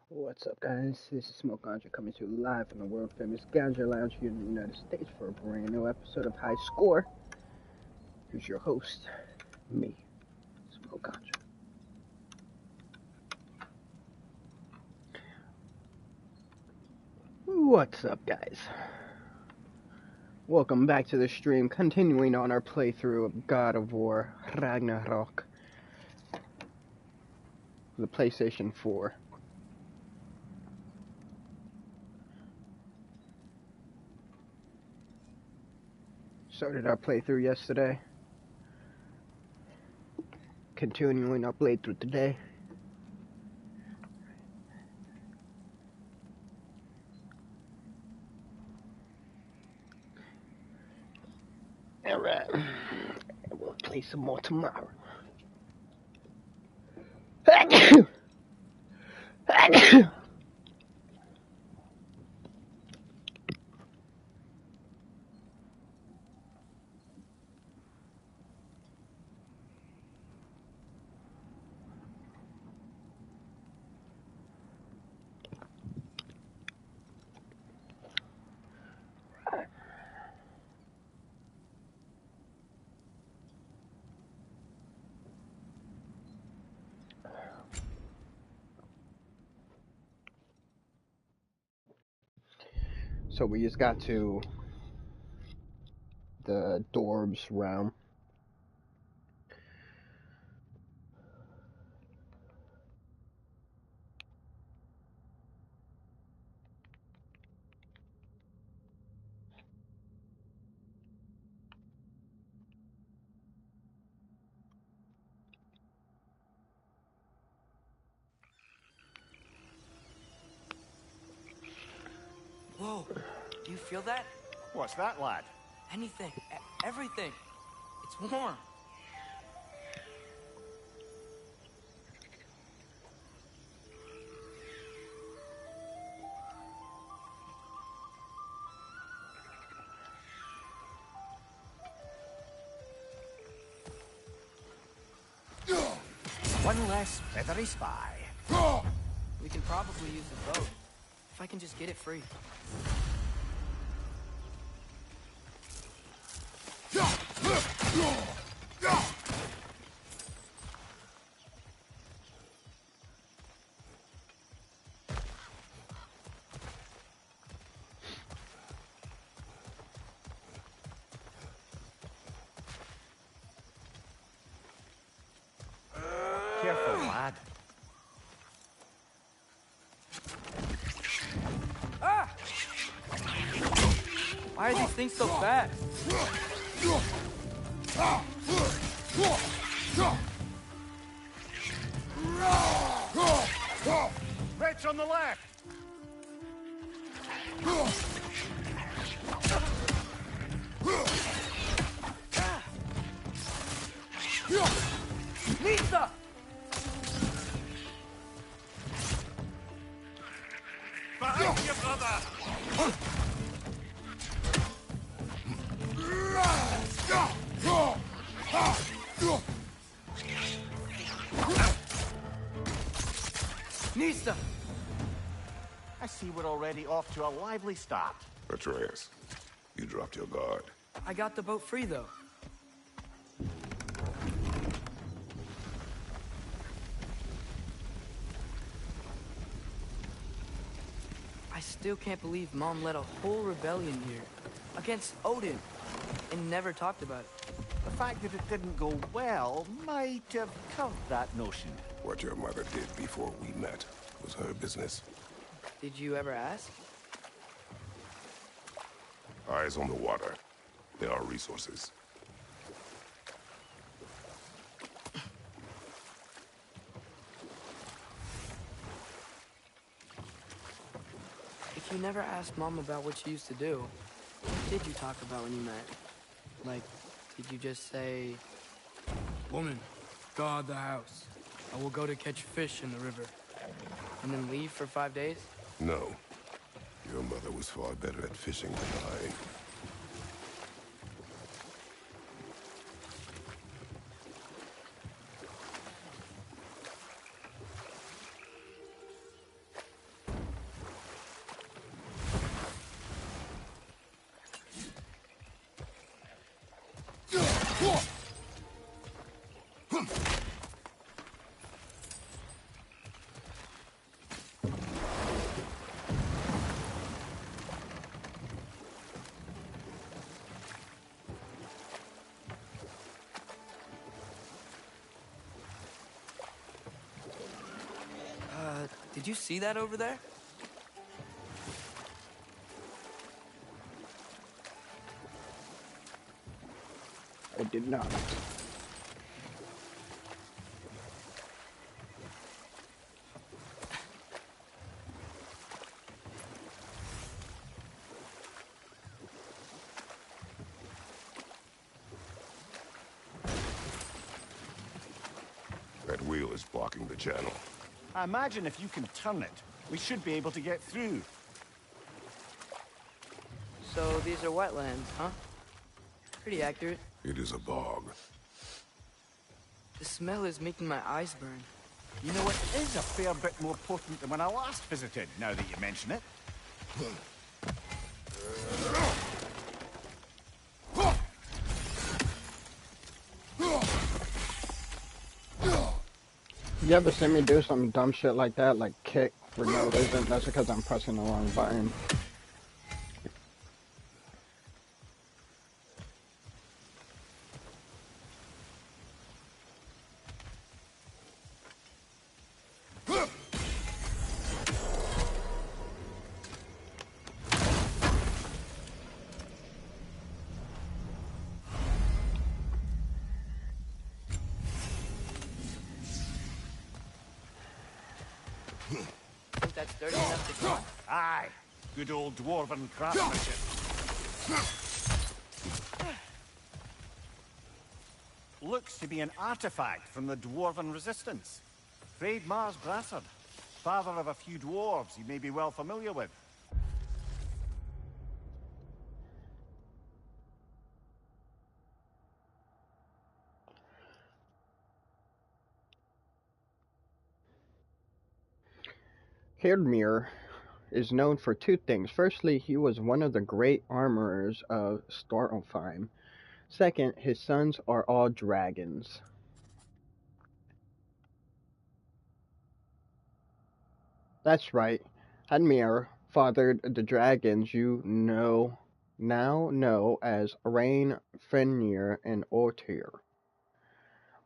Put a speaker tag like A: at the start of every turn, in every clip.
A: What's up, guys? This is Smoke Ganja coming to you live from the world famous Ganja Lounge here in the United States for a brand new episode of High Score. Who's your host? Me, Smoke Ganja. What's up, guys? Welcome back to the stream, continuing on our playthrough of God of War Ragnarok for the PlayStation 4. Started our playthrough yesterday. Continuing our playthrough today. Alright. And we'll play some more tomorrow. So we just got to the Dorbs realm.
B: Whoa, do you feel that?
C: What's that, lad?
B: Anything, everything. It's warm.
C: One less feathery spy.
B: We can probably use the boat. If I can just get it free.
C: Careful, lad.
B: Ah! Why are these things so fast?
C: Rich on the left!
B: Lisa!
C: Behind you, brother!
B: Nisa!
C: I see we're already off to a lively start.
D: Atreus, you dropped your guard.
B: I got the boat free, though. I still can't believe Mom led a whole rebellion here. Against Odin. And never talked about it.
C: The fact that it didn't go well might have covered that notion.
D: What your mother did before we met was her business.
B: Did you ever ask?
D: Eyes on the water. There are resources.
B: If you never asked Mom about what you used to do, what did you talk about when you met? Like, did you just say... Woman, guard the house. I will go to catch fish in the river. And then leave for 5 days?
D: No. Your mother was far better at fishing than I.
B: Did you see that over there?
A: I did not.
D: That wheel is blocking the channel.
C: I imagine if you can turn it, we should be able to get through.
B: So these are wetlands, huh? Pretty accurate.
D: It is a bog.
B: The smell is making my eyes burn.
C: You know, it is a fair bit more potent than when I last visited, now that you mention it.
A: You ever see me do some dumb shit like that, like kick for no reason? That's because I'm pressing the wrong button.
B: Think that's dirty enough to climb?
C: Aye, good old dwarven craftsmanship. Looks to be an artifact from the dwarven resistance. Freyd Mars Brassard, father of a few dwarves you may be well familiar with.
A: Heirdmir is known for two things. Firstly, he was one of the great armorers of Stormfheim. Second, his sons are all dragons. That's right. Heirdmir fathered the dragons you now know as Rain, Fenrir, and Ortyr.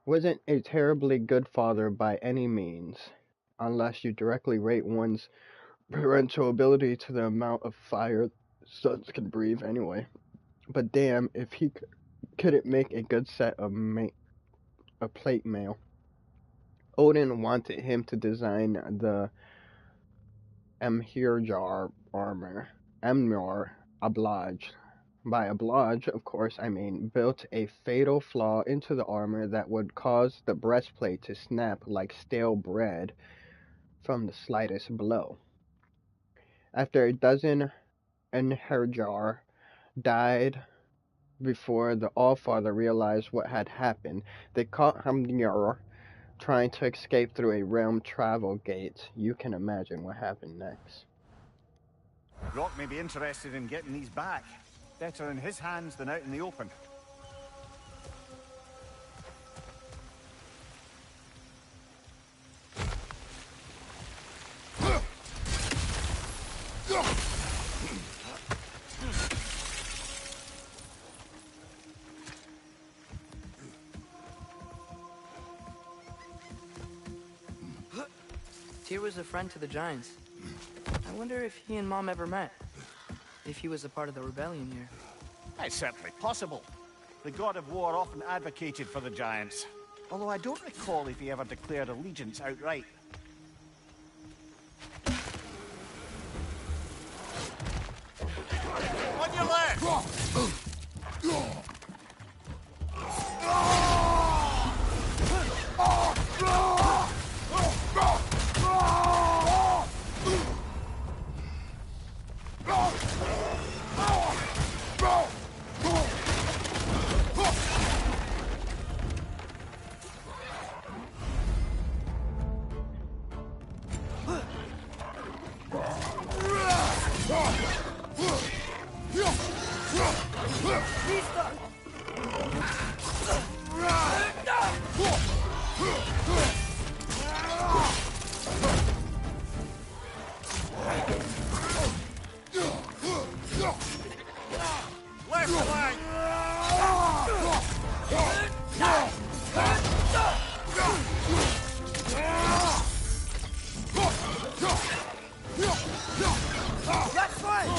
A: Wasn't a terribly good father by any means, unless you directly rate one's parental ability to the amount of fire sons can breathe anyway. But damn, if he couldn't make a good set of a plate mail. Odin wanted him to design the Emhirjar armor. Emnor obliged. By oblige, of course, I mean built a fatal flaw into the armor that would cause the breastplate to snap like stale bread from the slightest blow. After a dozen Emhirjar died before the Allfather realized what had happened, they caught Hamdir trying to escape through a realm travel gate. You can imagine what happened next.
C: Rock may be interested in getting these back. Better in his hands than out in the open.
B: Tyr was a friend to the Giants. I wonder if he and Mom ever met. If he was a part of the rebellion here.
C: It's certainly possible. The god of war often advocated for the Giants. Although I don't recall if he ever declared allegiance outright. On your left! Left flank!
B: Left flank!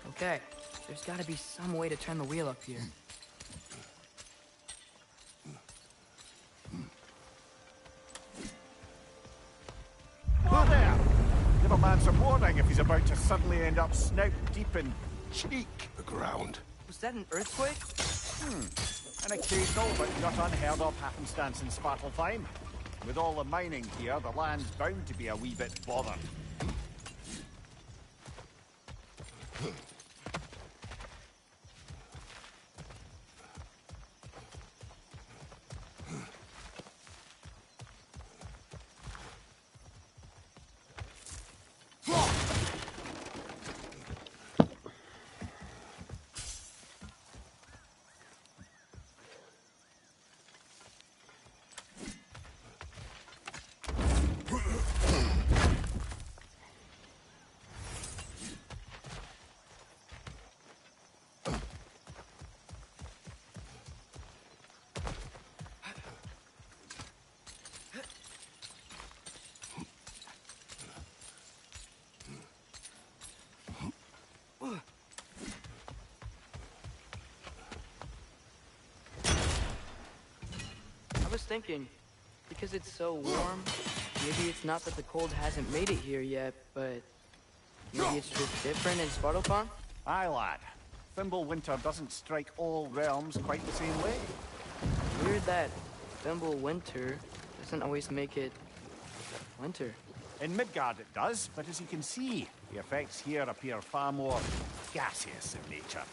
B: Okay, there's gotta be some way to turn the wheel up here.
C: Whoa there! Give a man some warning if he's about to suddenly end up snout deep in cheek.
D: The ground.
B: Was that an earthquake?
C: An occasional but not unheard of happenstance in Svartalfheim. With all the mining here, the land's bound to be a wee bit bothered.
B: I was thinking, because it's so warm, maybe it's not that the cold hasn't made it here yet, but maybe it's just different in Svartalfheim?
C: Aye, lad. Thimble winter doesn't strike all realms quite the same way.
B: Weird that Thimble winter doesn't always make it winter.
C: In Midgard it does, but as you can see, the effects here appear far more gaseous in nature.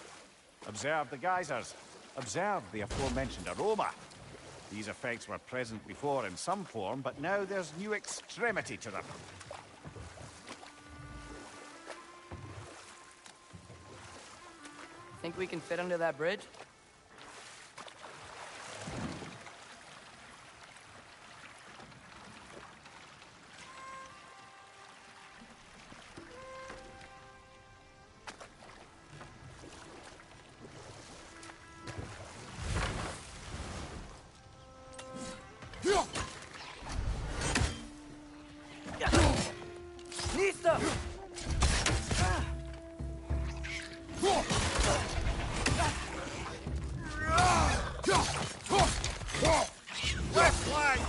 C: Observe the geysers. Observe the aforementioned aroma. These effects were present before in some form, but now there's new extremity to them.
B: Think we can fit under that bridge? Nista!
C: Left flank!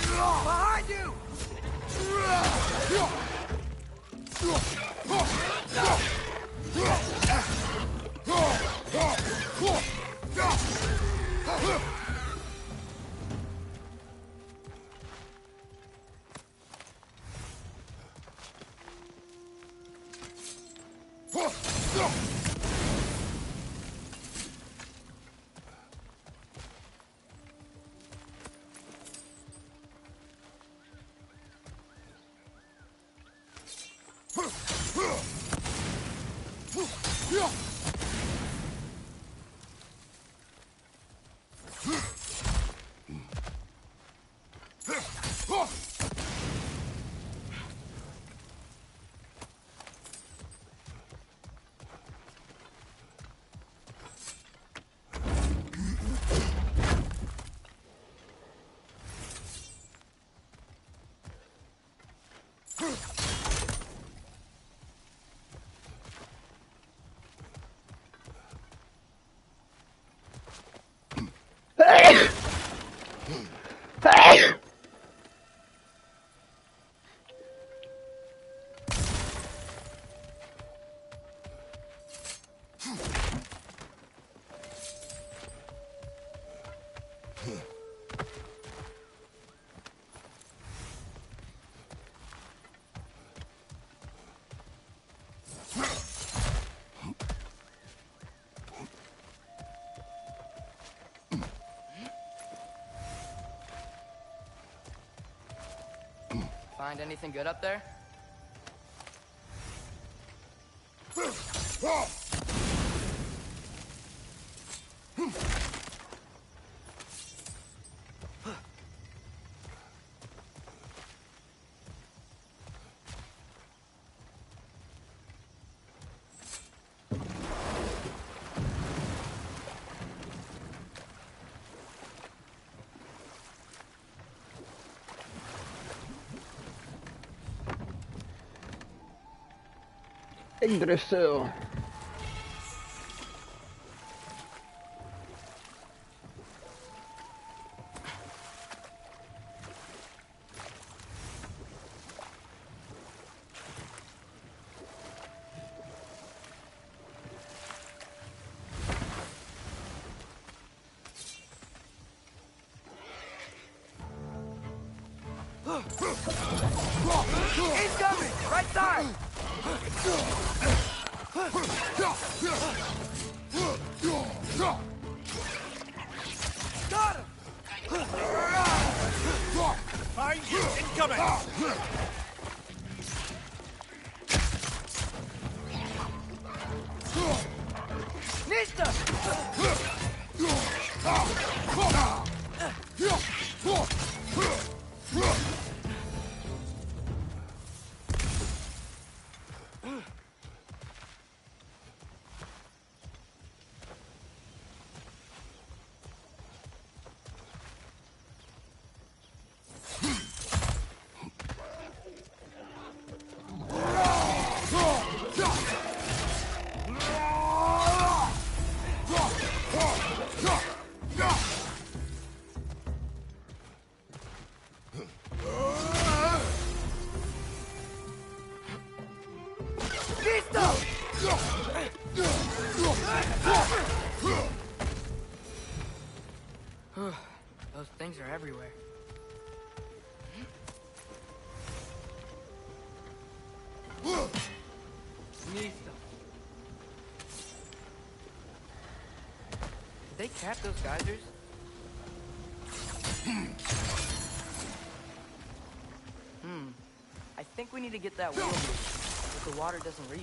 B: Behind you! Find anything good up there?
A: Yggdrasil.
B: He's coming! Right side! Got him!
C: Find you! Incoming!
B: Nista! Those things are everywhere. Did they cap those geysers? I think we need to get that wheel moving, but the water doesn't reach.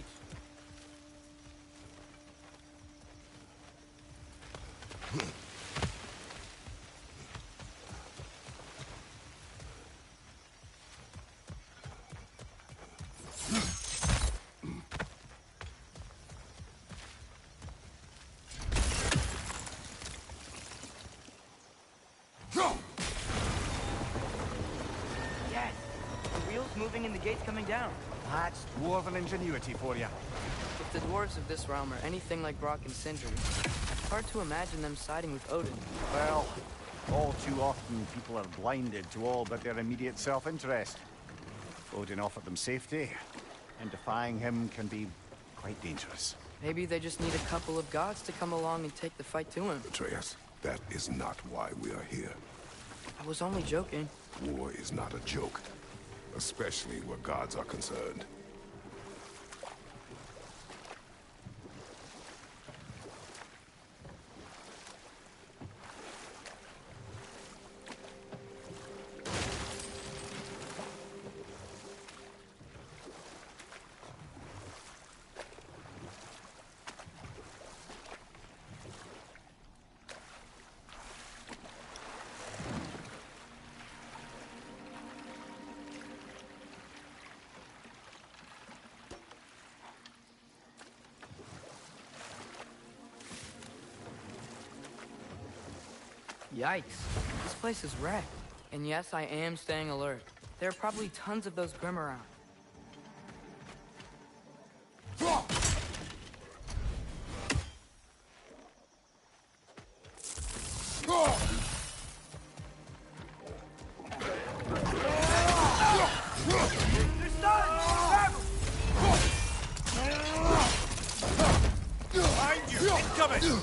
B: Yes! The wheel's moving and the gate's coming down.
C: That's dwarven ingenuity for you.
B: If the dwarves of this realm are anything like Brock and Sindri, it's hard to imagine them siding with Odin.
C: Well, all too often people are blinded to all but their immediate self-interest. Odin offered them safety, and defying him can be quite dangerous.
B: Maybe they just need a couple of gods to come along and take the fight to him.
D: Atreus, that is not why we are here.
B: I was only joking.
D: War is not a joke, especially where gods are concerned.
B: Yikes. This place is wrecked. And yes, I am staying alert. There are probably tons of those Grim around.
C: Find you! Incoming!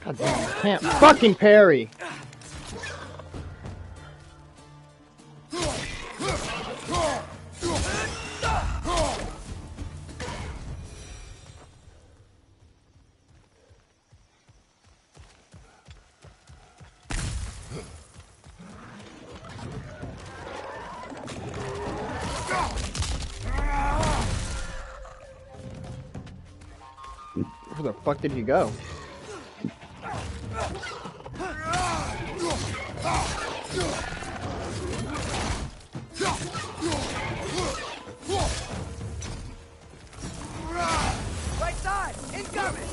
A: God damn, I can't fucking parry. Where the fuck did he go?
B: Right side! Incoming!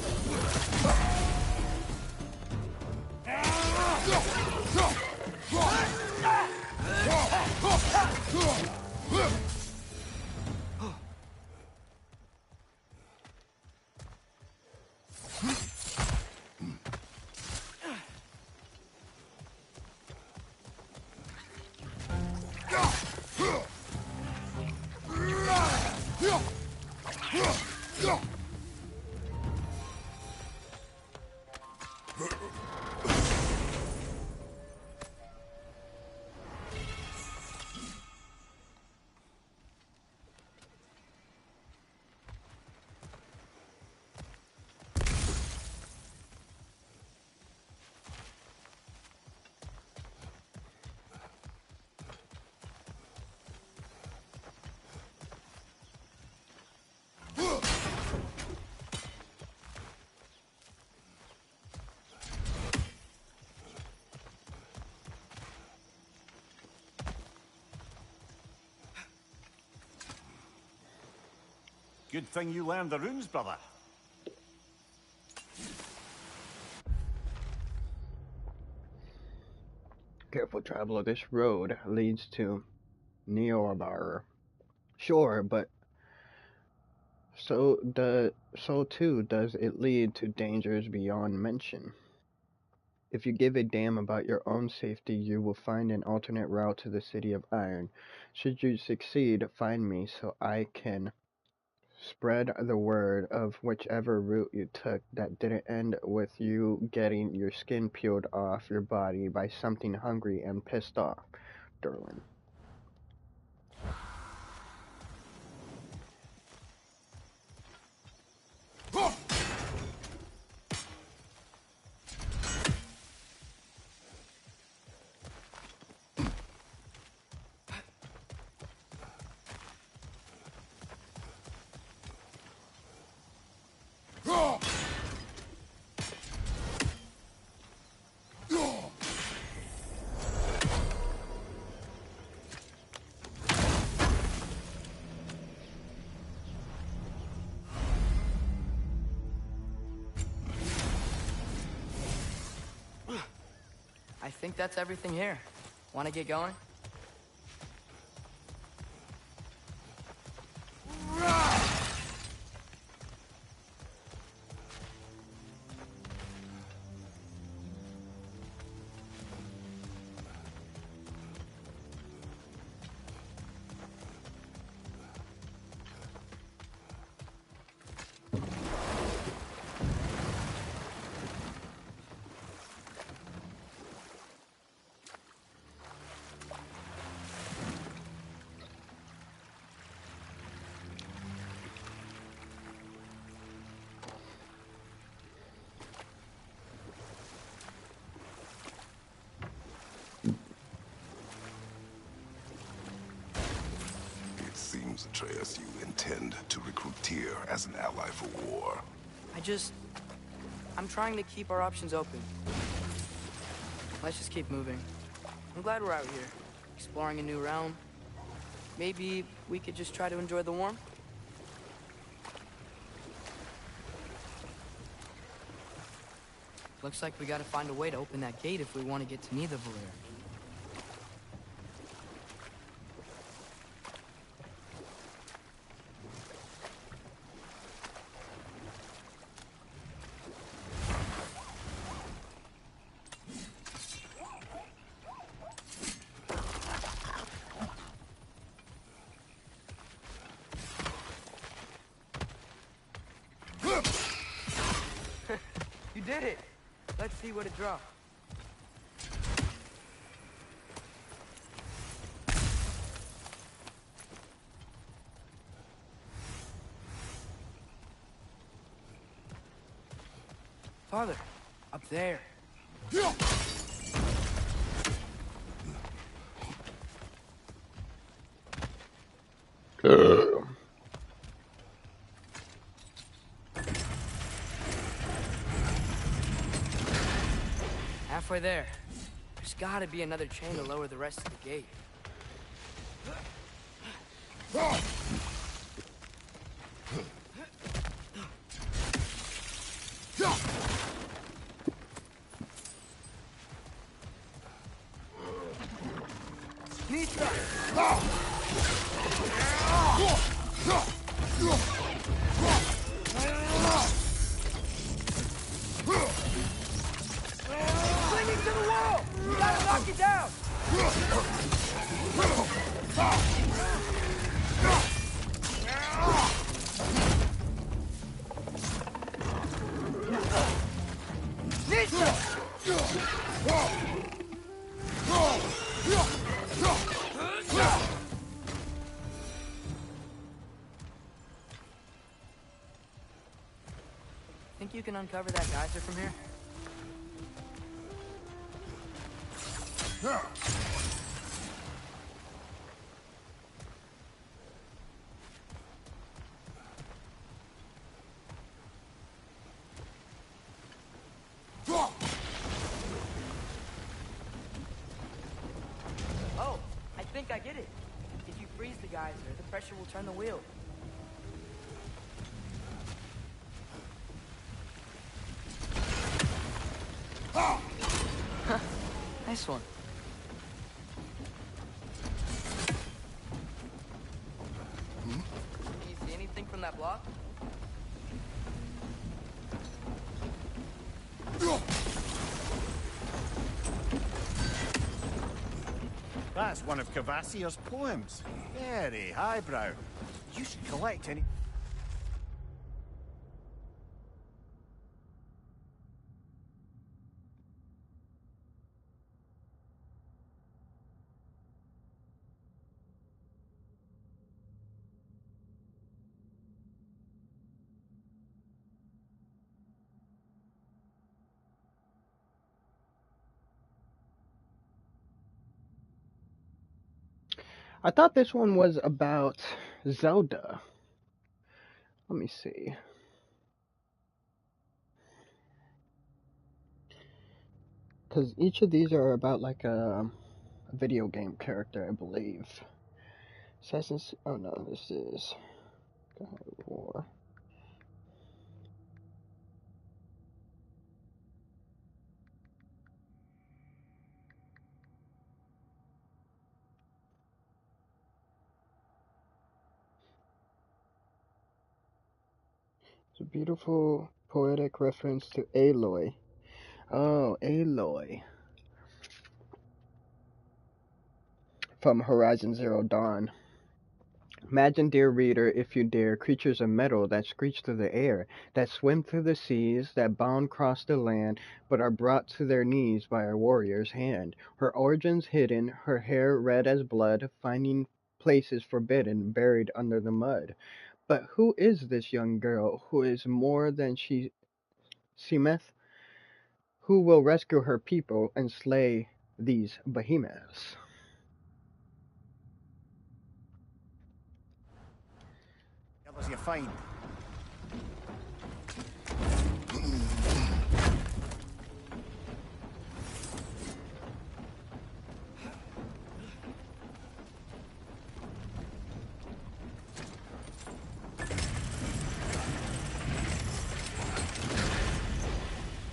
C: Good thing you learned the runes, brother.
A: Careful, traveler. This road leads to Neorbar. Sure, but so too does it lead to dangers beyond mention. If you give a damn about your own safety, you will find an alternate route to the City of Iron. Should you succeed, find me so I can spread the word of whichever route you took that didn't end with you getting your skin peeled off your body by something hungry and pissed off. Derlin.
B: I think that's everything here. Want to get going?
D: It seems, Atreus, you intend to recruit Tyr as an ally for war.
B: I'm trying to keep our options open. Let's just keep moving. I'm glad we're out here, exploring a new realm. Maybe we could just try to enjoy the warmth? Looks like we gotta find a way to open that gate if we want to get to Nidavellir. You did it! Let's see what it dropped. Farther. Up there. halfway there. There's gotta be another chain to lower the rest of the gate. Clinging to the wall! You gotta knock it down! Think you can uncover that geyser from here? Oh, I think I get it. If you freeze the geyser, the pressure will turn the wheel. Nice one. Can you see anything from that block?
C: That's one of Cavassier's poems. Very highbrow. You should collect any...
A: I thought this one was about Zelda. Let me see. Because each of these are about like a video game character, I believe. Assassin's... Oh no, this is God of War. It's a beautiful poetic reference to Aloy. Oh, Aloy. From Horizon Zero Dawn. Imagine, dear reader, if you dare, creatures of metal that screech through the air, that swim through the seas, that bound across the land, but are brought to their knees by a warrior's hand. Her origins hidden, her hair red as blood, finding places forbidden, buried under the mud. But who is this young girl who is more than she seemeth? Who will rescue her people and slay these behemoths?
C: others you find.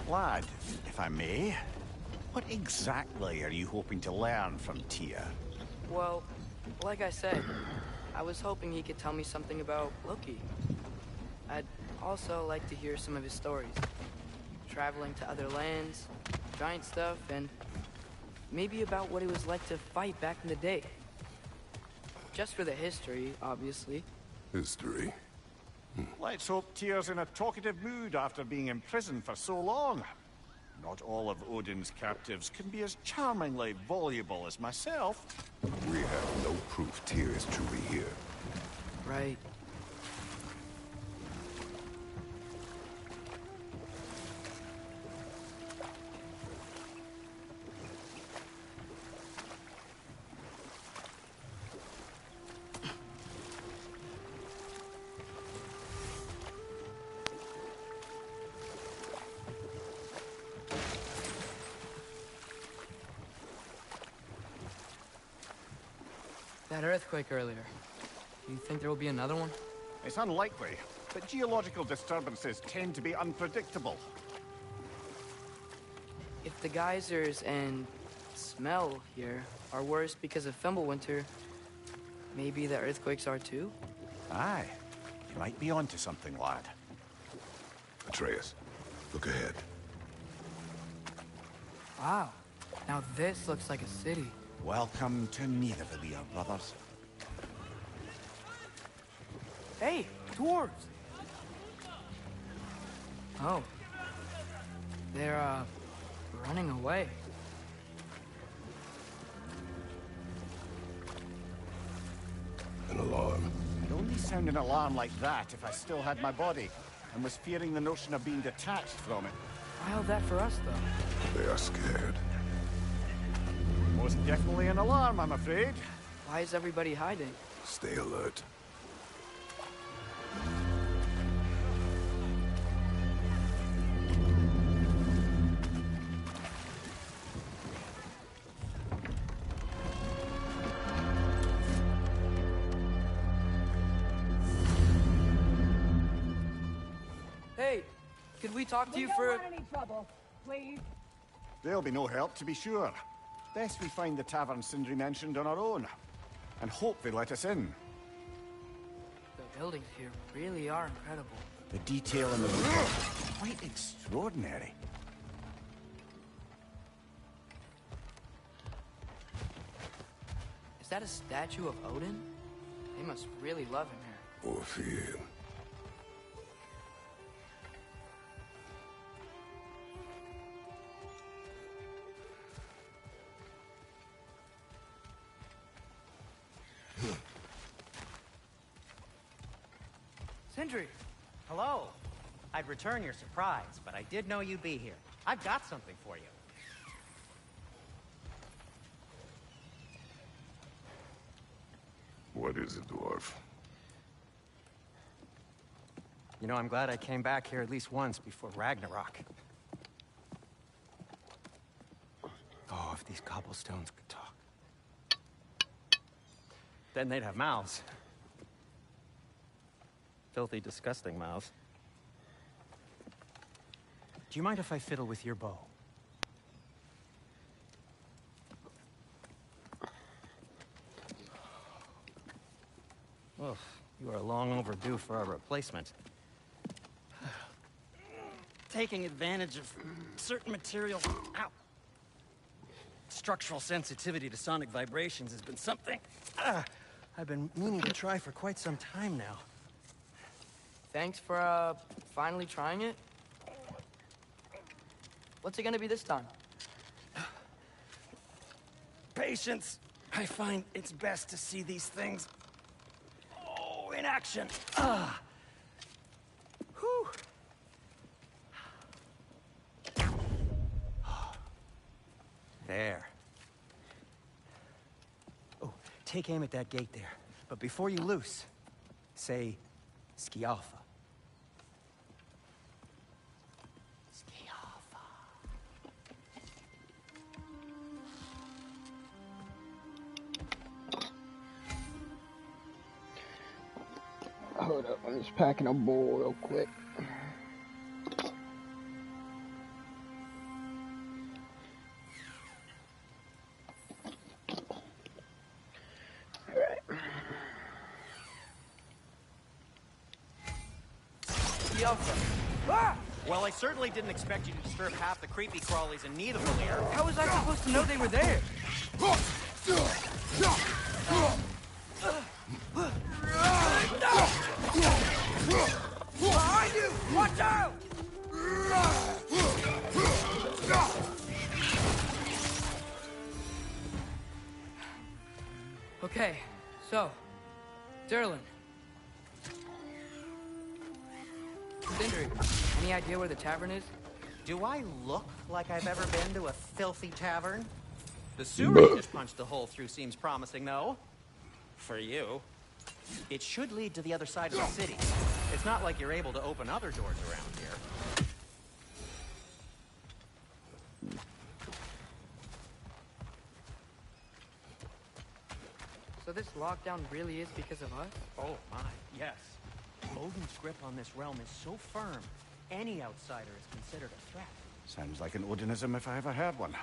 C: Lad, if I may, what exactly are you hoping to learn from Tyr?
B: Well, like I said, I was hoping he could tell me something about Loki. I'd also like to hear some of his stories. Traveling to other lands, giant stuff, and maybe about what it was like to fight back in the day. Just for the history, obviously.
D: History.
C: Let's hope Tyr's in a talkative mood after being in prison for so long. Not all of Odin's captives can be as charmingly voluble as myself.
D: We have no proof Tyr is truly here.
B: Right. That earthquake earlier. Do you think there will be another one?
C: It's unlikely, but geological disturbances tend to be unpredictable.
B: If the geysers and smell here are worse because of Fimbulwinter, maybe the earthquakes are too?
C: Aye. You might be onto something, lad.
D: Atreus, look ahead.
B: Wow. Now this looks like a city.
C: Welcome to Nidavellir, brothers.
B: Hey, dwarves! Oh. They're, running away.
D: An alarm.
C: I'd only sound an alarm like that if I still had my body, and was fearing the notion of being detached from it.
B: Why all that for us, though?
D: They are scared.
C: Most definitely an alarm, I'm afraid.
B: Why is everybody hiding?
D: Stay alert.
B: Hey, could we talk to you
E: We
B: for...
E: don't want any trouble, please.
C: There'll be no help, to be sure. Best we find the tavern Sindri mentioned on our own, and hope they let us in.
B: The buildings here really are incredible.
C: The detail in the roof is quite extraordinary.
B: Is that a statue of Odin? They must really love him here.
D: Or fear.
B: Sindri!
F: Hello. I'd return your surprise, but I did know you'd be here. I've got something for you.
D: What is it, dwarf?
F: You know, I'm glad I came back here at least once before Ragnarok. Oh, if these cobblestones could talk. Then they'd have mouths. Filthy, disgusting mouths. Do you mind if I fiddle with your bow? Well, you are long overdue for a replacement. Taking advantage of certain materials. Ow! Structural sensitivity to sonic vibrations has been something I've been meaning to try for quite some time now.
B: Thanks for, finally trying it. What's it gonna be this time?
F: Patience. I find it's best to see these things, in action. Whew. There. Oh, take aim at that gate there. But before you loose, say, Skialfa.
A: Hold up, I'm just packing a bowl real quick.
B: Ah!
G: Well, I certainly didn't expect you to disturb half the creepy crawlies in Nidavellir.
B: How was I supposed to know they were there? Behind you! Watch out! Okay, so, Durlin. Sindri, any idea where the tavern is?
F: Do I look like I've ever been to a filthy tavern? The sewer you just punched a hole through seems promising, though. For you. It should lead to the other side of the city. It's not like you're able to open other doors around here.
B: So this lockdown really is because of us?
F: Oh my, yes. Odin's grip on this realm is so firm, any outsider is considered a threat.
C: Sounds like an Odinism if I ever heard one.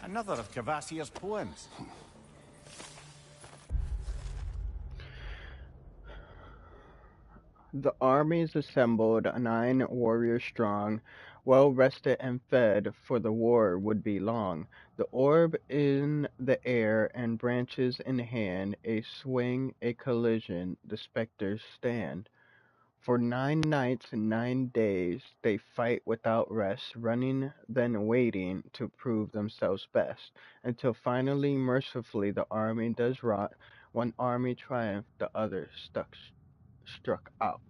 C: Another of Kvasir's poems.
A: The armies assembled, 9 warriors strong, well rested and fed, for the war would be long. The orb in the air and branches in hand, a swing, a collision, the spectres stand. For 9 nights and 9 days they fight without rest, running then waiting to prove themselves best, until finally mercifully the army does rot. One army triumphed, the other struck out.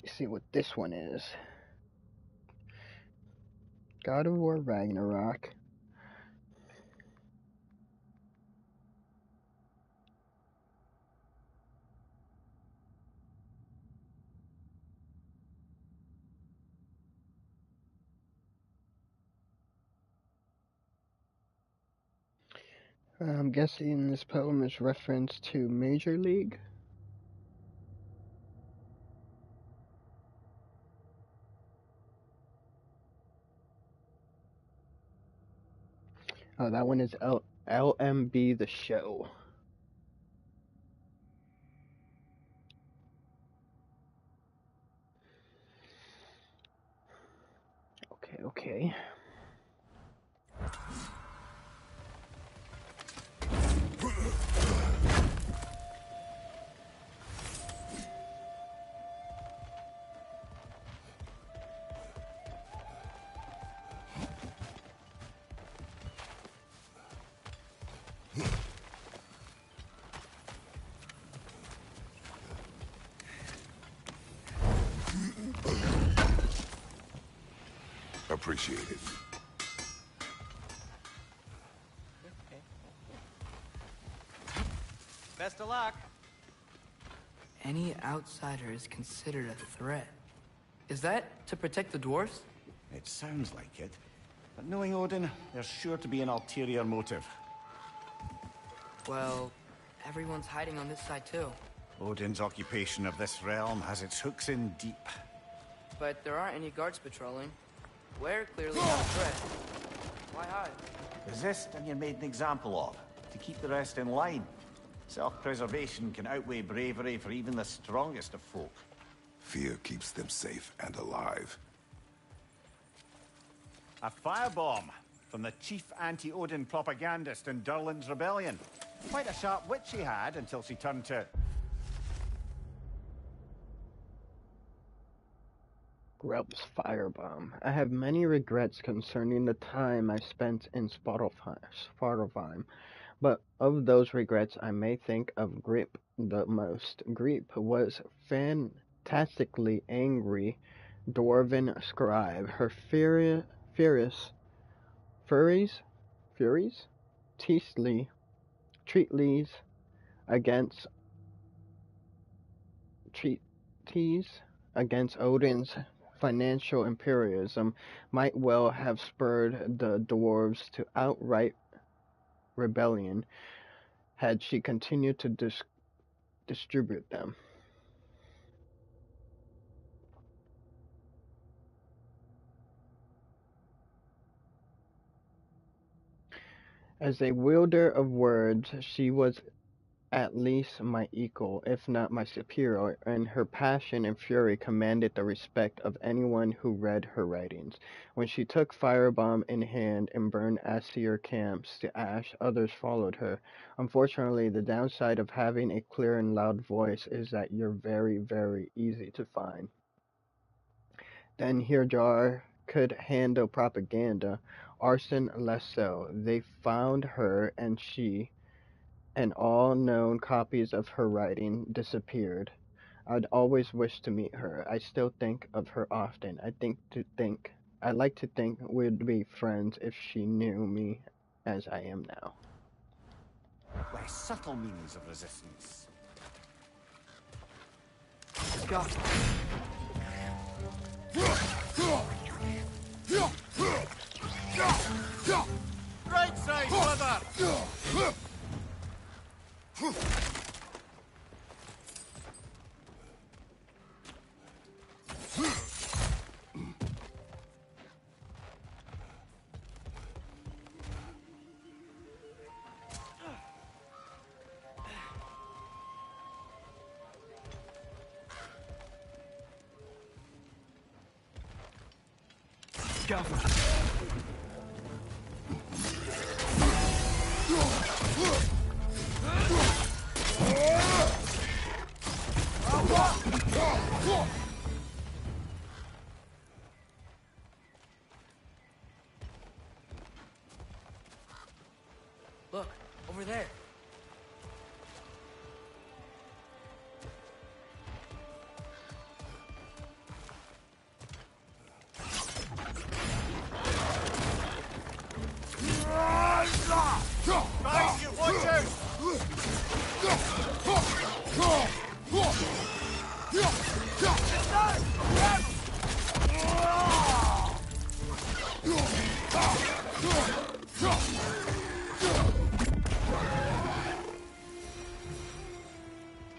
A: Let's see what this one is. God of War Ragnarok. I'm guessing this poem is reference to Major League. Oh, that one is LMB the Show. Okay, okay.
D: Appreciate it.
F: Best of luck.
B: Any outsider is considered a threat. Is that to protect the dwarves?
C: It sounds like it. But knowing Odin, there's sure to be an ulterior motive.
B: Well, everyone's hiding on this side too.
C: Odin's occupation of this realm has its hooks in deep.
B: But there aren't any guards patrolling. We're clearly not a threat. Why hide?
C: Resist and you're made an example of, to keep the rest in line. Self-preservation can outweigh bravery for even the strongest of folk.
D: Fear keeps them safe and alive.
C: A firebomb from the chief anti-Odin propagandist in Durlin's rebellion. Quite a sharp wit she had until she turned to...
A: Grub's Firebomb. I have many regrets concerning the time I spent in Svartalfheim, but of those regrets I may think of Grip the most. Grip was fantastically angry dwarven scribe. Her furies, treatlies against treaties against Odin's financial imperialism might well have spurred the dwarves to outright rebellion had she continued to distribute them. As a wielder of words, she was at least my equal, if not my superior, and her passion and fury commanded the respect of anyone who read her writings. When she took firebomb in hand and burned Aesir camps to ash, others followed her. Unfortunately, the downside of having a clear and loud voice is that you're very, very easy to find. Then Hirjar could handle propaganda, Arsène Lassalle. They found her and all known copies of her writing disappeared. I'd always wished to meet her. I still think of her often. I like to think we'd be friends if she knew me as I am now.
C: By subtle means of resistance.
B: Go.
C: Right side, brother!
B: Go. Look, over there.
C: Guys, you watch out!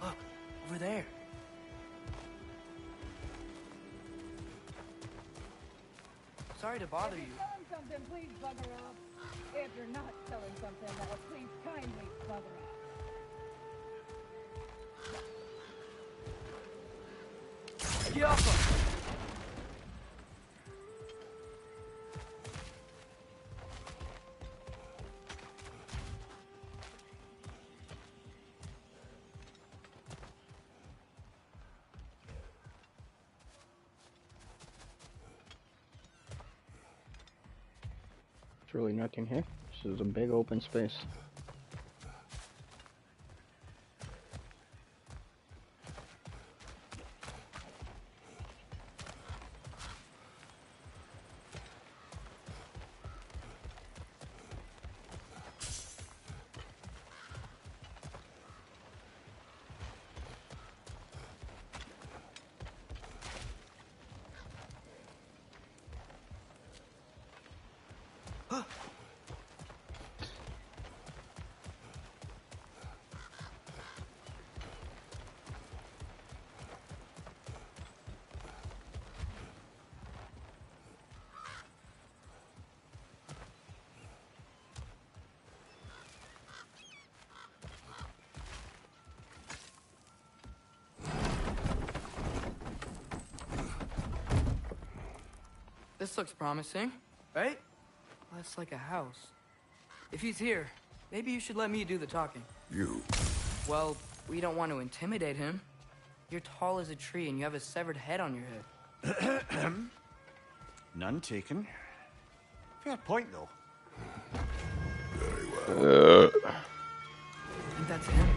B: Look, over there. Sorry to bother you.
E: Selling something, please bugger off. If you're not selling something, well, please kindly bugger off.
B: Get off him!
A: There's really nothing here. This is a big open space.
B: This looks promising, right? Well, that's like a house. If he's here, maybe you should let me do the talking.
D: You.
B: Well, we don't want to intimidate him. You're tall as a tree and you have a severed head on your head.
C: None taken. Fair point, though.
D: Very well.
B: I think that's him.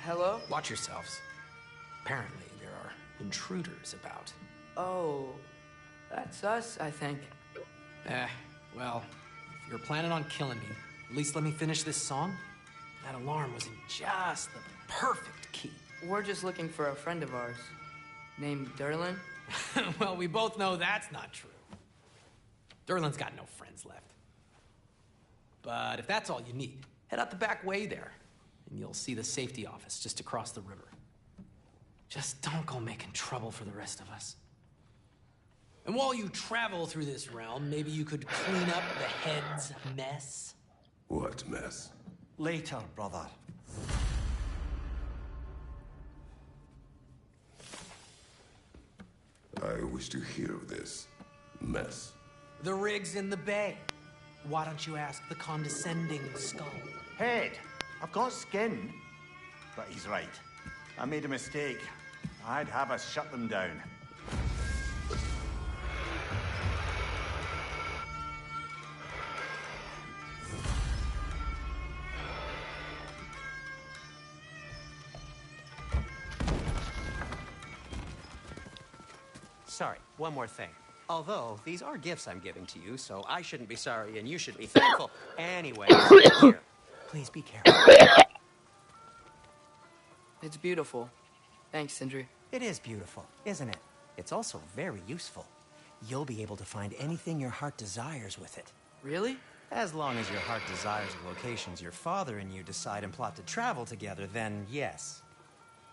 B: Hello?
H: Watch yourselves. Apparently, there are intruders about.
B: Oh, that's us, I think.
H: Well, if you're planning on killing me, at least let me finish this song. That alarm was in just the perfect key.
B: We're just looking for a friend of ours named Derlin.
H: Well, we both know that's not true. Derlin's got no friends left. But if that's all you need, head out the back way there, and you'll see the safety office just across the river. Just don't go making trouble for the rest of us. And while you travel through this realm, maybe you could clean up the head's mess.
D: What mess?
C: Later, brother.
D: I wish to hear of this mess.
H: The rig's in the bay. Why don't you ask the condescending skull?
C: Head, I've got skin. But he's right. I made a mistake. I'd have us shut them down.
F: Sorry, one more thing. Although, these are gifts I'm giving to you, so I shouldn't be sorry and you should be thankful. Anyway, here. Please be careful.
B: It's beautiful. Thanks, Sindri.
F: It is beautiful, isn't it? It's also very useful. You'll be able to find anything your heart desires with it.
B: Really?
F: As long as your heart desires the locations your father and you decide and plot to travel together, then yes.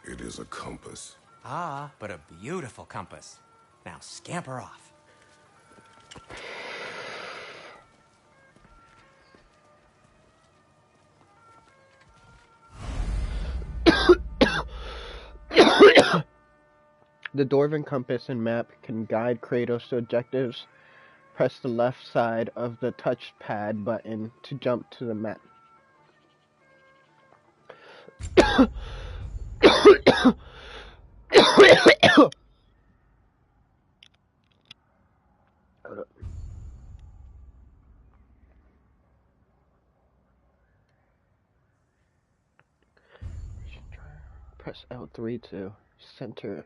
D: It is a compass.
F: Ah, but a beautiful compass. Now scamper off.
A: The Dwarven compass and map can guide Kratos to objectives. Press the left side of the touchpad button to jump to the map. Press L3 to center.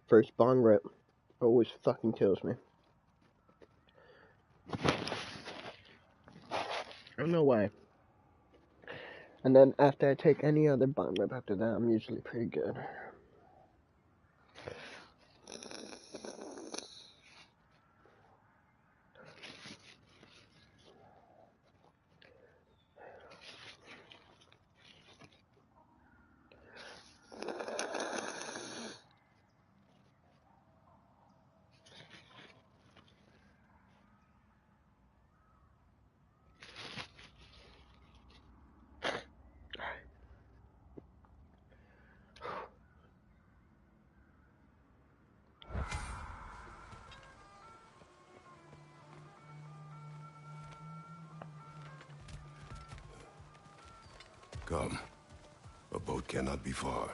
A: First bong rip always fucking kills me. I don't know why. And then after I take any other bong rip after that, I'm usually pretty good.
D: Come. A boat cannot be far.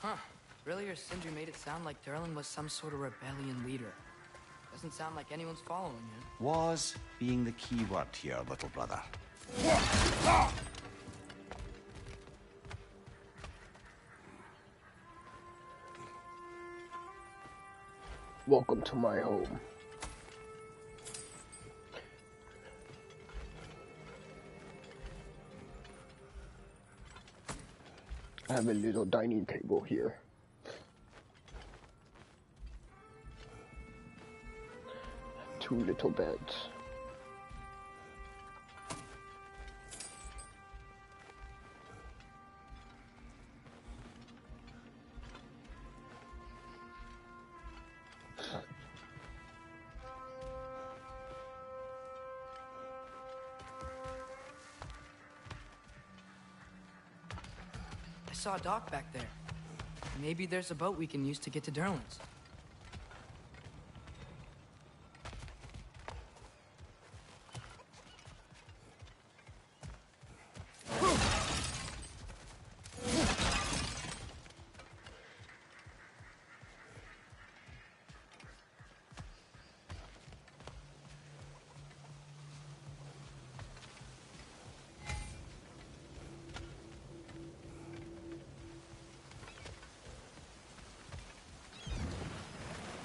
B: Huh. Earlier, Sindri made it sound like Durlin was some sort of rebellion leader. Doesn't sound like anyone's following him.
C: Was being the key word here, little brother.
A: Welcome to my home. I have a little dining table here. Two little beds.
B: saw a dock back there. Maybe there's a boat we can use to get to Durlan's.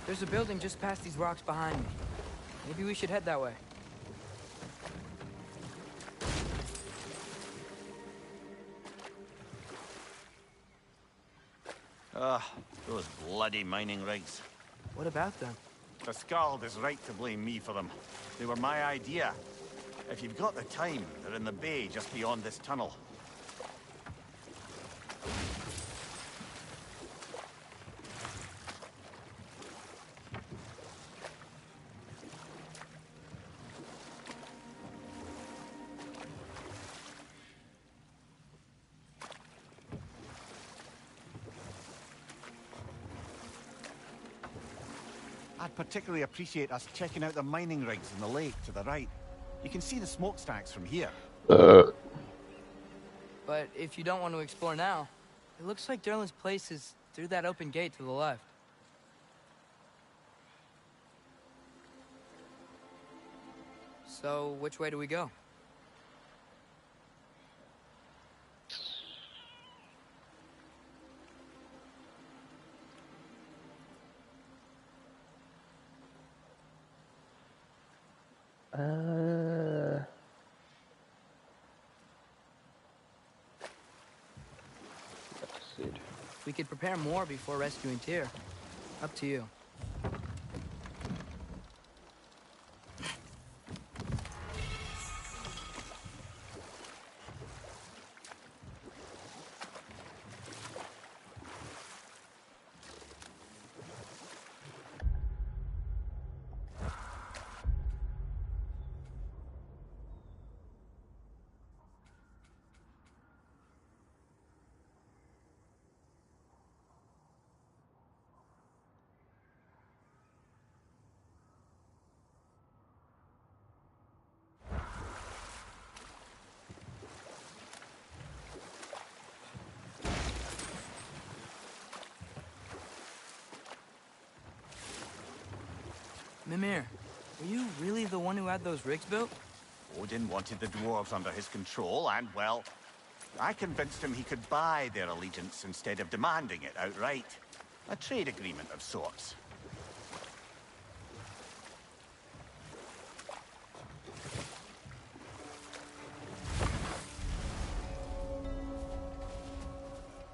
B: There's a building just past these rocks behind me. Maybe we should head that way.
C: Those bloody mining rigs.
B: What about them?
C: The Skald is right to blame me for them. They were my idea. If you've got the time, they're in the bay just beyond this tunnel. I'd particularly appreciate us checking out the mining rigs in the lake to the right. You can see the smokestacks from here.
B: But if you don't want to explore now, it looks like Durlan's place is through that open gate to the left. So, which way do we go? We could prepare more before rescuing Tyr. Up to you. Mimir, were you really the one who had those rigs built?
C: Odin wanted the dwarves under his control, and, well, I convinced him he could buy their allegiance instead of demanding it outright. A trade agreement of sorts.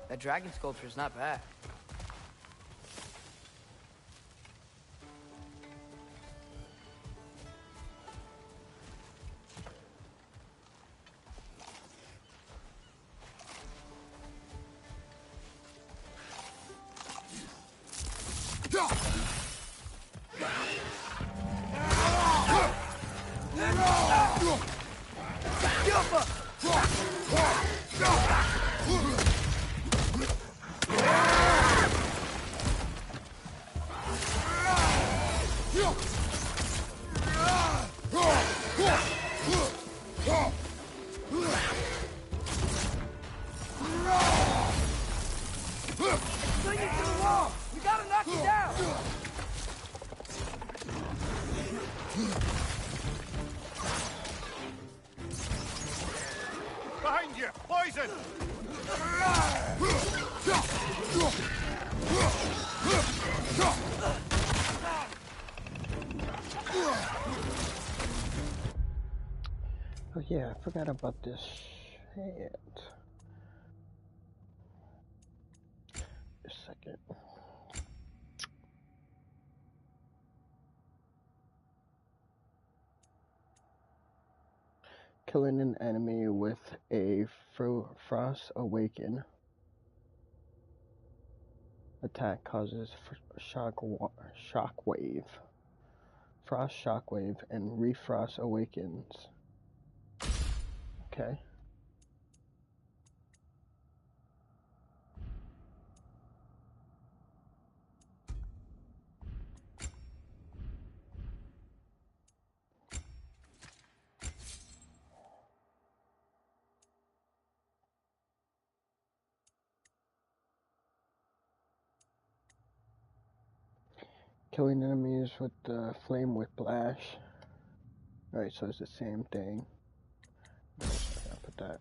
B: That dragon sculpture's not bad.
C: Behind you! Poison!
A: Oh yeah, I forgot about this shit. A second. Killing an enemy with a Frost Awaken attack causes shockwave. Frost Shockwave and Refrost Awakens. Okay. Killing enemies with the flame whiplash. Alright, so it's the same thing. I'll put that.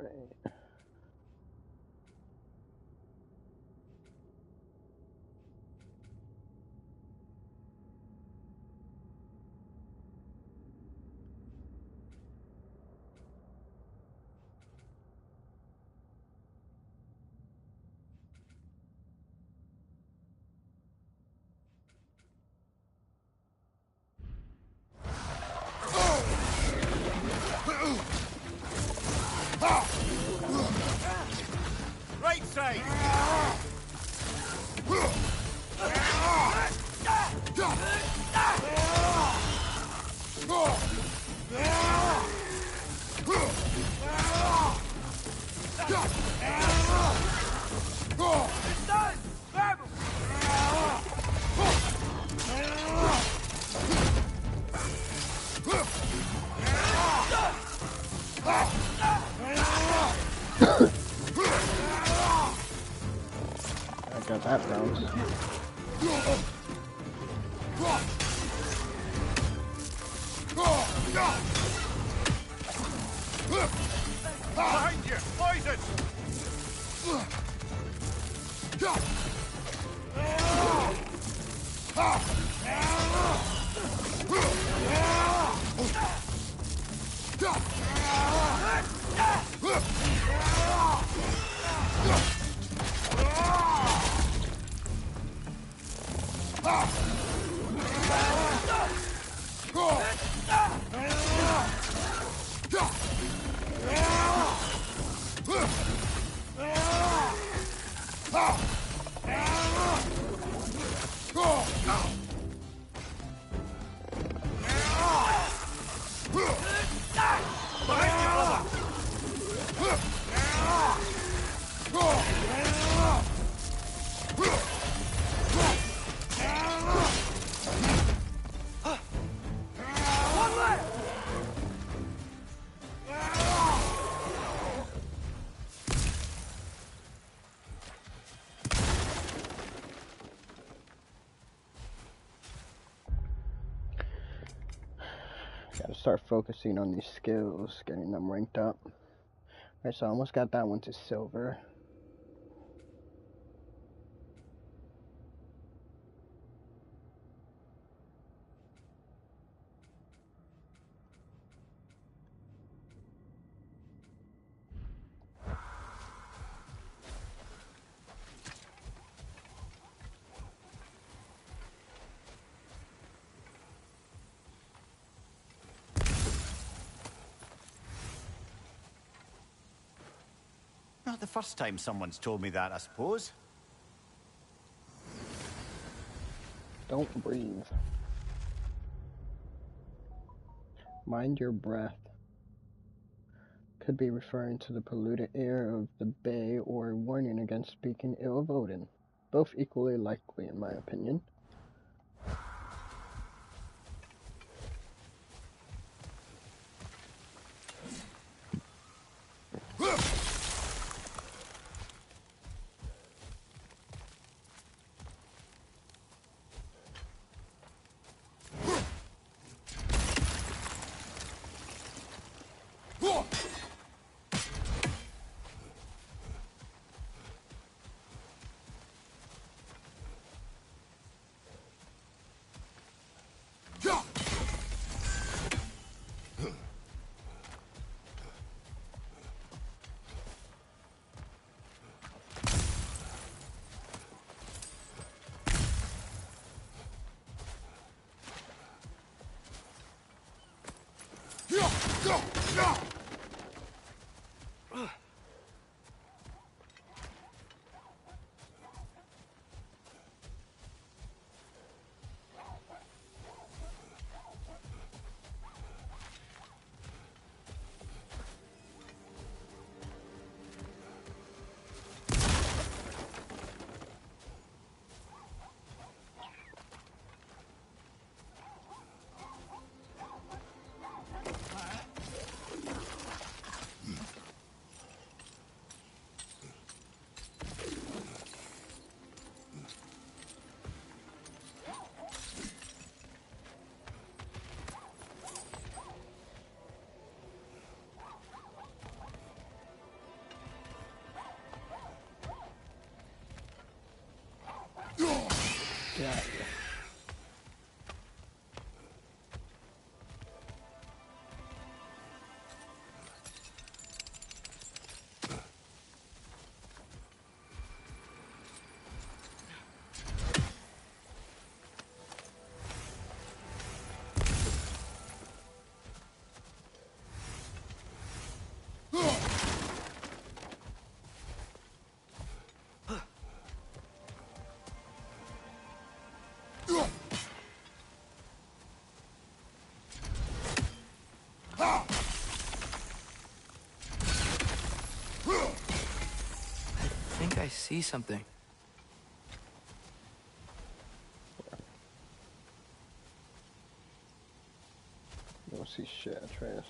A: Right.
C: Right side!
A: I got that bounce.
C: Behind you! Poison!
A: Gotta start focusing on these skills, getting them ranked up. Alright, so I almost got that one to silver.
C: Not the first time someone's told me that, I suppose.
A: Don't breathe. Mind your breath. Could be referring to the polluted air of the bay or warning against and speaking ill of Odin. Both equally likely in my opinion. Yeah.
B: I think I see something.
A: You don't see shit, Atreus.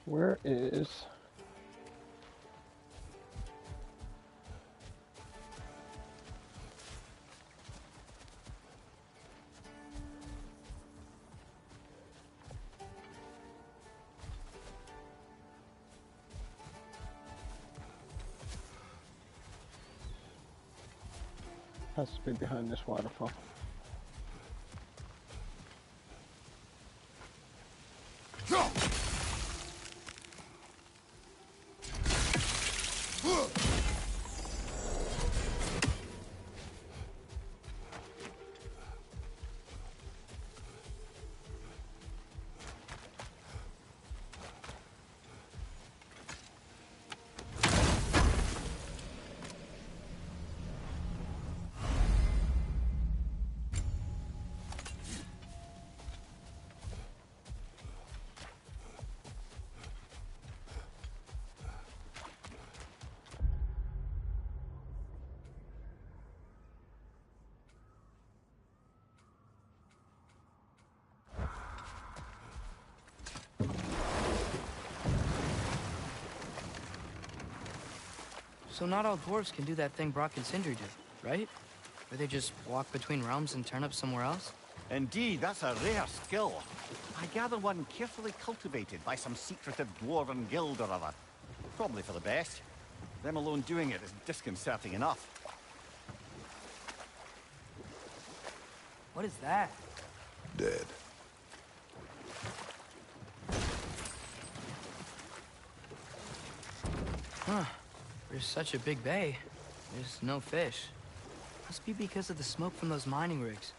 A: Where is... Has to be behind this waterfall.
B: So not all dwarves can do that thing Brock and Sindri do, right? Where they just walk between realms and turn up somewhere else?
C: Indeed, that's a rare skill. I gather one carefully cultivated by some secretive dwarven guild or other. Probably for the best. Them alone doing it is disconcerting enough.
B: What is that?
D: Dead.
B: Huh. There's such a big bay. There's no fish. Must be because of the smoke from those mining rigs.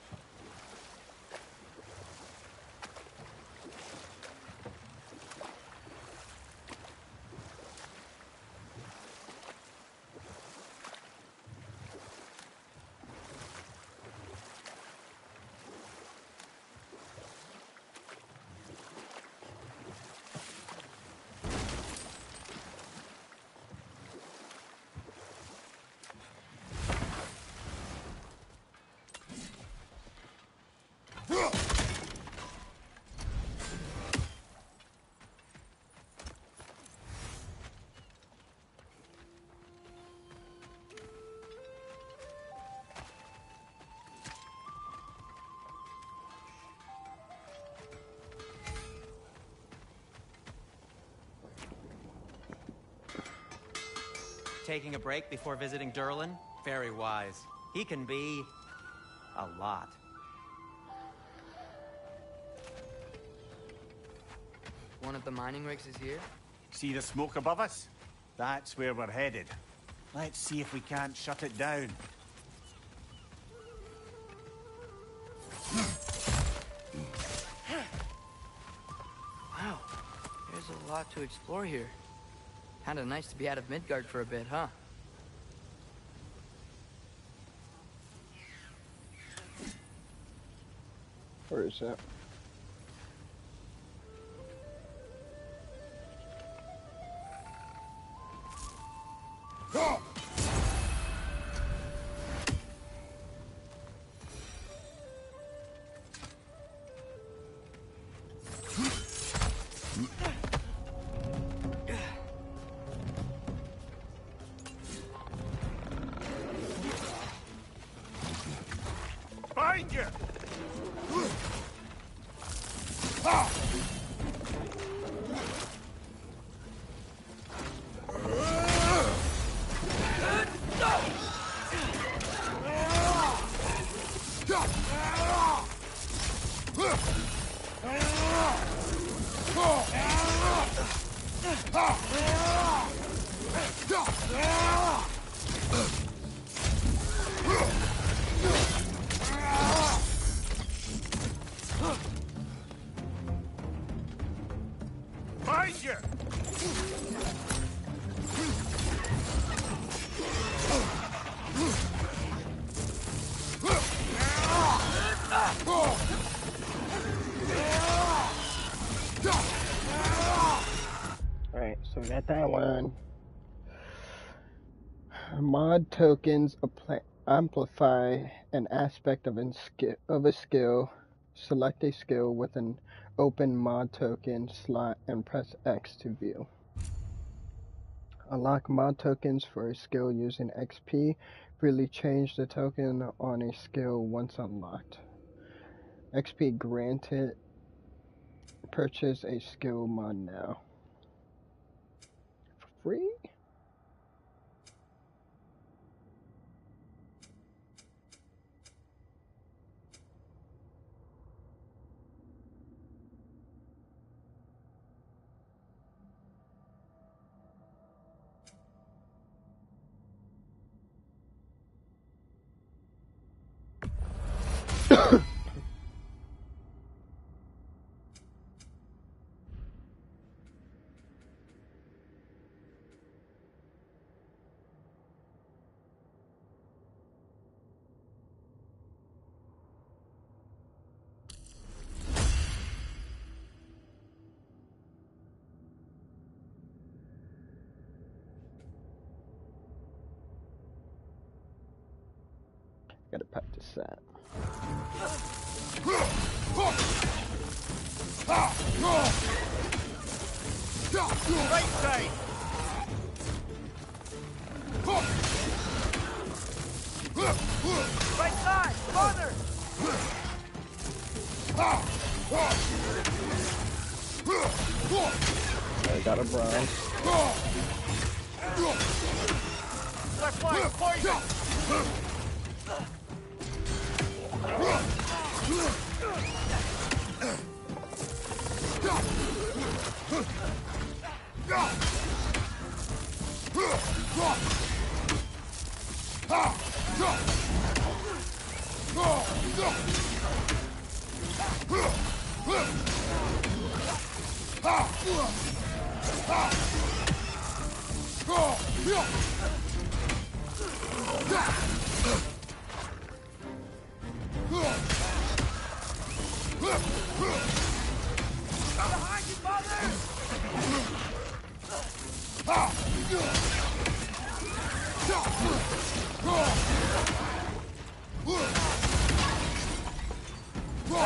F: taking a break before visiting Durlin? Very wise. He can be... a lot.
B: One of the mining rigs is here?
C: See the smoke above us? That's where we're headed. Let's see if we can't shut it down.
B: Wow, there's a lot to explore here. Kinda nice to be out of Midgard for a bit, huh?
A: Where is that?
C: Find you! Find you!
A: Alright, so we got that one. Mod tokens amplify an aspect of a skill. Select a skill with an open mod token slot and press X to view. Unlock mod tokens for a skill using XP. Really change the token on a skill once unlocked. XP granted. Purchase a skill mod now. For free? Gotta practice that.
C: Right side!
G: Right side! Father!
A: I got a bronze.
G: Left flank! Poison! Behind you, father!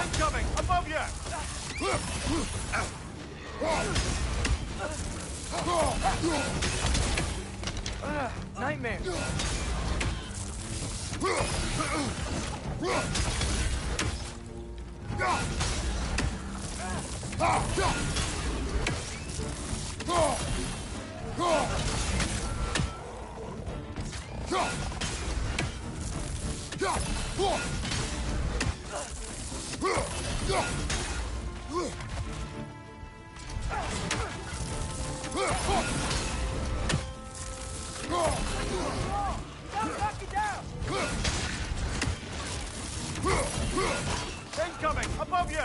C: Incoming! Above you!
B: Nightmare!
C: Incoming! Above you!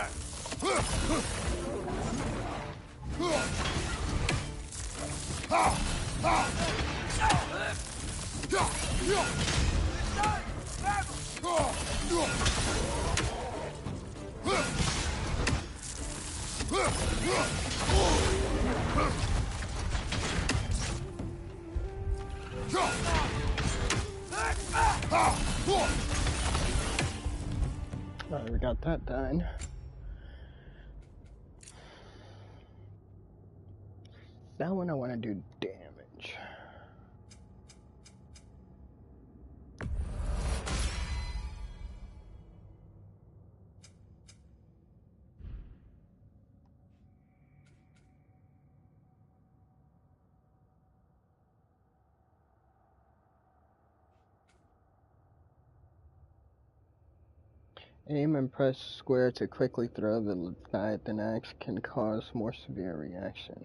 A: Alright, we got that done. That one I want to do damage. Aim and press square to quickly throw the Leviathan axe can cause more severe reaction.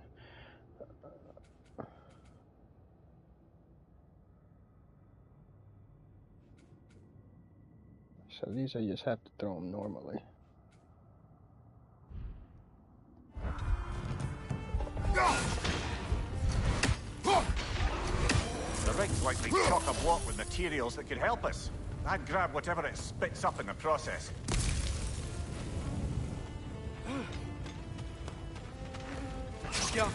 A: So these I just have to throw them normally.
C: The rig's likely chock-a-block with materials that could help us. I'd grab whatever it spits up in the process.
B: Yeah.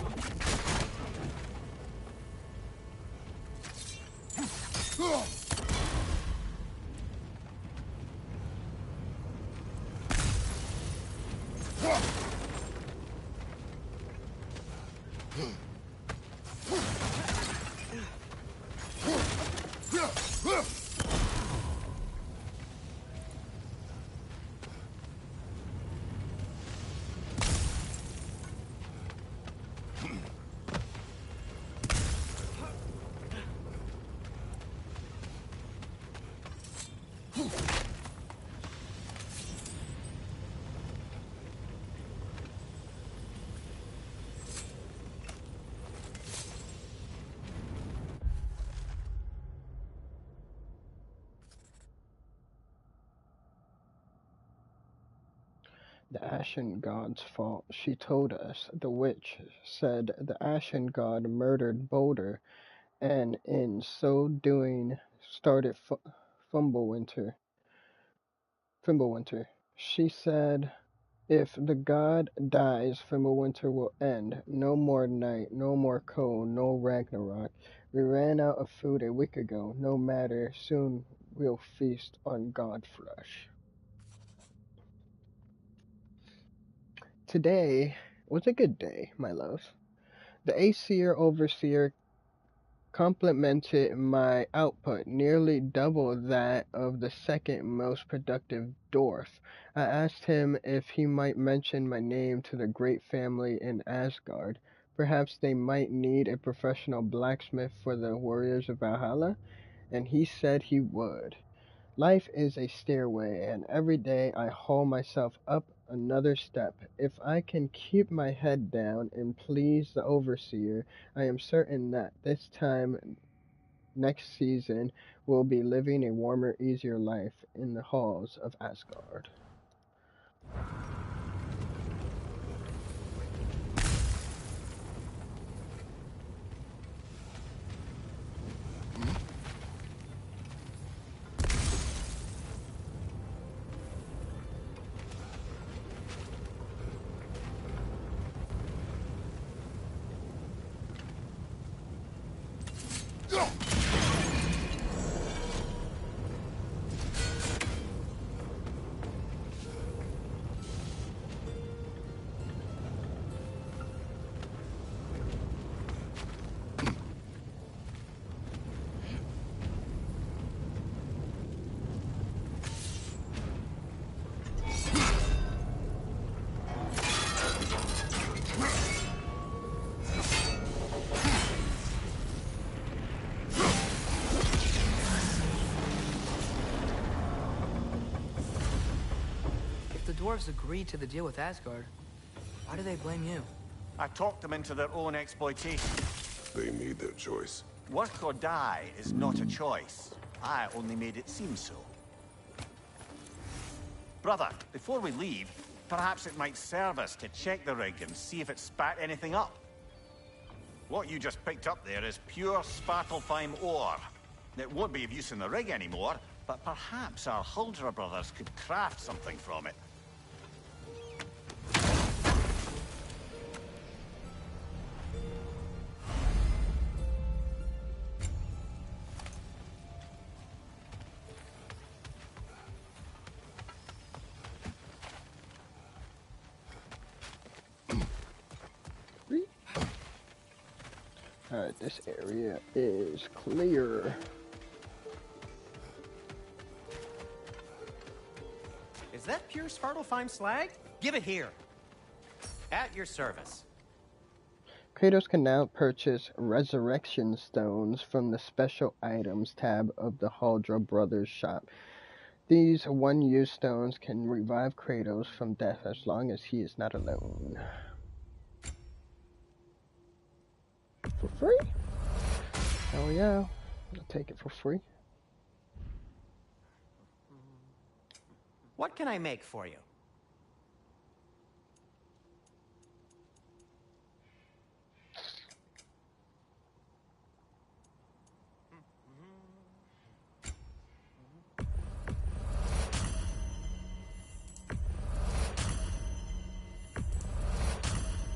A: The Ashen God's fault, she told us. The witch said the Ashen God murdered Boulder, and in so doing started Fimbulwinter. She said, if the god dies, Fimbulwinter will end. No more night, no more cold, no Ragnarok. We ran out of food a week ago. No matter, soon we'll feast on god flesh. Today was a good day, my love. The Aesir Overseer complimented my output, nearly double that of the second most productive dwarf. I asked him if he might mention my name to the great family in Asgard. Perhaps they might need a professional blacksmith for the warriors of Valhalla, and he said he would. Life is a stairway, and every day I haul myself up another step. If I can keep my head down and please the Overseer, I am certain that this time next season we'll be living a warmer, easier life in the halls of Asgard.
B: The dwarves agreed to the deal with Asgard. Why do they blame you?
C: I talked them into their own exploitation.
D: They made their choice.
C: Work or die is not a choice. I only made it seem so. Brother, before we leave, perhaps it might serve us to check the rig and see if it spat anything up. What you just picked up there is pure Svartalfheim ore. It won't be of use in the rig anymore, but perhaps our Huldra brothers could craft something from it.
A: Alright, this area is clear.
F: Is that pure Svartalfheim slag? Give it here. At your service.
A: Kratos can now purchase resurrection stones from the special items tab of the Huldra Brothers shop. These one-use stones can revive Kratos from death as long as he is not alone. For free? Oh yeah, I'll take it for free.
F: What can I make for you?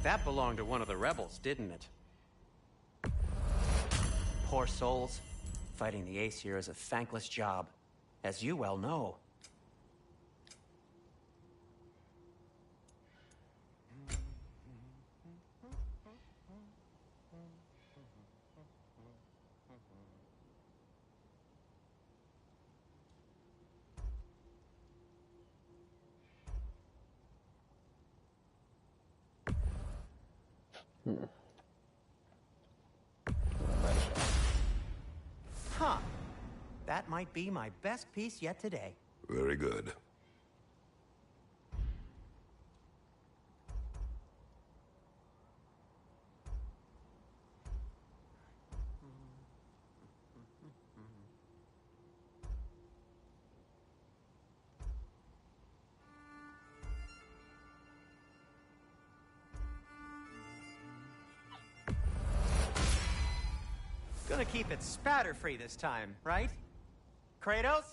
F: That belonged to one of the rebels, didn't it? Poor souls. Fighting the Aesir is a thankless job, as you well know. Huh. That might be my best piece yet today.
D: Very good.
F: Gonna keep it spatter-free this time, right? Kratos?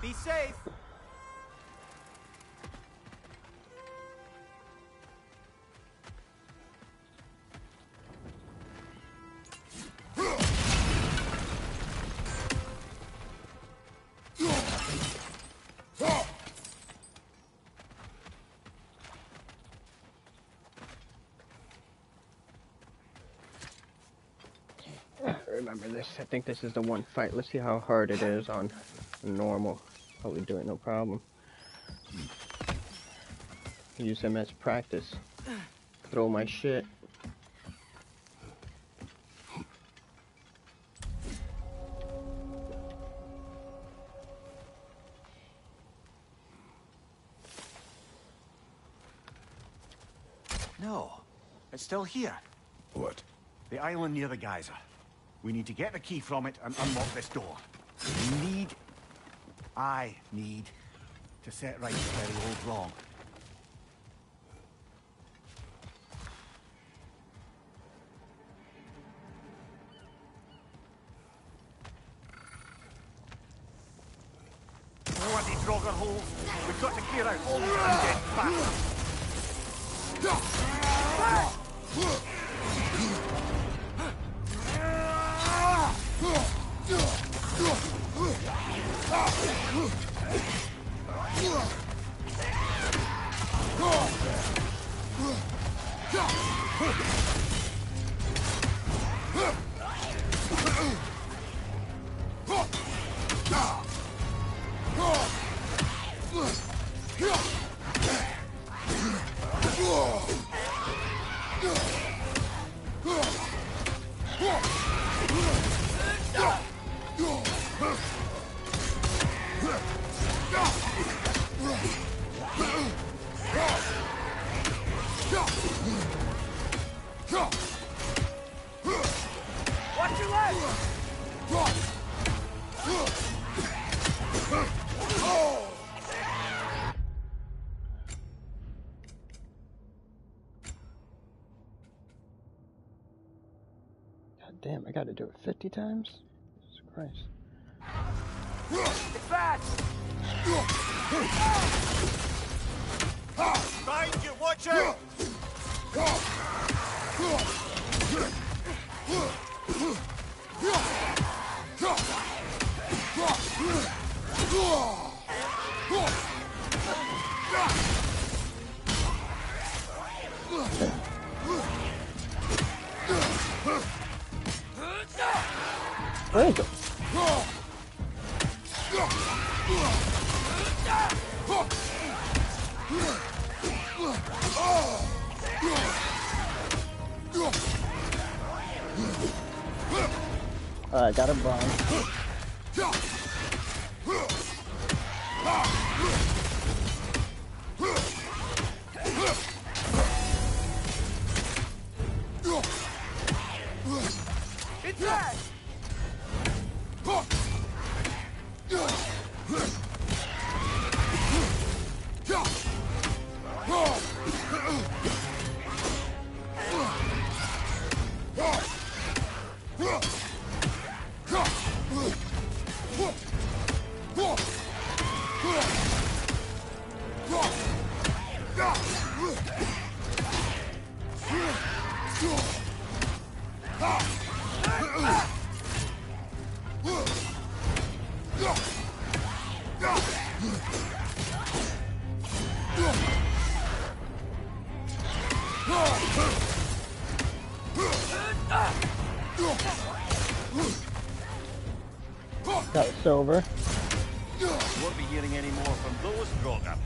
F: Be safe.
A: Remember this. I think this is the one fight. Let's see how hard it is on normal. Probably do it no problem. Use him as practice. Throw my shit.
C: No, it's still here.
D: What?
C: The island near the geyser. We need to get the key from it and unlock this door. I need to set right a very old wrong. Bloody Draugr holes! We've got to clear out all these undead bastards!
A: God damn, I gotta do it 50 times? Jesus Christ.
C: Fast! Behind you, watch out!
A: Where is it? Alright, got it wrong.
C: It's that!
A: Got it silver.
C: Won't be hearing any more from those Grogan.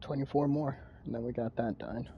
A: $24 more, and then we got that done.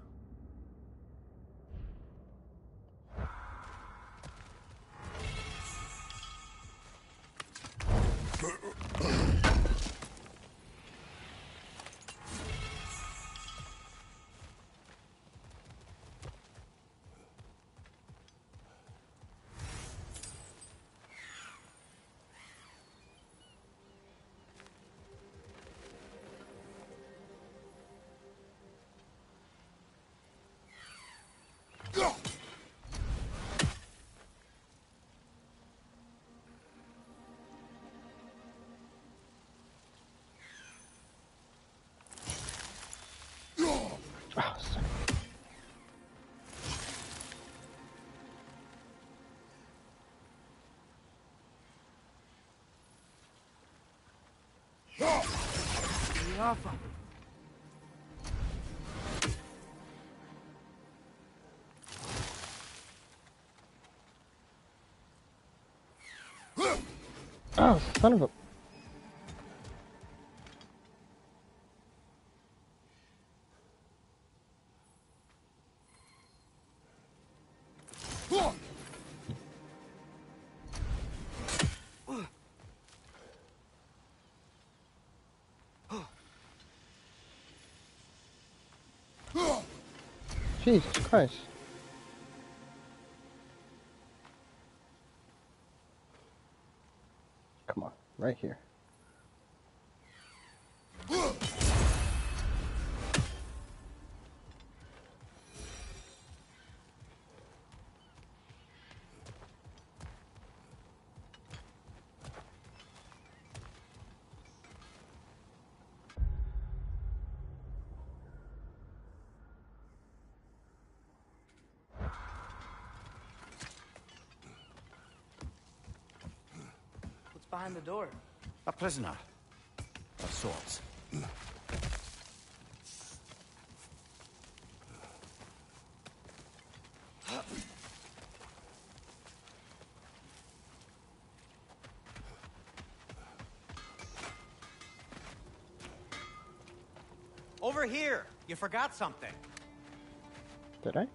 A: Oh, son Oh, son of a... Jesus Christ. Come on, right here.
B: What's behind the door?
C: A prisoner. Of sorts.
F: Over here! You forgot something.
A: Did I?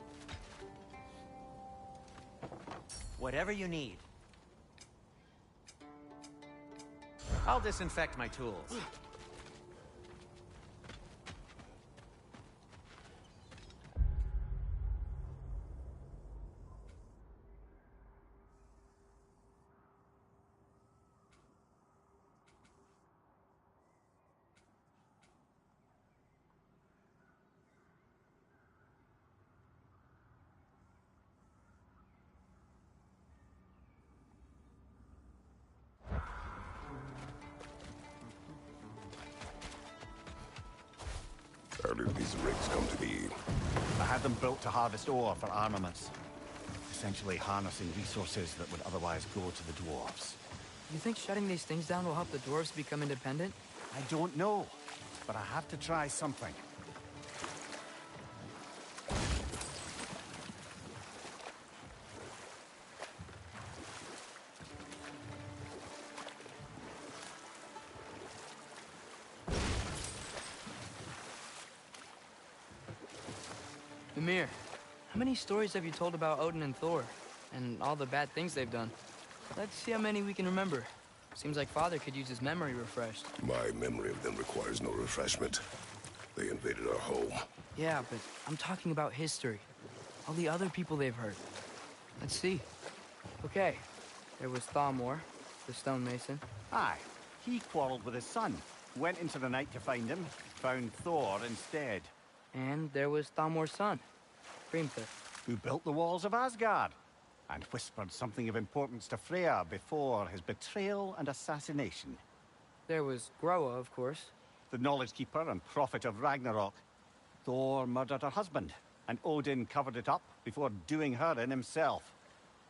F: Whatever you need. I'll disinfect my tools.
D: How did these rigs come to be?
C: I had them built to harvest ore for armaments. Essentially harnessing resources that would otherwise go to the dwarves.
B: You think shutting these things down will help the dwarves become independent?
C: I don't know, but I have to try something.
B: Ymir, how many stories have you told about Odin and Thor? And all the bad things they've done? Let's see how many we can remember. Seems like Father could use his memory refreshed.
D: My memory of them requires no refreshment. They invaded our home.
B: Yeah, but I'm talking about history. All the other people they've hurt. Let's see. Okay, there was Thalmor, the stonemason.
C: Aye, he quarreled with his son. Went into the night to find him, found Thor instead.
B: And there was Thalmor's son, Grimthor.
C: Who built the walls of Asgard, and whispered something of importance to Freya before his betrayal and assassination.
B: There was Groa, of course.
C: The knowledge keeper and prophet of Ragnarok. Thor murdered her husband, and Odin covered it up before doing her in himself.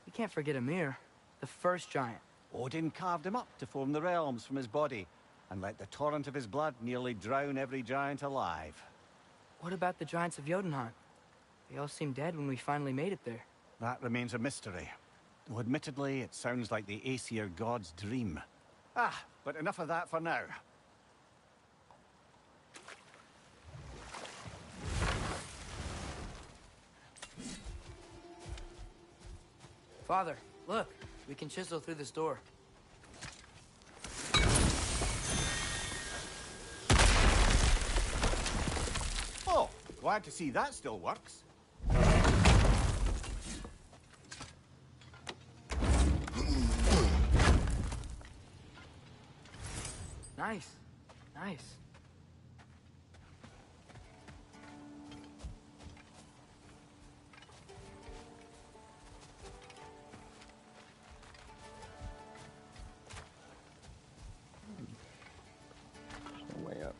B: You can't forget Ymir, the first giant.
C: Odin carved him up to form the realms from his body, and let the torrent of his blood nearly drown every giant alive.
B: What about the giants of Jotunheim? They all seemed dead when we finally made it there.
C: That remains a mystery. Though admittedly, it sounds like the Aesir god's dream. Ah, but enough of that for now.
B: Father, look. We can chisel through this door.
C: Oh, glad to see that still works.
B: Nice. Nice.
A: No way up.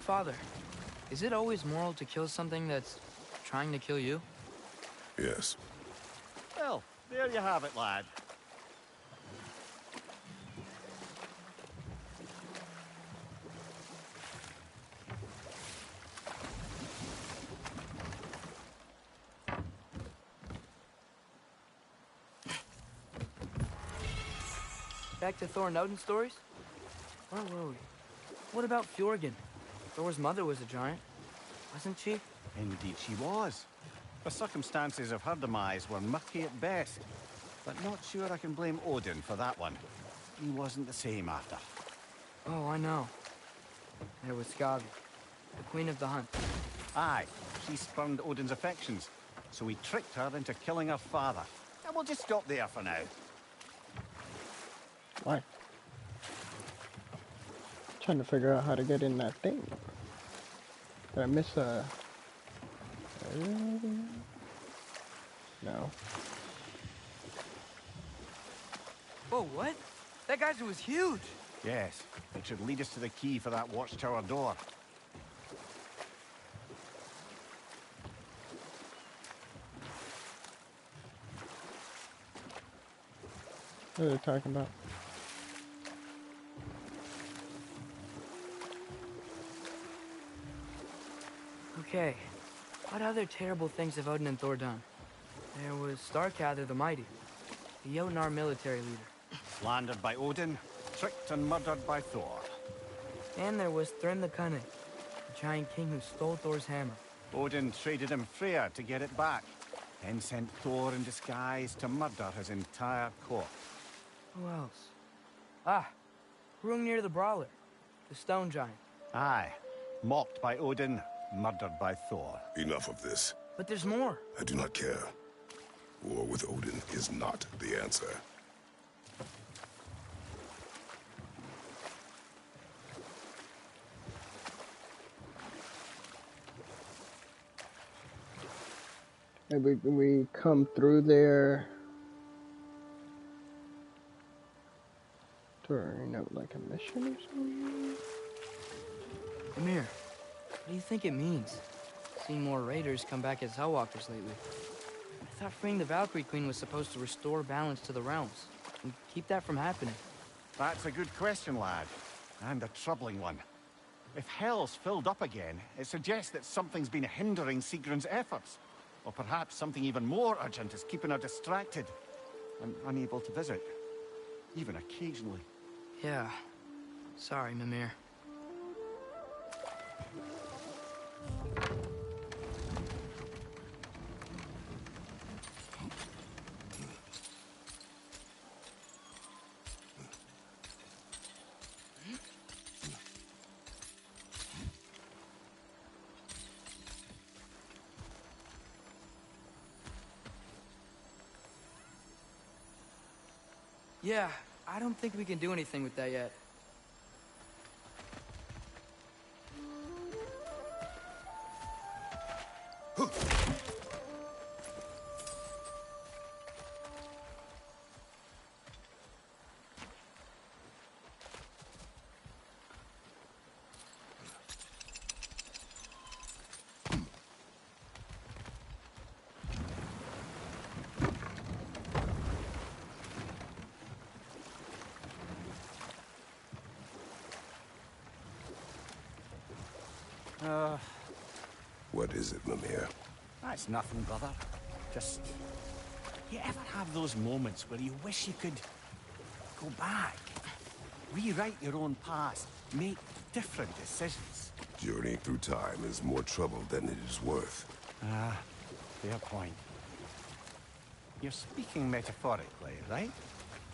B: Father, is it always moral to kill something that's trying to kill you?
D: Yes.
C: Well, there you have it, lad.
B: Back to Thor and Odin stories? Where were we? What about Fjorgen? Thor's mother was a giant, wasn't she?
C: Indeed she was. The circumstances of her demise were murky at best. But not sure I can blame Odin for that one. He wasn't the same after.
B: Oh, I know. There was Skavi, the queen of the hunt.
C: Aye, she spurned Odin's affections, so he tricked her into killing her father. And we'll just stop there for now.
A: Why? Trying to figure out how to get in that thing. Did I miss a... No.
B: Whoa, what? That geyser was huge!
C: Yes, it should lead us to the key for that watchtower door.
A: What are they talking about?
B: Okay, what other terrible things have Odin and Thor done? There was Starkather the Mighty, the Jotnar military leader.
C: Slandered by Odin, tricked and murdered by Thor.
B: And there was Thrym the Cunning, the giant king who stole Thor's hammer.
C: Odin traded him Freyr to get it back, then sent Thor in disguise to murder his entire court.
B: Who else? Ah, Hrungnir the Brawler, the stone giant.
C: Aye, mocked by Odin, murdered by Thor.
D: Enough of this.
B: But there's more.
D: I do not care. War with Odin is not the answer.
A: Maybe we come through there during like a mission or something.
B: Amir, what do you think it means? Seen more raiders come back as Hellwalkers lately. I thought freeing the Valkyrie Queen was supposed to restore balance to the realms and keep that from happening.
C: That's a good question, lad. And a troubling one. If Hell's filled up again, it suggests that something's been hindering Sigrun's efforts. Or perhaps something even more urgent is keeping her distracted and unable to visit. Even occasionally.
B: Yeah. Sorry, Mimir. Yeah, I don't think we can do anything with that yet.
D: What is it, Mimir?
C: That's nothing, brother. Just... You ever have those moments where you wish you could go back? Rewrite your own past. Make different decisions.
D: Journeying through time is more trouble than it is worth.
C: Ah, fair point. You're speaking metaphorically, right?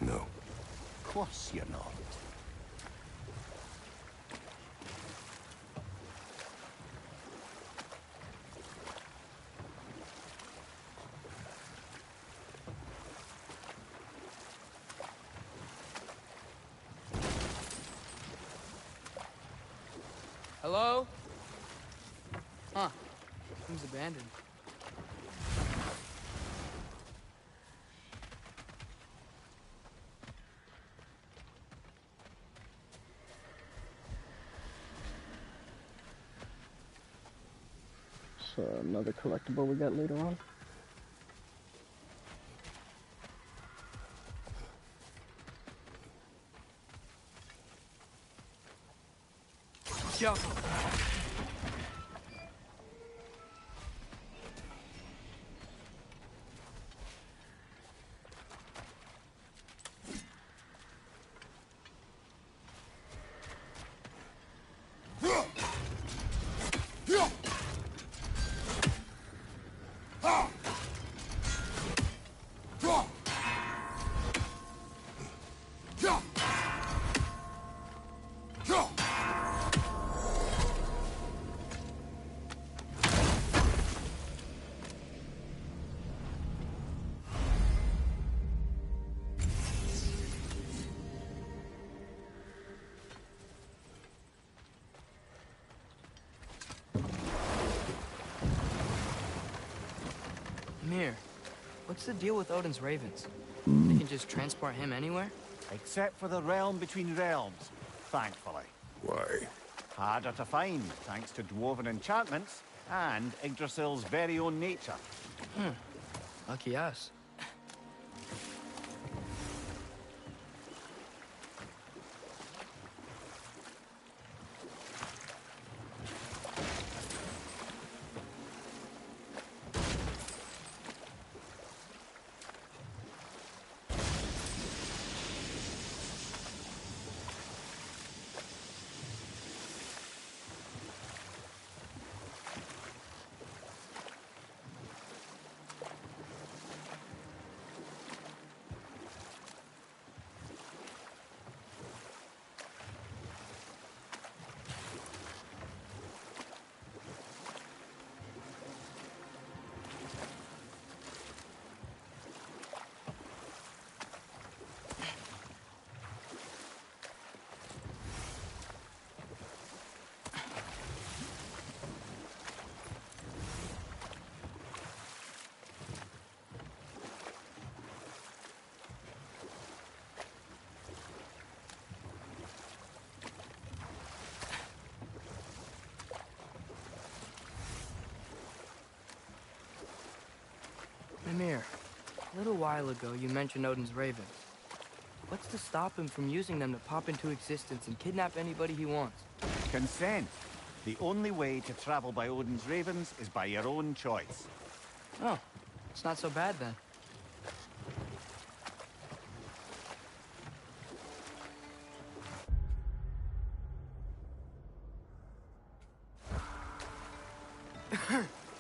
D: No.
C: Of course you're not.
B: Hello? Huh. Seems abandoned.
A: So another collectible we got later on.
B: Yo. Mir, what's the deal with Odin's ravens? They can just transport him anywhere?
C: Except for the realm between realms, thankfully.
D: Why?
C: Harder to find, thanks to dwarven enchantments and Yggdrasil's very own nature.
B: Lucky us. Mimir, a little while ago you mentioned Odin's ravens. What's to stop him from using them to pop into existence and kidnap anybody he wants?
C: Consent. The only way to travel by Odin's ravens is by your own choice.
B: Oh, it's not so bad then.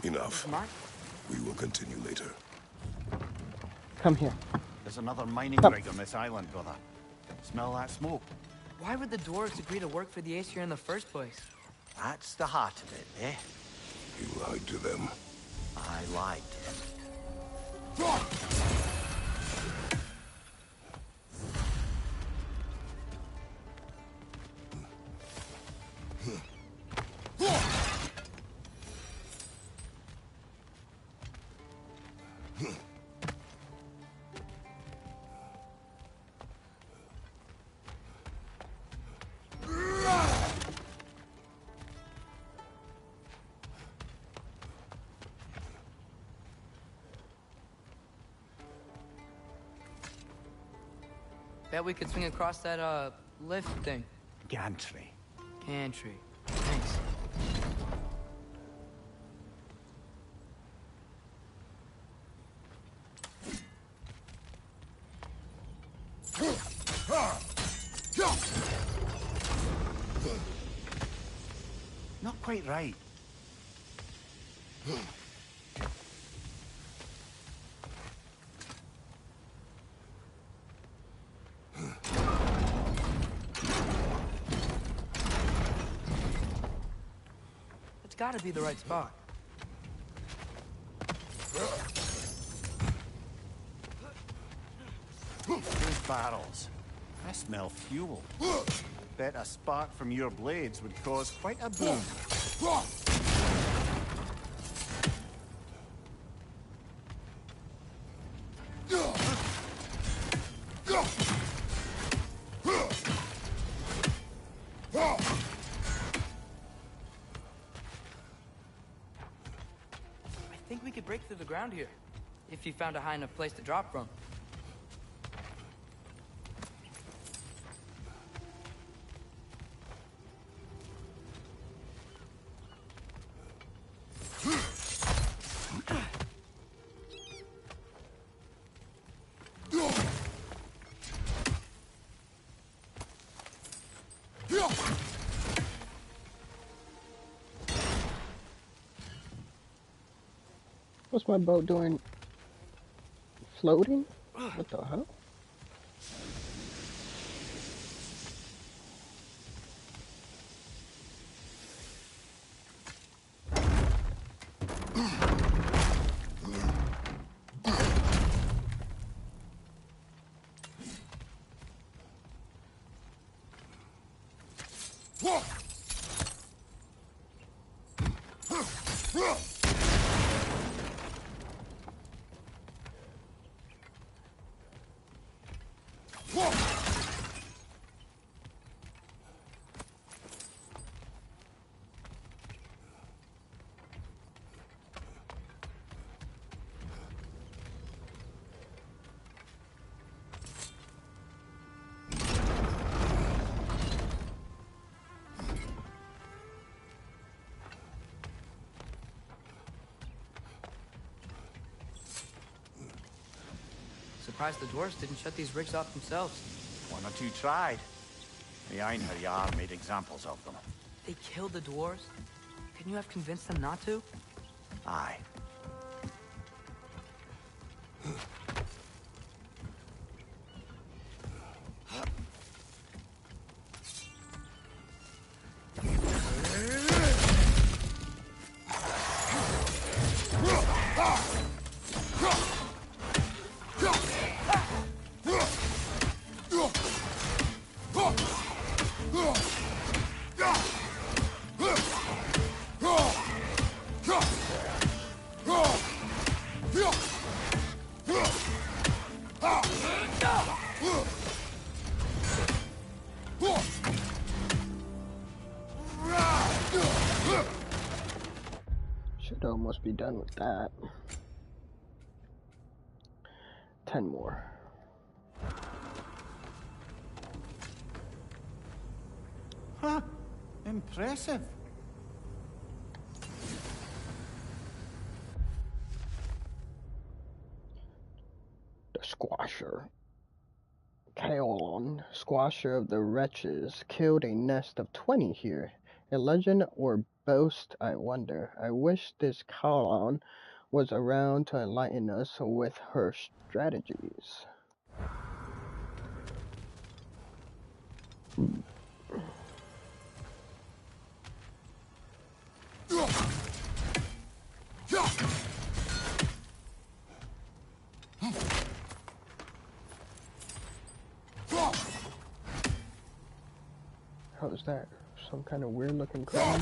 D: Enough.
B: Mine?
D: We will continue later.
A: Come here.
C: There's another mining rig on this island, brother. Smell that smoke?
B: Why would the dwarves agree to work for the Aesir in the first place?
C: That's the heart of it, eh?
D: You lied to them.
C: I lied to them.
B: Bet we could swing across that, lift thing.
C: Gantry.
B: Gantry. Thanks.
C: Not quite right.
B: It's gotta be the right spot.
C: Those barrels. I smell fuel. Bet a spark from your blades would cause quite a boom.
B: I think we could break through the ground here, if you found a high enough place to drop from.
A: What's my boat doing? Floating? What the hell?
B: Surprised the dwarves didn't shut these rigs off themselves.
C: One or two tried. The Einherjar made examples of them.
B: They killed the dwarves? Couldn't you have convinced them not to?
C: Aye.
A: Should almost be done with that. 10 more.
C: Huh. Impressive.
A: The Squasher. Kaolon, Squasher of the Wretches, killed a nest of 20 here. A legend or boast, I wonder. I wish this Kaolon was around to enlighten us with her strategies. How's that? Some kind of weird looking crab?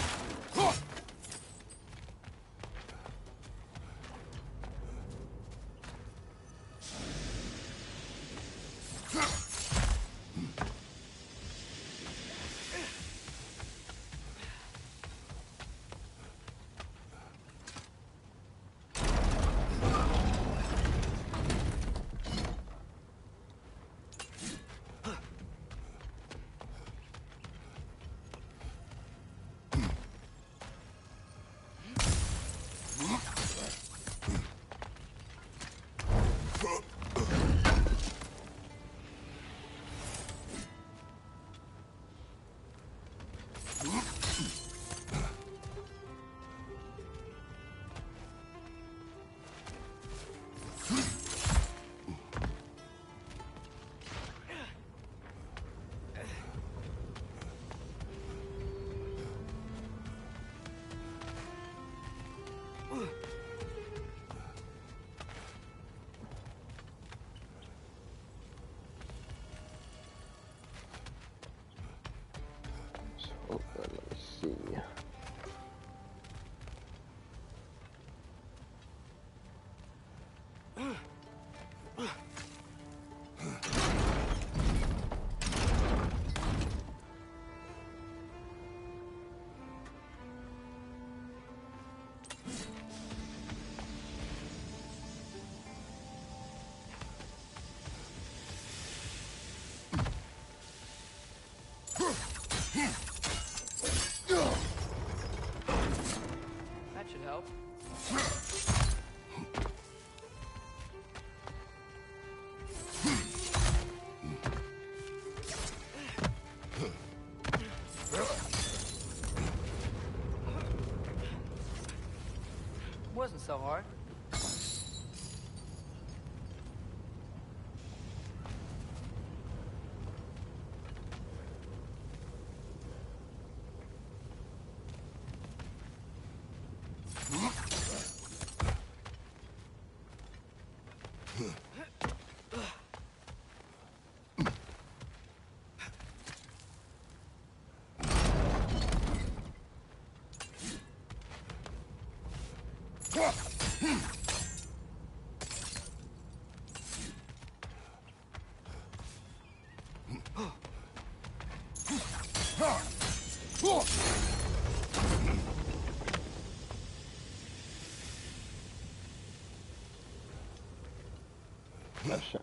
A: So, let me see.
B: That should help. Wasn't so hard. That's it.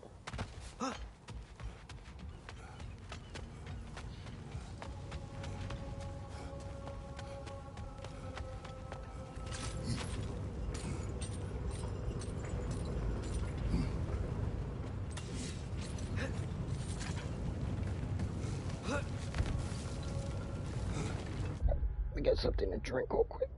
B: Let me get something to drink real quick.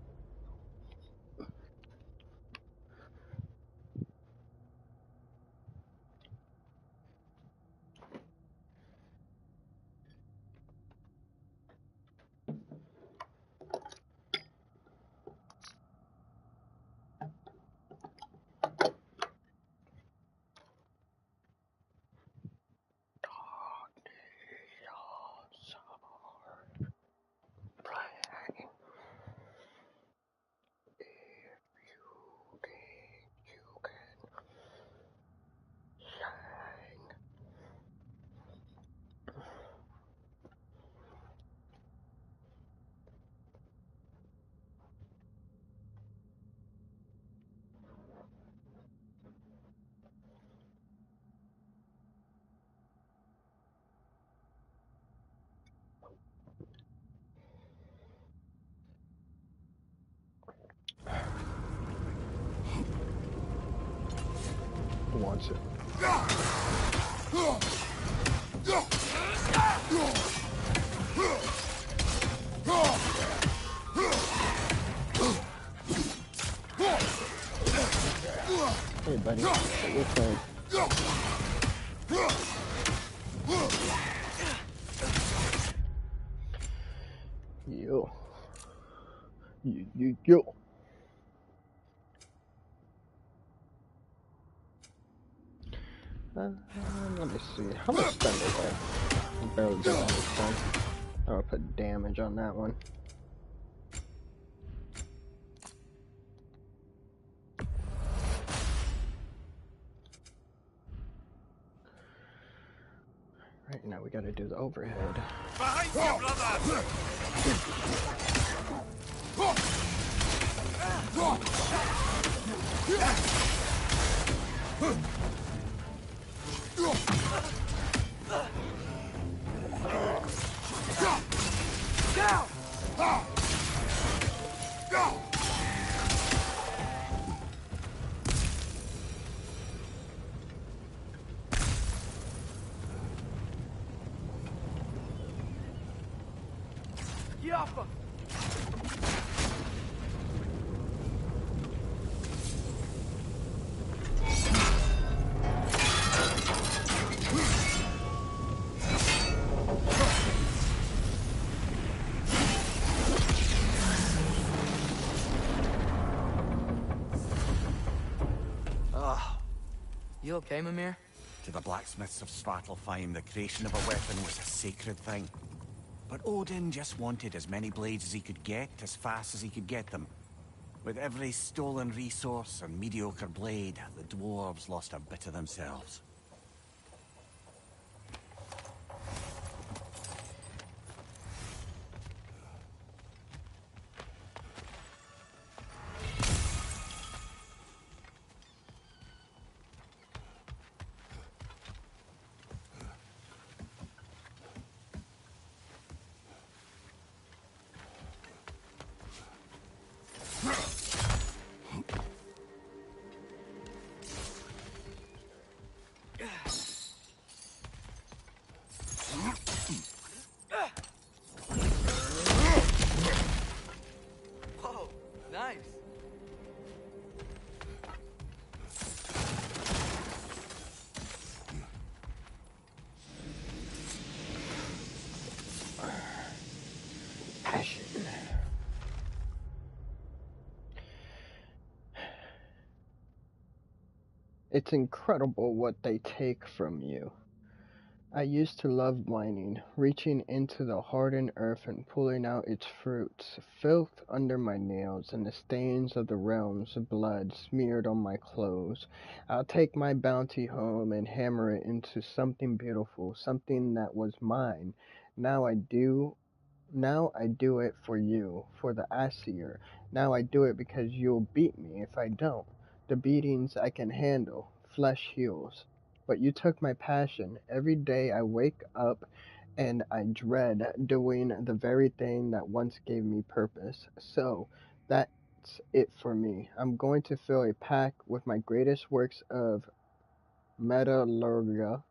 A: wants it. Hey, buddy. What you saying? Yo. Yo. Let me see. How much stun is that? I barely got that much stun. I'll put damage on that one. Right now we gotta do the overhead.
C: Behind you, brother!
B: Get off him! You okay, Mimir?
C: To the blacksmiths of Svartalfheim, the creation of a weapon was a sacred thing. But Odin just wanted as many blades as he could get, as fast as he could get them. With every stolen resource and mediocre blade, the dwarves lost a bit of themselves.
B: Whoa, nice.
A: Passion. It's incredible what they take from you. I used to love mining, reaching into the hardened earth and pulling out its fruits, filth under my nails, and the stains of the realm's blood smeared on my clothes. I'll take my bounty home and hammer it into something beautiful, something that was mine. Now I do Now I do it for you, for the Aesir. Now I do it because you'll beat me if I don't. The beatings I can handle. Flesh heals. But you took my passion. Every day I wake up and I dread doing the very thing that once gave me purpose. So, that's it for me. I'm going to fill a pack with my greatest works of metallurgia,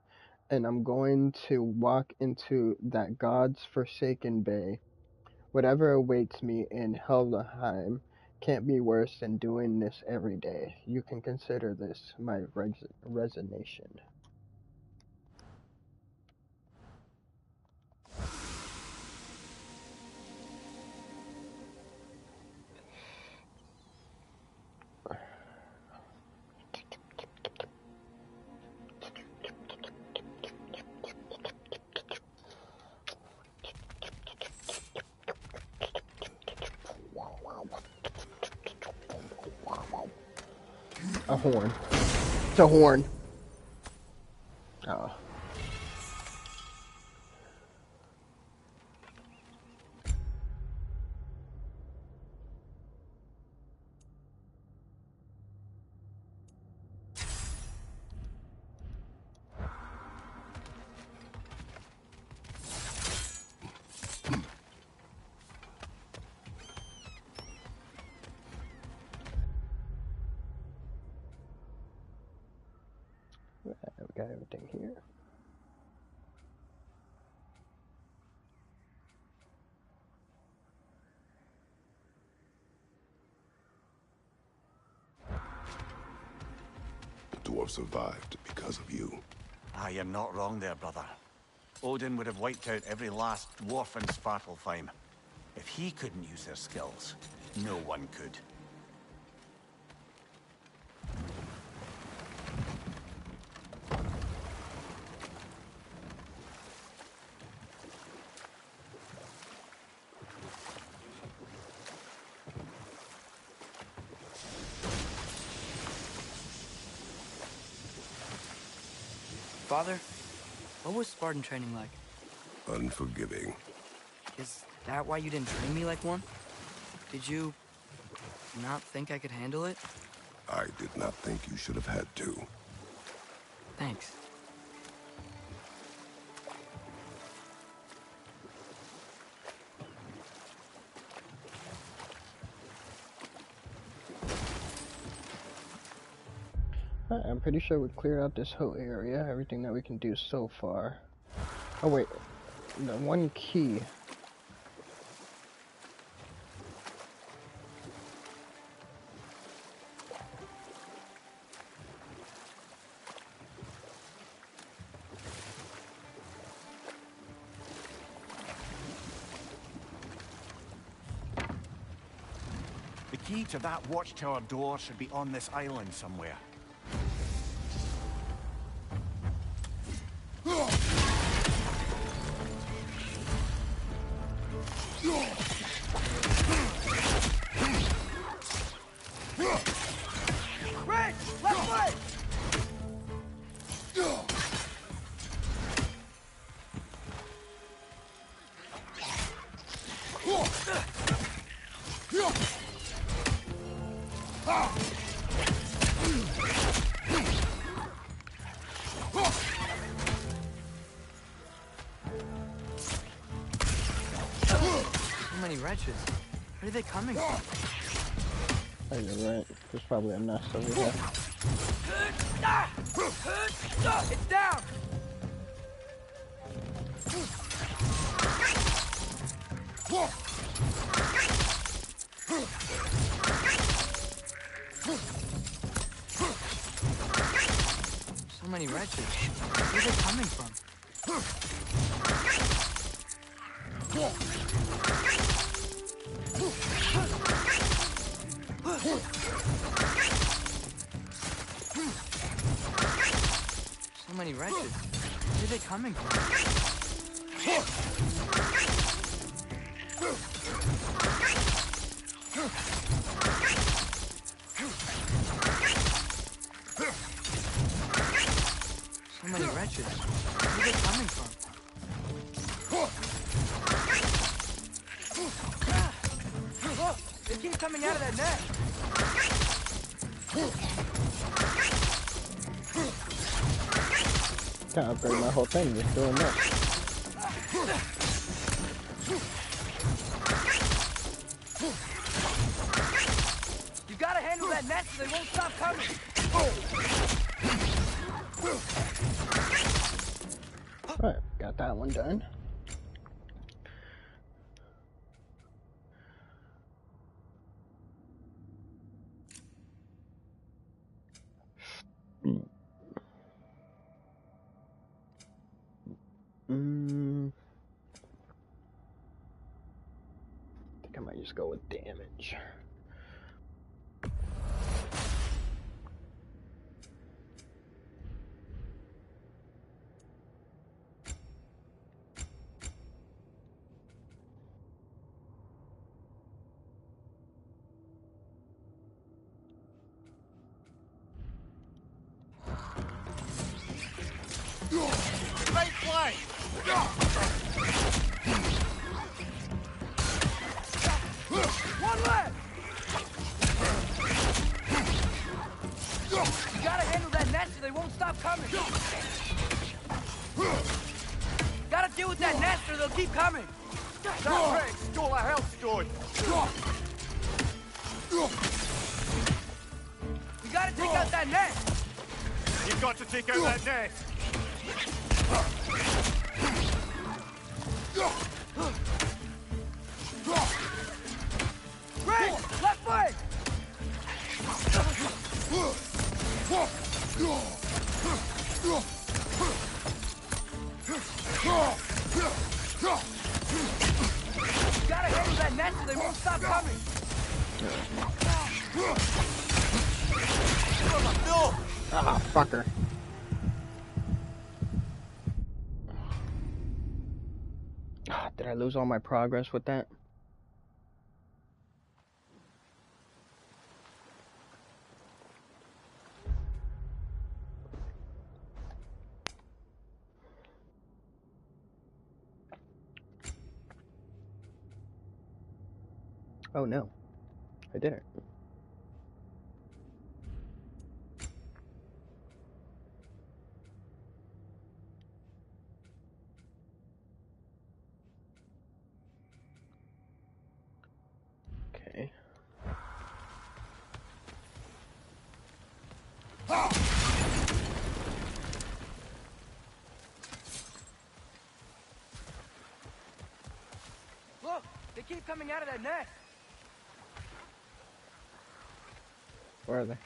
A: and I'm going to walk into that God's forsaken bay. Whatever awaits me in Helheim can't be worse than doing this every day. You can consider this my resignation. A horn. It's a horn. Oh. got everything here.
D: The dwarf survived because of you.
C: Ah, you're not wrong there, brother. Odin would have wiped out every last dwarf in Svartalfheim. If he couldn't use their skills, no one could.
B: Father, what was Spartan training like?
D: Unforgiving.
B: Is that why you didn't train me like one? Did you not think I could handle it?
D: I did not think you should have had to.
B: Thanks.
A: Alright, I'm pretty sure we've cleared out this whole area, everything that we can do so far. Oh wait, the one key.
C: The key to that watchtower door should be on this island somewhere.
B: So many wretches. Where are they coming from?
A: Oh, you're right. There's probably a nest over here.
B: It's down! So many wretches. Where are they coming from? So many wretches. Where are they coming from? So many wretches. Where are they coming from? Look! They keep coming out of that net!
A: Can't upgrade my whole thing just doing this.
B: You gotta handle that net so they won't stop coming!
A: Alright, got that one done. I think I might just go with damage.
C: Right play!
B: One left! You gotta handle that net so they won't stop coming! Gotta deal with that net or they'll keep coming!
C: That prick stole a health stone!
B: You gotta take out that net!
C: You've got to take out that net!
B: Ray! Left foot! You gotta handle that net so they won't stop coming!
A: Ah, fucker. Ah, did I lose all my progress with that? Oh no, I didn't. Okay.
B: Look! They keep coming out of that net!
A: Where are they?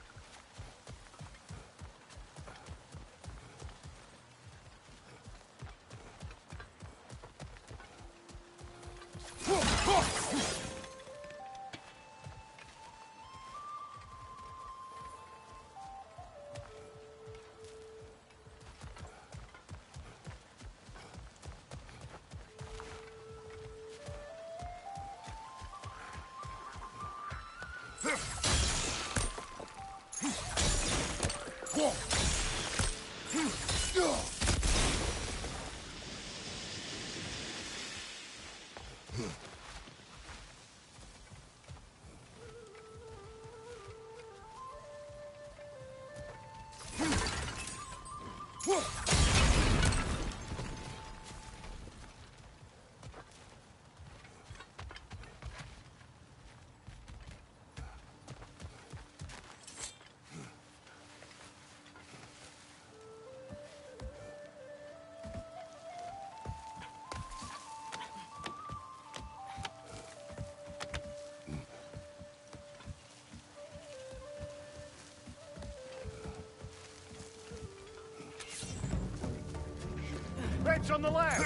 C: Wrench on the left!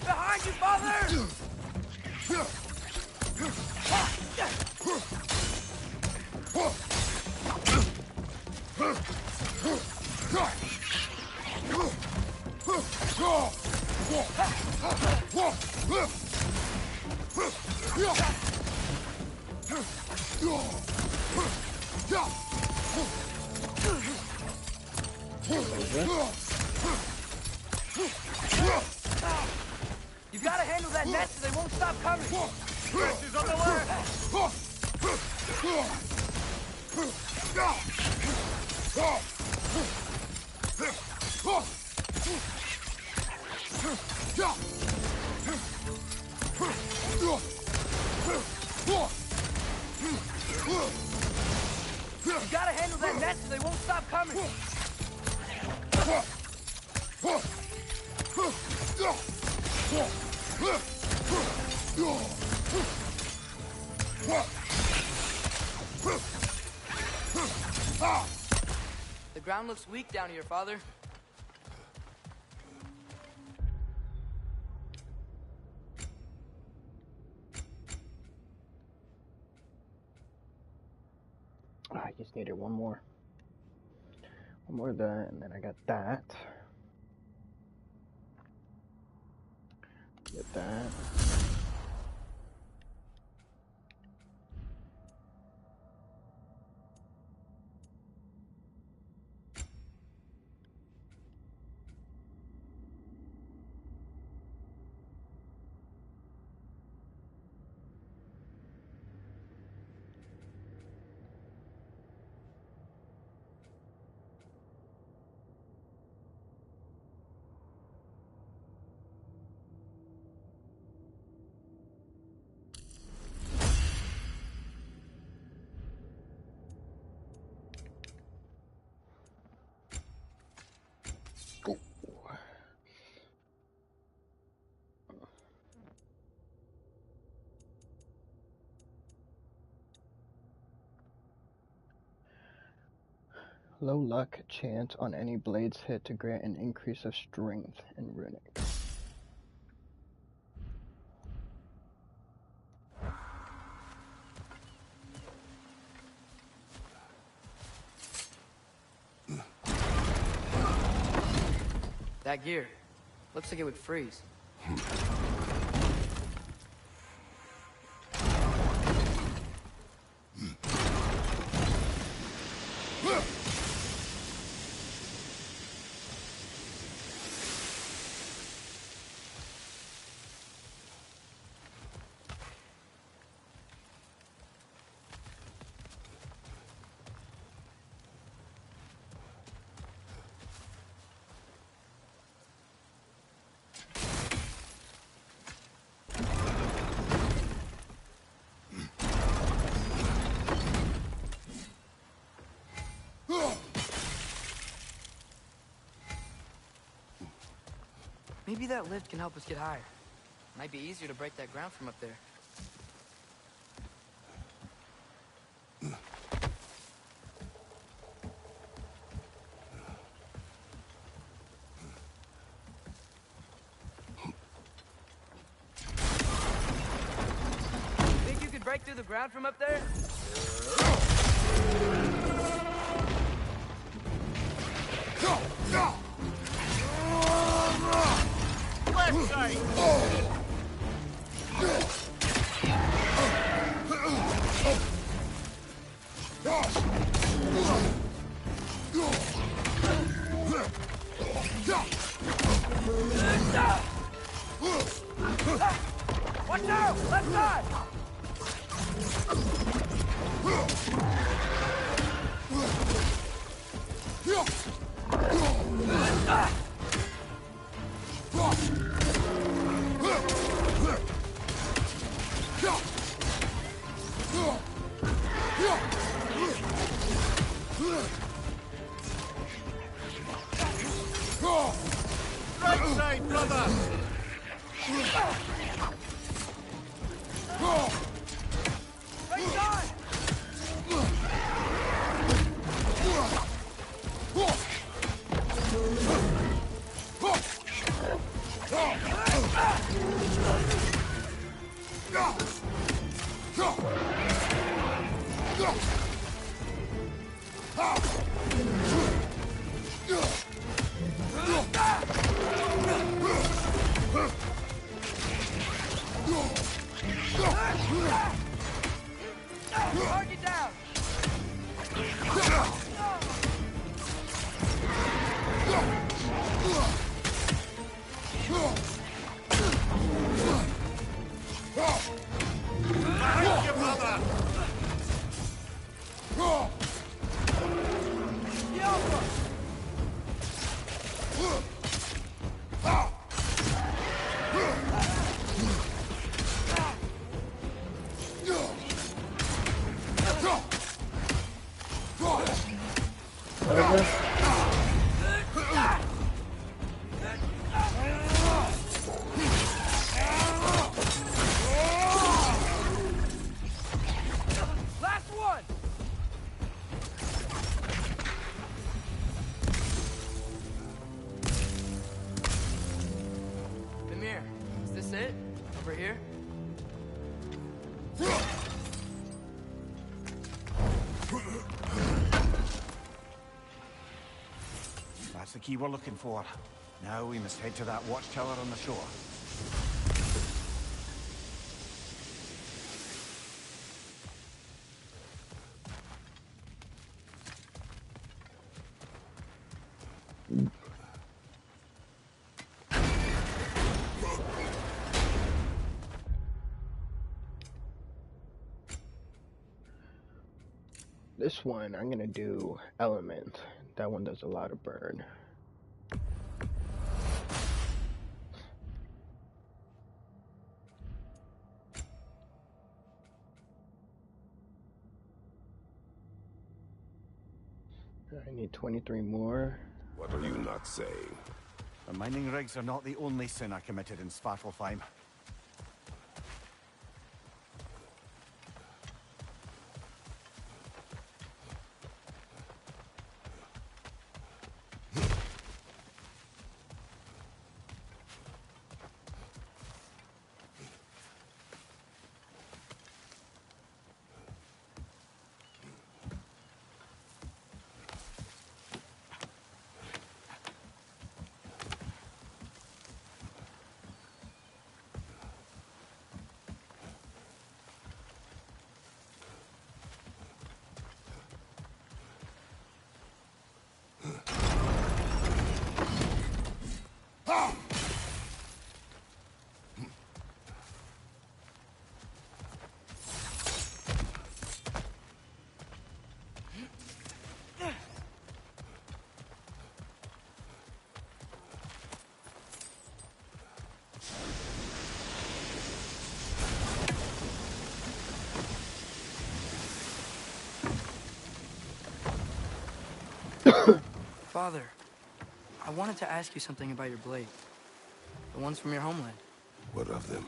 B: Behind you, father! You gotta handle that net so they won't stop coming!
C: Wrench on the left!
B: You gotta handle that net so they won't stop coming! The ground looks weak down here, father.
A: I just needed one more. One more of that, and then I got that. Get that. Low luck chance on any blades hit to grant an increase of strength in runic.
B: That gear. Looks like it would freeze. Maybe that lift can help us get higher. Might be easier to break that ground from up there. Think you could break through the ground from up there?
C: Left side!
B: Watch out! Left side!
C: Right side, brother!
B: Right side! Target down!
C: Behind you, brother!
B: Last one! Amir, is this it? Over here?
C: That's the key we're looking for. Now we must head to that watchtower on the shore.
A: This one, I'm gonna do element. That one does a lot of burn. I need 23 more.
D: What are you not saying?
C: The mining rigs are not the only sin I committed in Svartalfheim.
B: Father, I wanted to ask you something about your blade. The ones from your homeland.
D: What of them?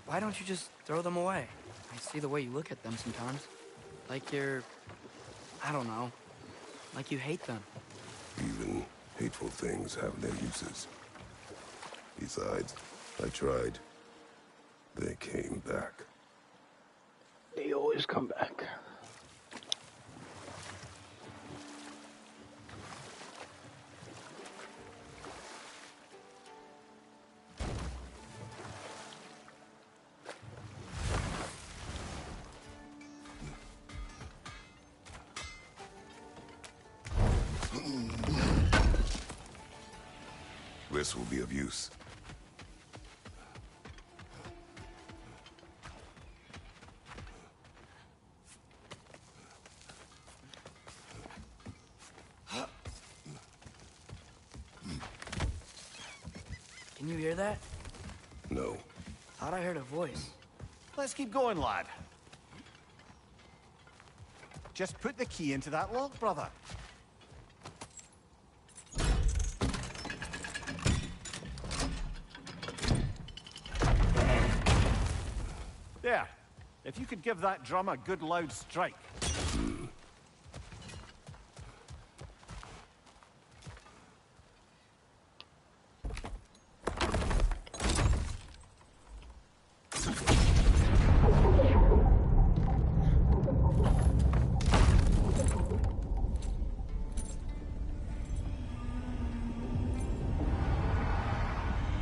B: Why don't you just throw them away? I see the way you look at them sometimes. Like you're... I don't know. Like you hate them.
D: Even hateful things have their uses. Besides, I tried. They came back.
A: They always come back.
D: This will be of use.
B: Can you hear that?
D: No.
B: Thought I heard a voice.
C: Let's keep going, lad. Just put the key into that lock, brother. There. If you could give that drum a good loud strike.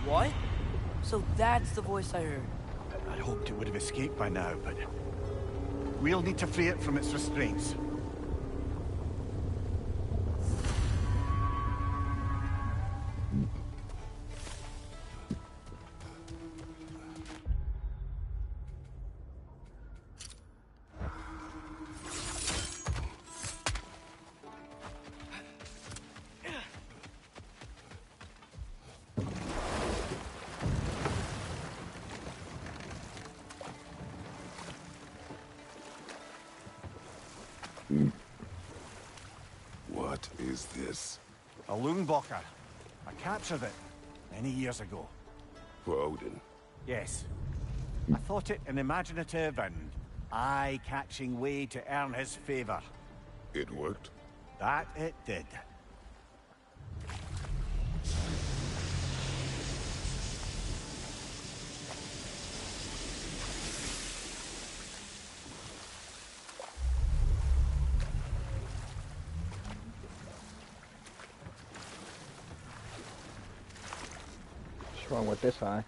B: What? So that's the voice I heard.
C: I'd hoped it would have escaped by now, but we'll need to free it from its restraints.
D: What is this?
C: A Loonbocker. I captured it many years ago.
D: For Odin.
C: Yes. I thought it an imaginative and eye-catching way to earn his favor.
D: It worked?
C: That it did.
A: What's wrong with this eye?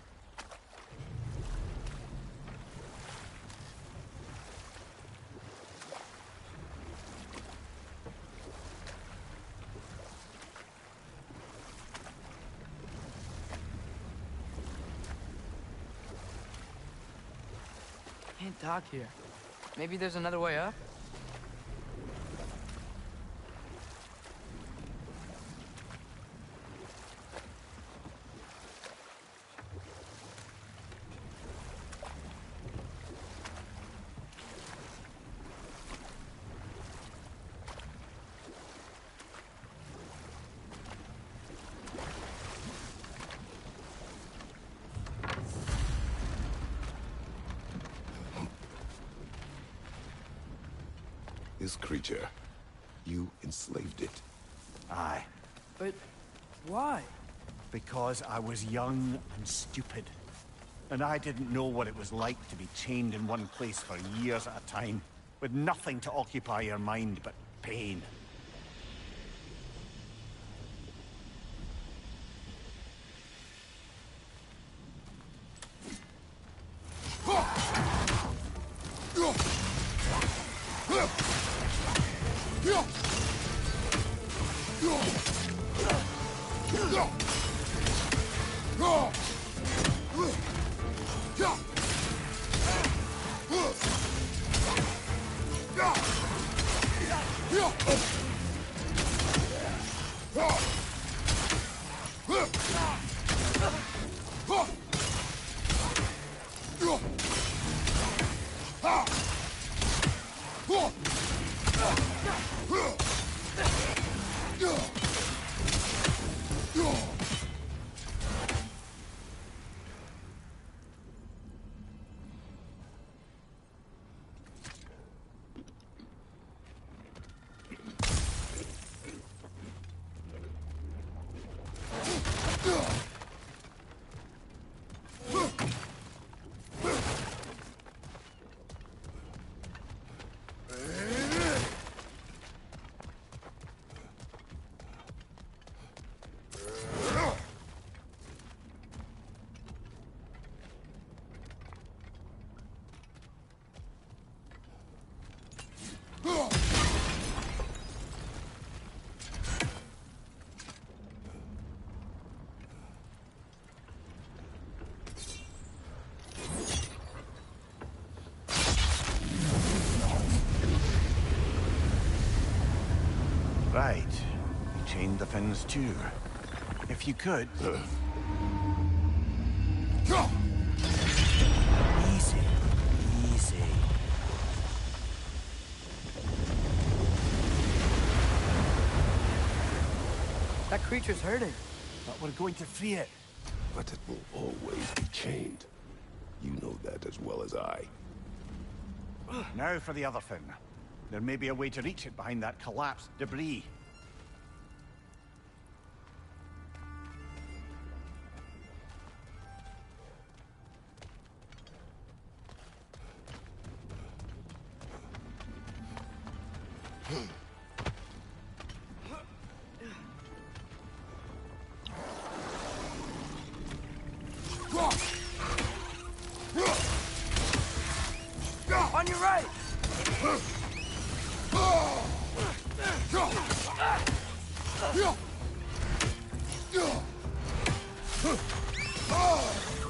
B: Can't dock here. Maybe there's another way up?
D: This creature, you enslaved it.
C: Aye.
B: But why?
C: Because I was young and stupid. And I didn't know what it was like to be chained in one place for years at a time, with nothing to occupy your mind but pain. Right. You chained the fins too. If you could... Easy. Easy.
B: That creature's hurting.
C: But we're going to free it.
D: But it will always be chained. You know that as well as I.
C: Now for the other fin. There may be a way to reach it behind that collapsed debris.
B: On your right!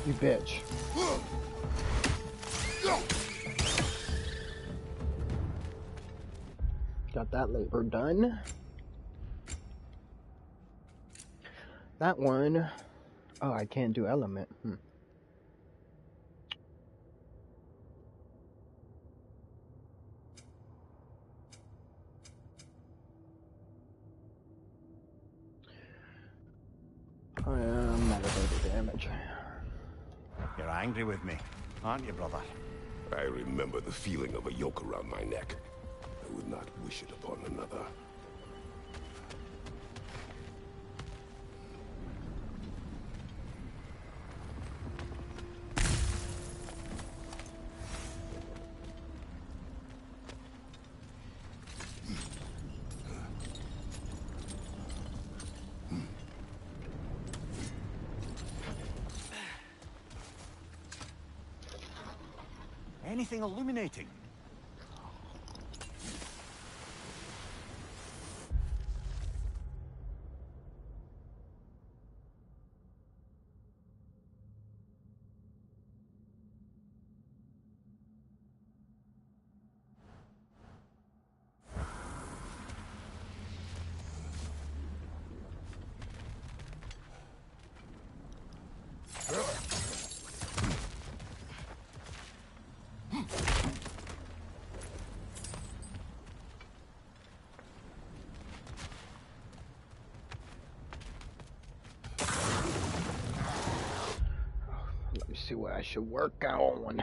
A: You bitch. Got that labor done. That one. Oh, I can't do element. I'm not gonna do damage.
C: You're angry with me, aren't you, brother?
D: I remember the feeling of a yoke around my neck. I would not wish it upon another.
C: Anything illuminating?
A: Let me see what I should work on.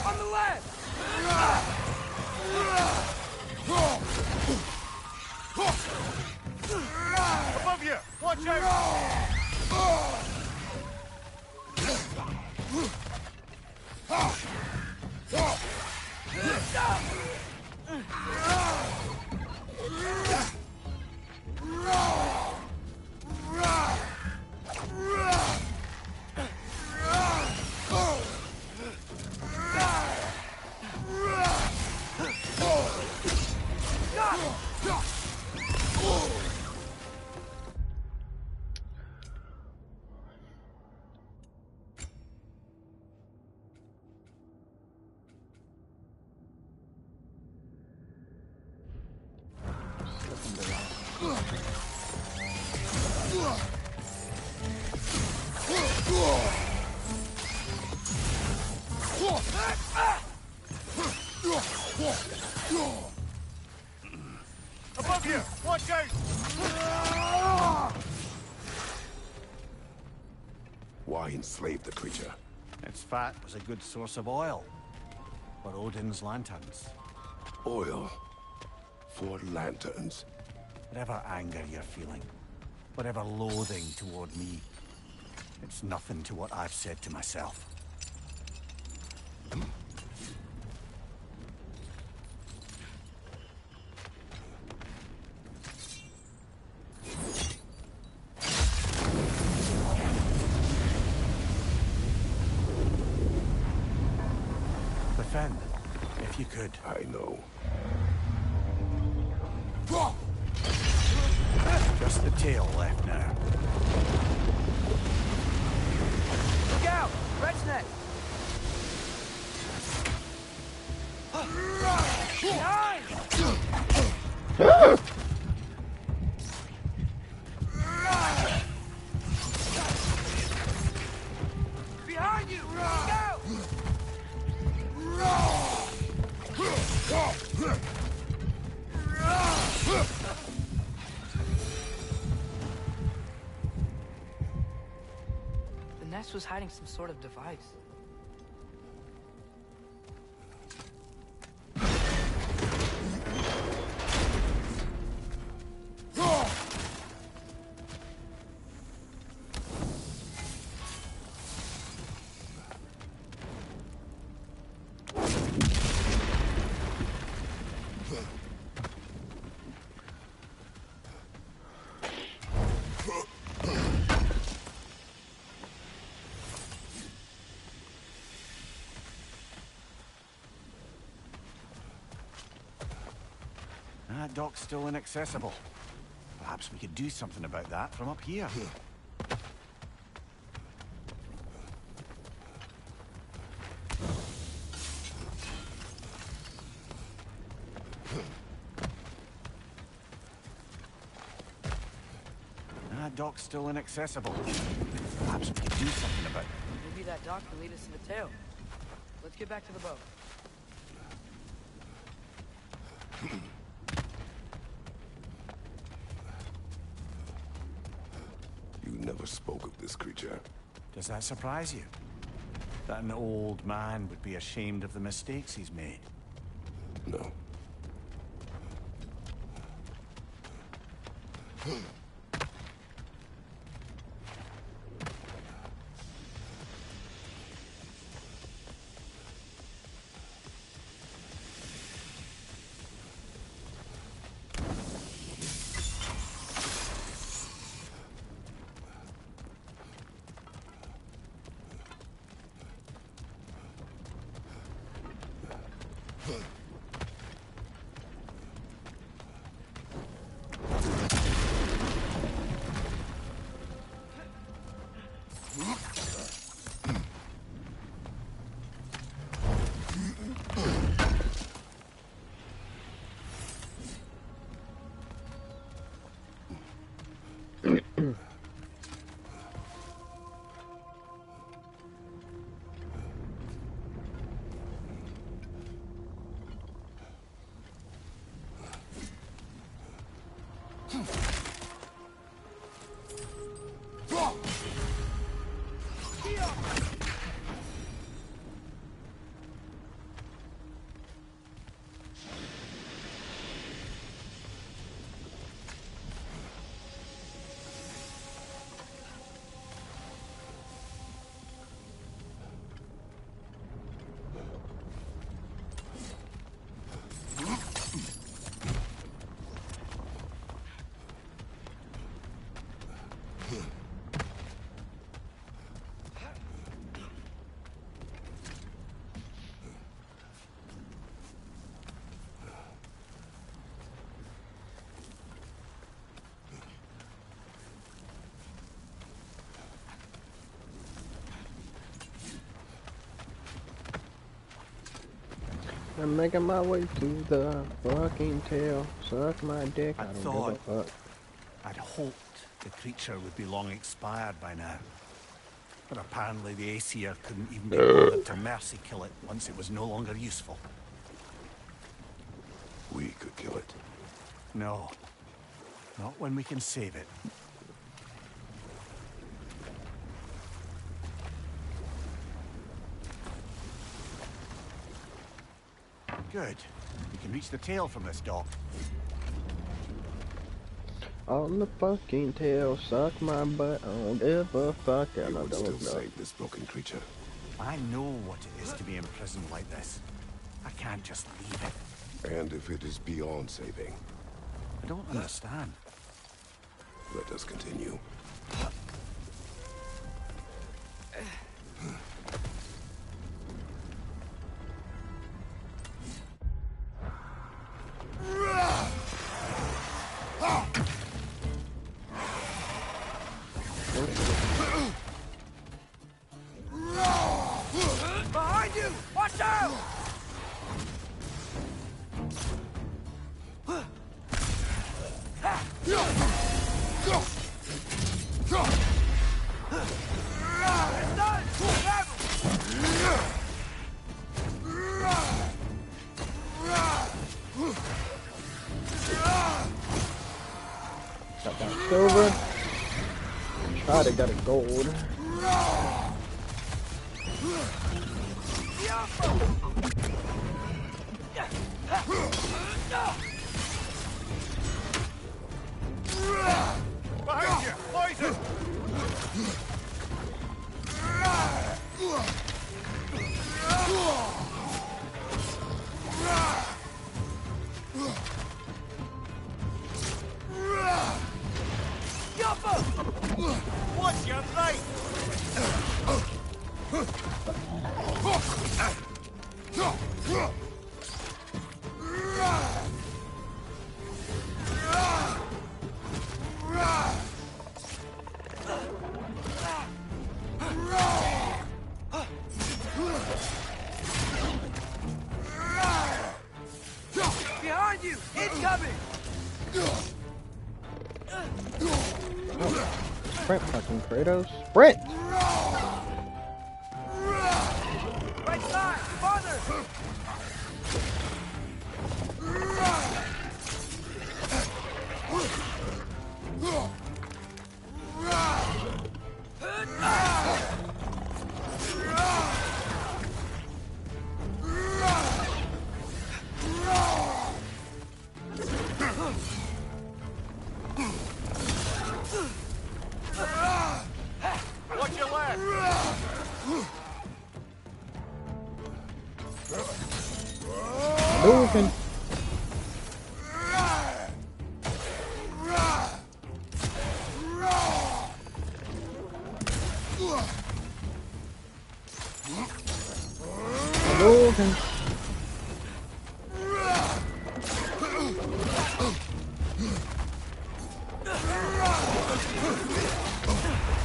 B: On the left!
C: Above you! Watch out! Above you! Watch out!
D: Why enslave the creature?
C: Its fat was a good source of oil for Odin's lanterns.
D: Oil. For lanterns.
C: Whatever anger you're feeling, whatever loathing toward me, it's nothing to what I've said to myself. Defend, if you could.
D: I know.
C: Just the tail left now.
B: Look out! Red's neck! Behind! Behind you! Look out! The nest was hiding some sort of device.
C: That dock's still inaccessible. Perhaps we could do something about that from up here. That dock's still inaccessible. Perhaps we could do something about it.
B: Maybe that dock can lead us to the tail. Let's get back to the boat.
D: You never spoke of this creature.
C: Does that surprise you? That an old man would be ashamed of the mistakes he's made?
D: No.
A: I'm making my way to the fucking tail. Suck my dick. I don't
C: thought-
A: give a fuck.
C: I'd hoped the creature would be long expired by now. But apparently the Aesir couldn't even be bothered to mercy kill it once it was no longer useful.
D: We could kill it.
C: No. Not when we can save it. Good. We can reach the tail from this dock.
A: On the fucking tail, suck my butt. I don't give a fuck.
D: You
A: And I
D: would still
A: don't know.
D: save this broken creature.
C: I know what it is to be imprisoned like this. I can't just leave it.
D: And if it is beyond saving,
C: I don't understand.
D: let us continue.
B: Behind you! Watch out! It's done! Grab him!
A: Got that silver. Try to get a gold.
C: Behind you! Poison! What's your right?
B: Behind you! Incoming!
A: Sprint, fucking Kratos. Sprint!
B: Right side! Farther!
C: Watch your left!
A: Moving. Moving.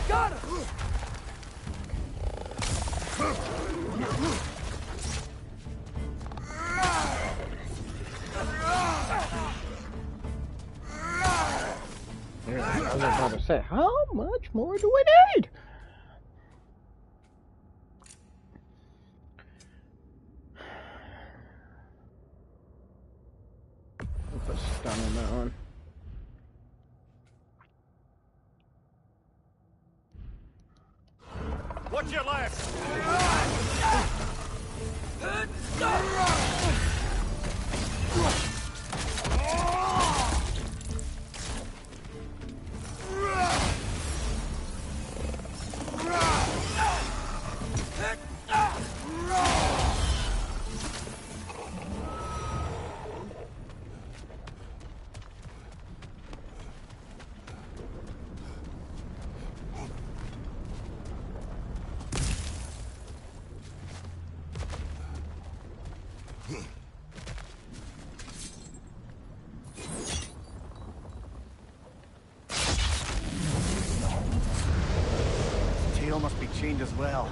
B: Got him!
A: I was about to say, how much more do we need? Put a stun on that one.
C: Watch your left! Tail must be chained as well.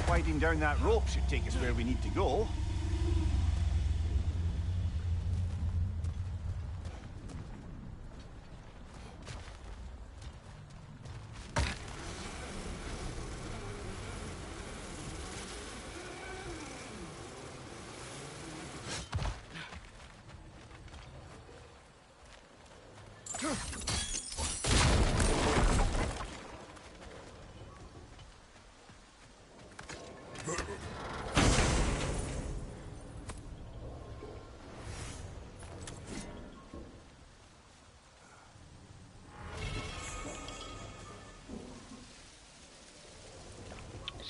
C: Sliding down that rope should take us where we need to go.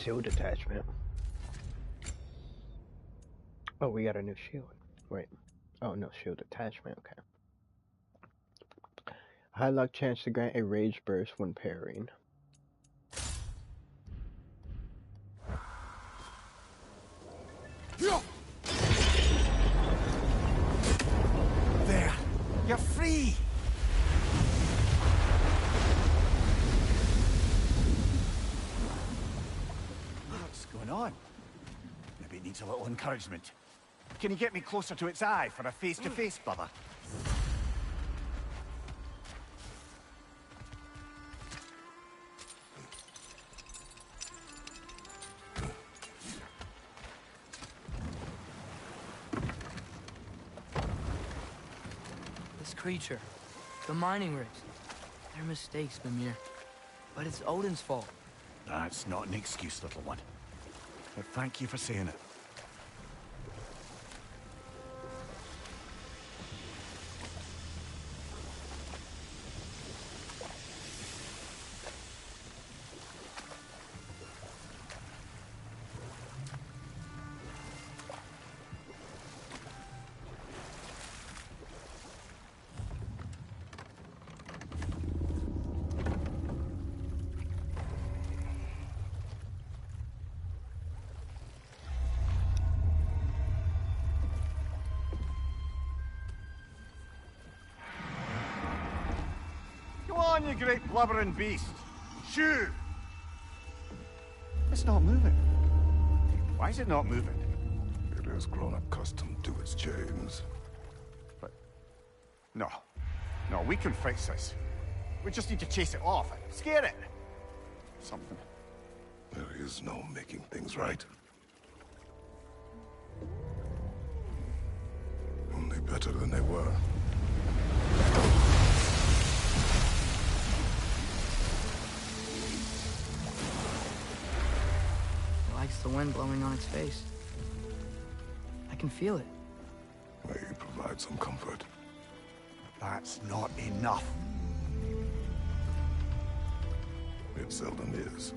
A: Shield attachment. Oh, we got a new shield. Wait. Oh, no, shield attachment. Okay. High luck chance to grant a rage burst when parrying.
C: There! You're free! What's going on? Maybe it needs a little encouragement. Can you get me closer to its eye for a face-to-face, brother?
B: This creature, the mining rigs, they're mistakes, Mimir. But it's Odin's fault.
C: That's not an excuse, little one. But thank you for saying it. Go on, you great blubbering beast. Shoo! It's not moving. Why is it not moving?
D: It has grown accustomed to its chains.
C: But... No. No, we can fix this. We just need to chase it off and scare it. Something.
D: There is no making things right. Only better than they were.
B: It likes the wind blowing on its face. I can feel it.
D: May provide some comfort.
C: That's not enough.
D: It seldom is.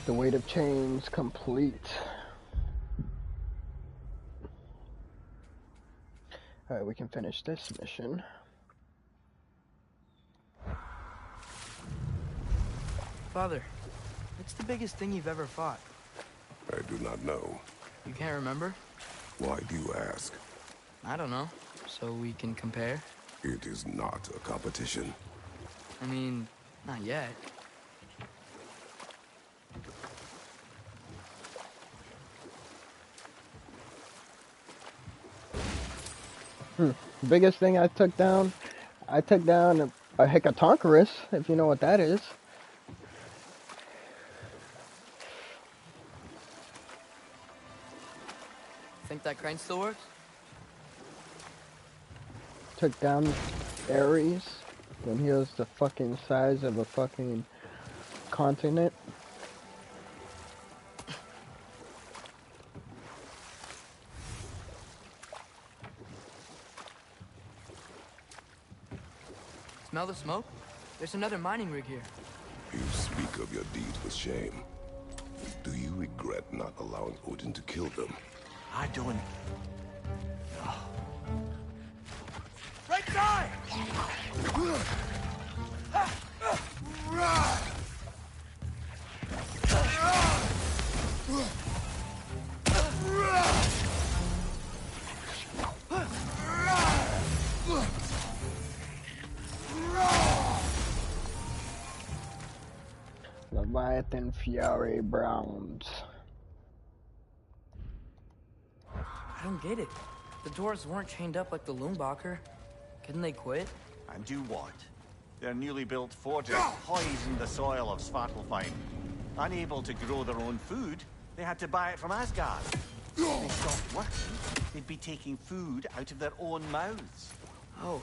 A: The weight of chains complete. Alright, we can finish this mission.
B: Father, what's the biggest thing you've ever fought?
D: I do not know.
B: You can't remember?
D: Why do you ask?
B: I don't know. So we can compare?
D: It is not a competition.
B: I mean, not yet.
A: Biggest thing I took down a Hecatonchirus, if you know what that is.
B: Think that crane still works?
A: Took down Ares when he was the fucking size of a fucking continent.
B: Smell the smoke? There's another mining rig here.
D: You speak of your deeds with shame. Do you regret not allowing Odin to kill them?
C: I don't... Right side!
A: Leviathan Fury Browns.
B: I don't get it. The dwarves weren't chained up like the Loombacher. Couldn't they quit?
C: And do what? Their newly built forges poisoned the soil of Svartalfheim. Unable to grow their own food, they had to buy it from Asgard. If they stopped working, they'd be taking food out of their own mouths.
B: Oh,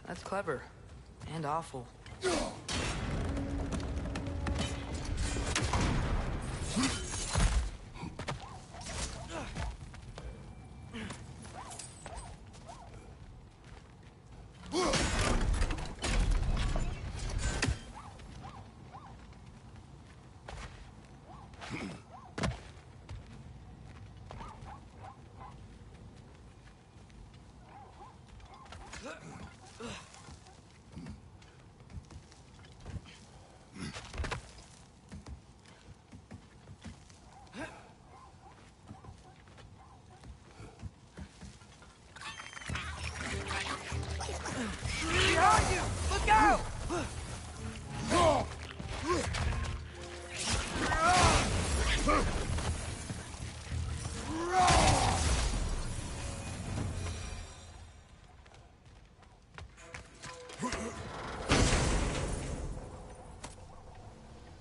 B: that's clever. And awful. Behind you! Look out!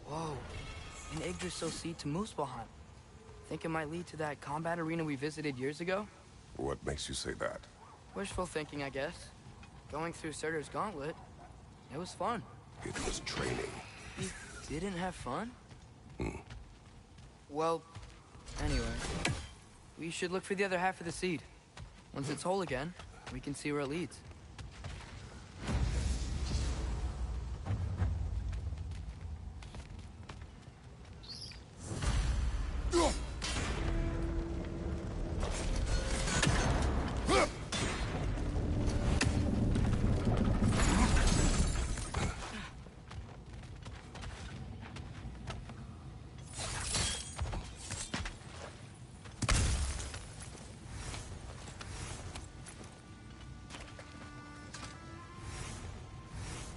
B: Whoa, an Yggdrasil seed to Muspelheim. Think it might lead to that combat arena we visited years ago?
D: What makes you say that?
B: Wishful thinking, I guess. Going through Surtur's gauntlet, it was fun.
D: It was training.
B: You didn't have fun? Well, anyway, we should look for the other half of the seed. Once it's whole again, we can see where it leads.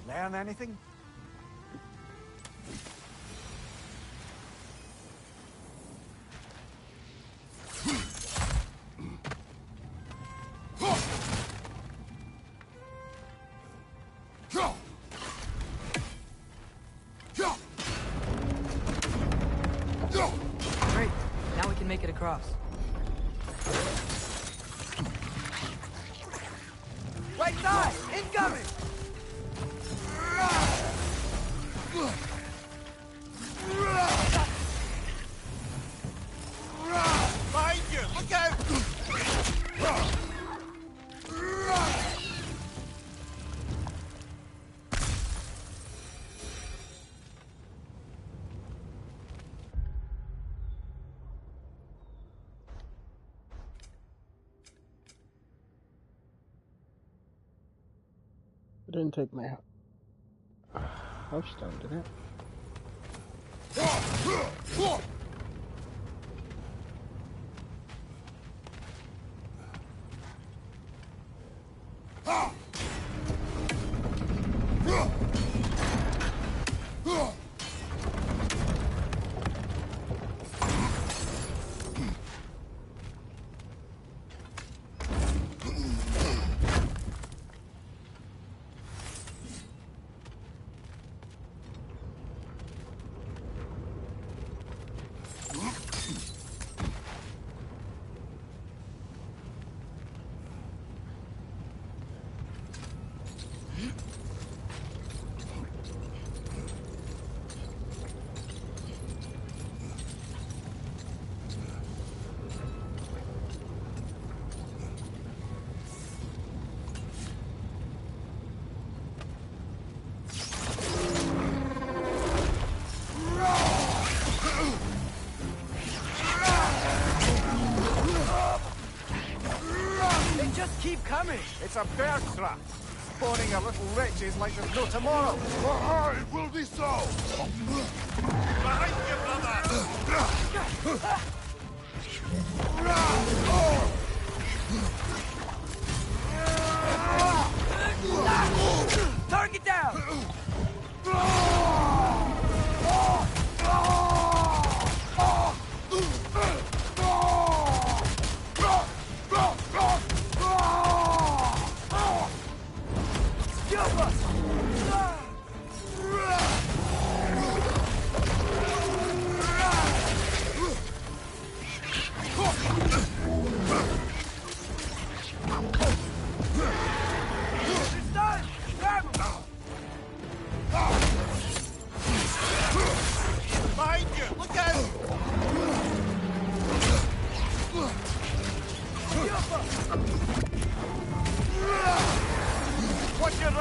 C: Learn anything?
B: Great, now we can make it across. Right side! Incoming!
C: Behind you! Look out!
A: I didn't take my house stone, did it?
B: Keep coming!
C: It's a bear trap. Spawning our little wretches like there's no tomorrow.
D: It will be so!
C: Behind you, brother!
B: Target down!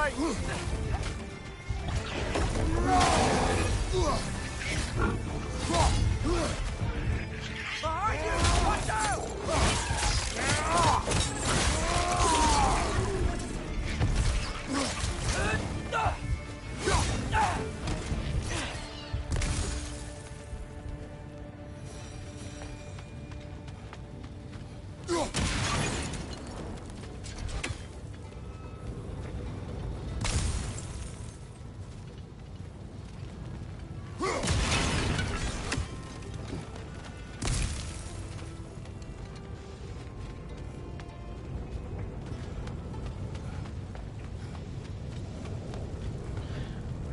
C: right.
G: Behind you! Watch out!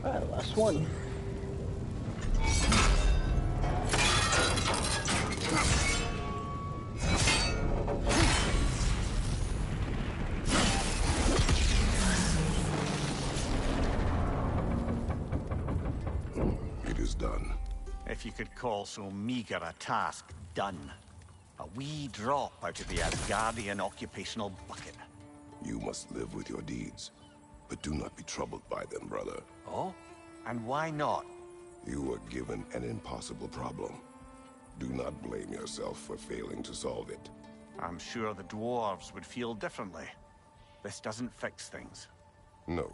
A: Alright, last one.
D: It is done.
C: If you could call so meager a task done. A wee drop out of the Asgardian occupational bucket.
D: You must live with your deeds, but do not be troubled by them, brother.
C: Oh? And why not?
D: You were given an impossible problem. Do not blame yourself for failing to solve it.
C: I'm sure the dwarves would feel differently. This doesn't fix things.
D: No,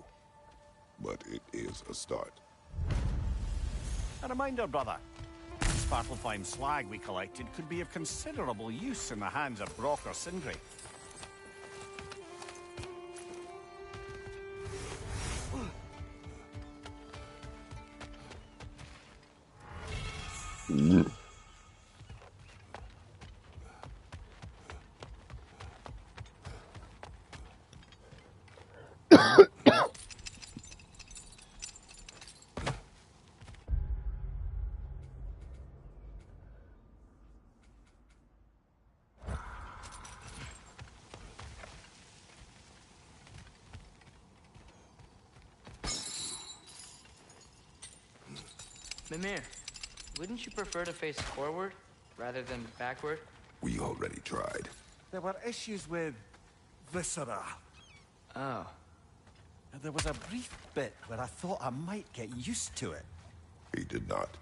D: but it is a start.
C: A reminder, brother. The Svartalfheim slag we collected could be of considerable use in the hands of Brock or Sindri.
B: Mimir, wouldn't you prefer to face forward rather than backward?
D: We already tried.
C: There were issues with viscera.
B: Oh.
C: And there was a brief bit where I thought I might get used to it.
D: He did not.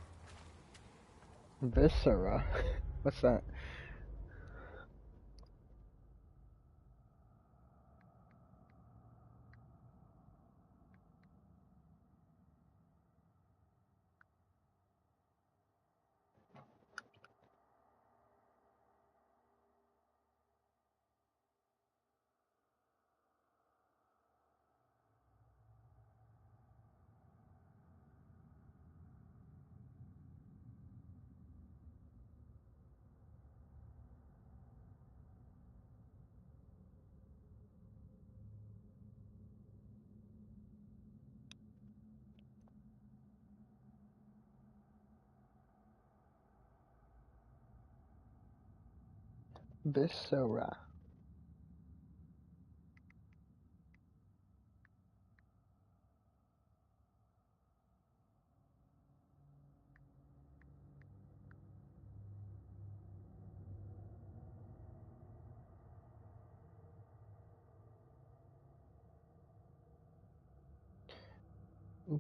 A: Viscera? What's that? Viscera.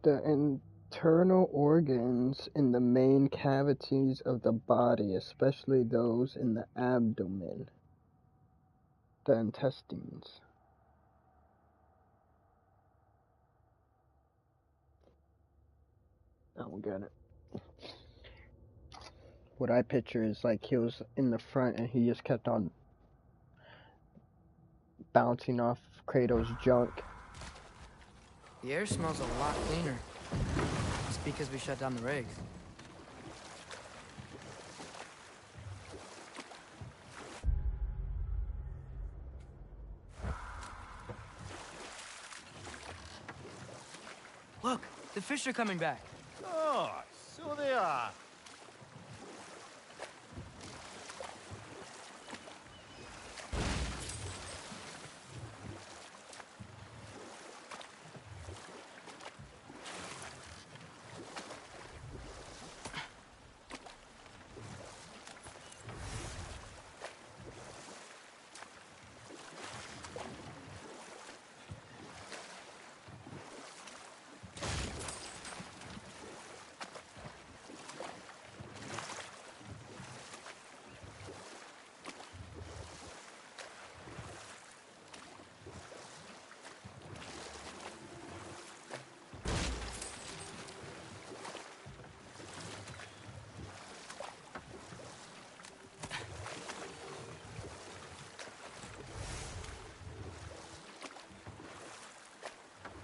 A: The internal organs in the main cavities of the body, especially those in the abdomen. The intestines. I don't get it. What I picture is like he was in the front and he just kept on bouncing off Kratos' junk.
B: The air smells a lot cleaner. It's because we shut down the rigs. Look, the fish are coming back.
C: Oh, so they are.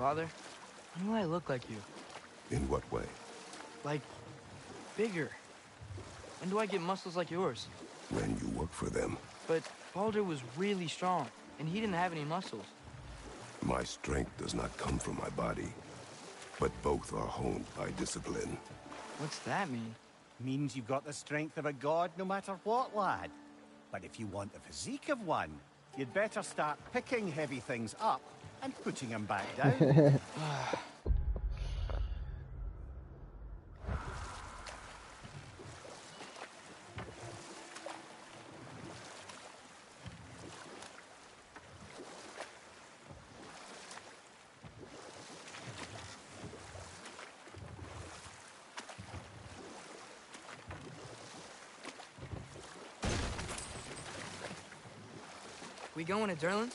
B: Father, when will I look like you?
D: In what way?
B: Like, bigger. When do I get muscles like yours?
D: When you work for them.
B: But Baldur was really strong, and he didn't have any muscles.
D: My strength does not come from my body, but both are honed by discipline.
B: What's that mean?
C: Means you've got the strength of a god no matter what, lad. But if you want the physique of one, you'd better start picking heavy things up and putting them back down.
B: We going to Durland?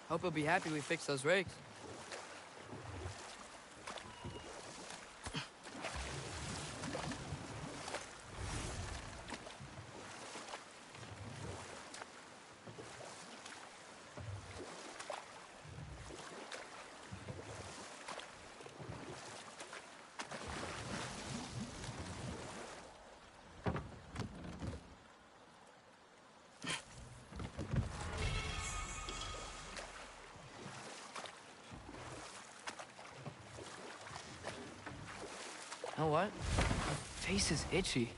B: Hope he'll be happy we fixed those rigs. You know what? My face is itchy.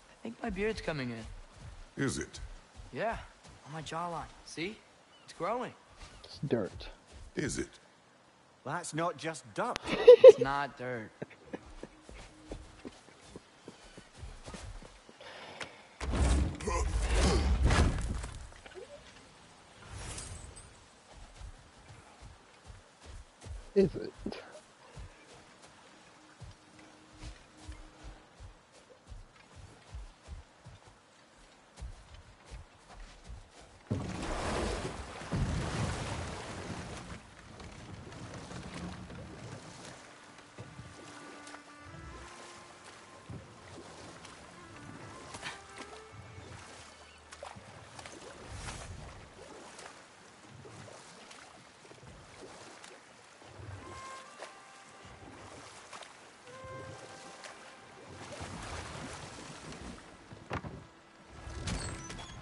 B: I think my beard's coming in.
D: Is it?
B: Yeah, on my jawline. See? It's growing.
A: It's dirt.
D: Is it?
C: That's not just dirt.
B: It's not dirt.
A: Is it?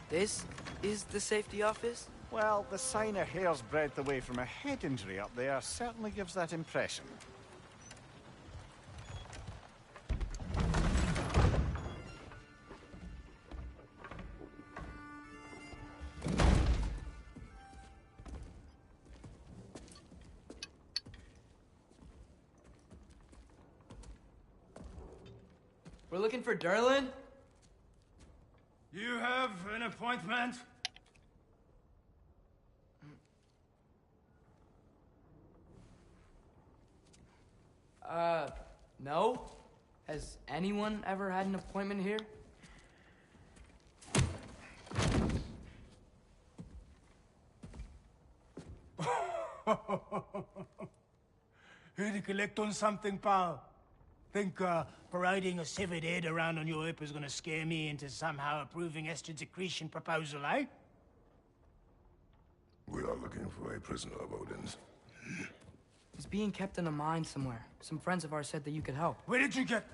B: This is the safety office?
C: Well, the sign a hair's breadth away from a head injury up there certainly gives that impression.
B: We're looking for Durland?
I: You have an appointment?
B: No. Has anyone ever had an appointment here?
I: Here to collect on something, pal? Think, parading a severed head around on your hip is gonna scare me into somehow approving Estrid's accretion proposal, eh?
D: We are looking for a prisoner of Odin's.
B: He's being kept in a mine somewhere. Some friends of ours said that you could help.
I: Where did you get...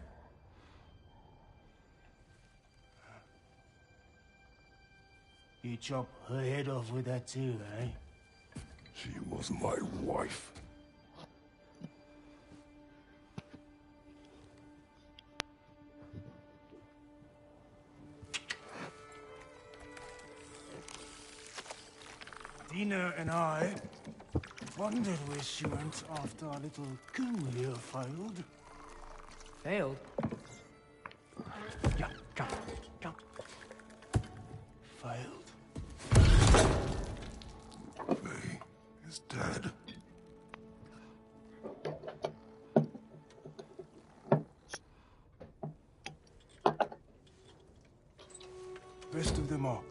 I: You chop her head off with that too, eh?
D: She was my wife.
I: Dina and I wondered where she went after our little coup here failed.
B: Failed? Yeah, come.
I: Failed.
D: Faye is dead.
I: Best of them all.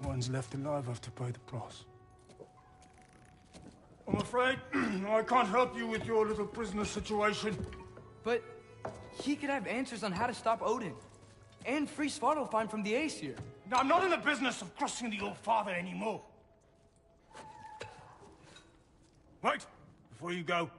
I: One's left alive have to pay the price. I'm afraid I can't help you with your little prisoner situation.
B: But he could have answers on how to stop Odin. And free Svartalfheim from the Ace here.
I: Now, I'm not in the business of crossing the old father anymore. Wait, before you go.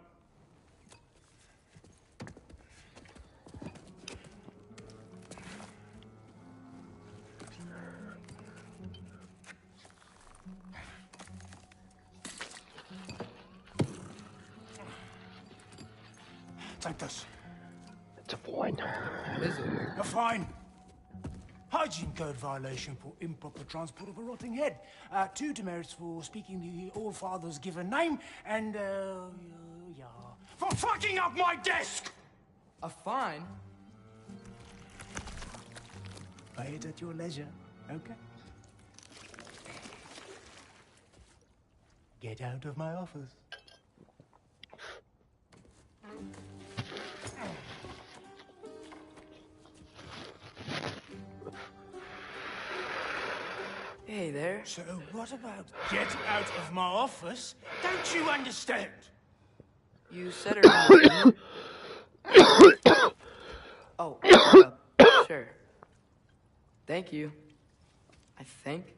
I: Take this.
A: It's a fine.
B: What is it?
I: A fine. Hygiene code violation for improper transport of a rotting head. 2 demerits for speaking the All-Father's given name, and, yeah, for fucking up my desk!
B: A fine?
I: Pay it at your leisure, okay? Get out of my office.
B: Hey there.
I: So what about get out of my office? Don't you understand?
B: You said her name. Oh, sure. Thank you. I think.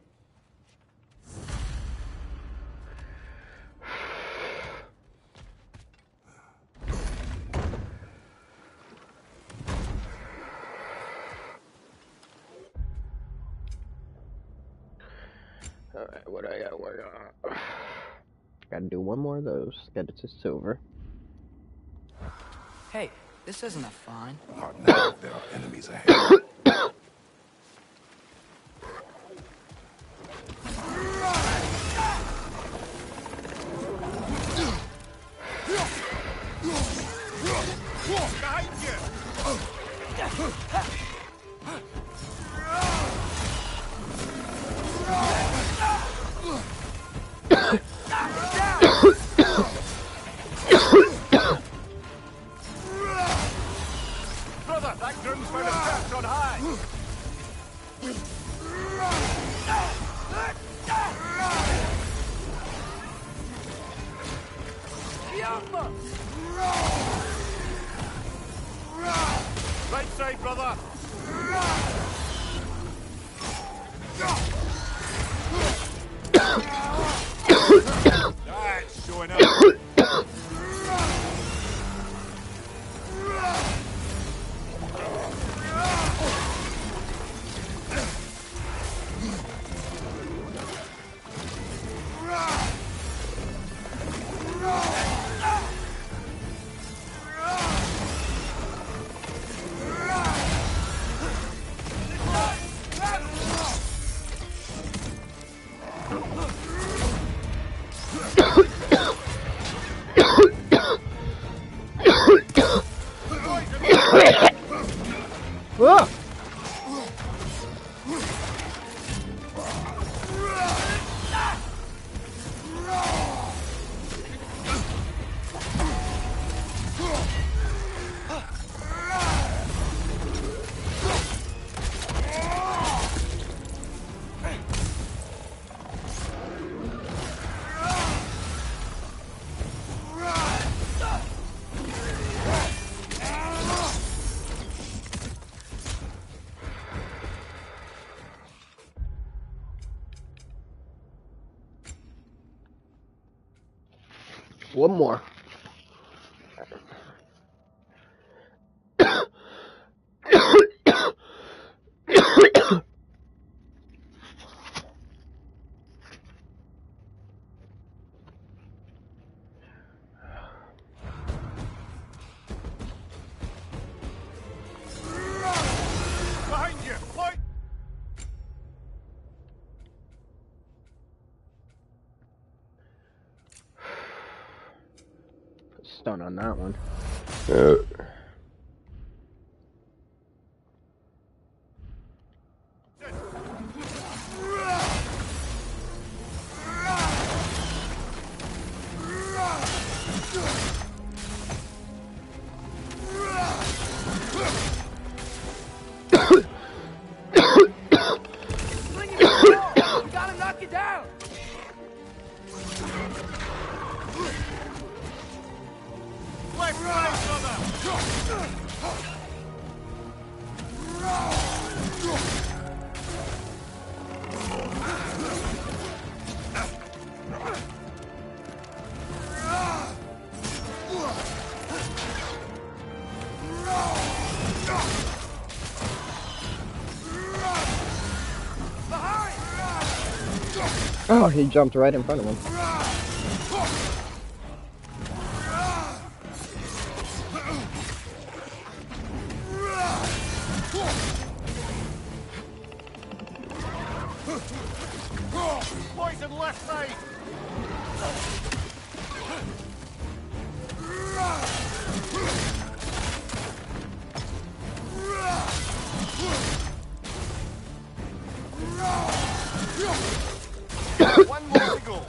A: Alright, what I gotta work on? Gotta do one more of those. Get it to silver.
B: Hey, this isn't a fine.
D: Hard now, there are enemies ahead.
C: Behind you! Brother, that groom's found a perch on high! Right side, brother! That's showing up.
A: Ah! One more.
C: Behind you! Point!
A: Stun on that one.
B: You gotta knock it down!
C: Left side, brother!
A: Oh, he jumped right in front of him.
C: Poison left side! One more to go.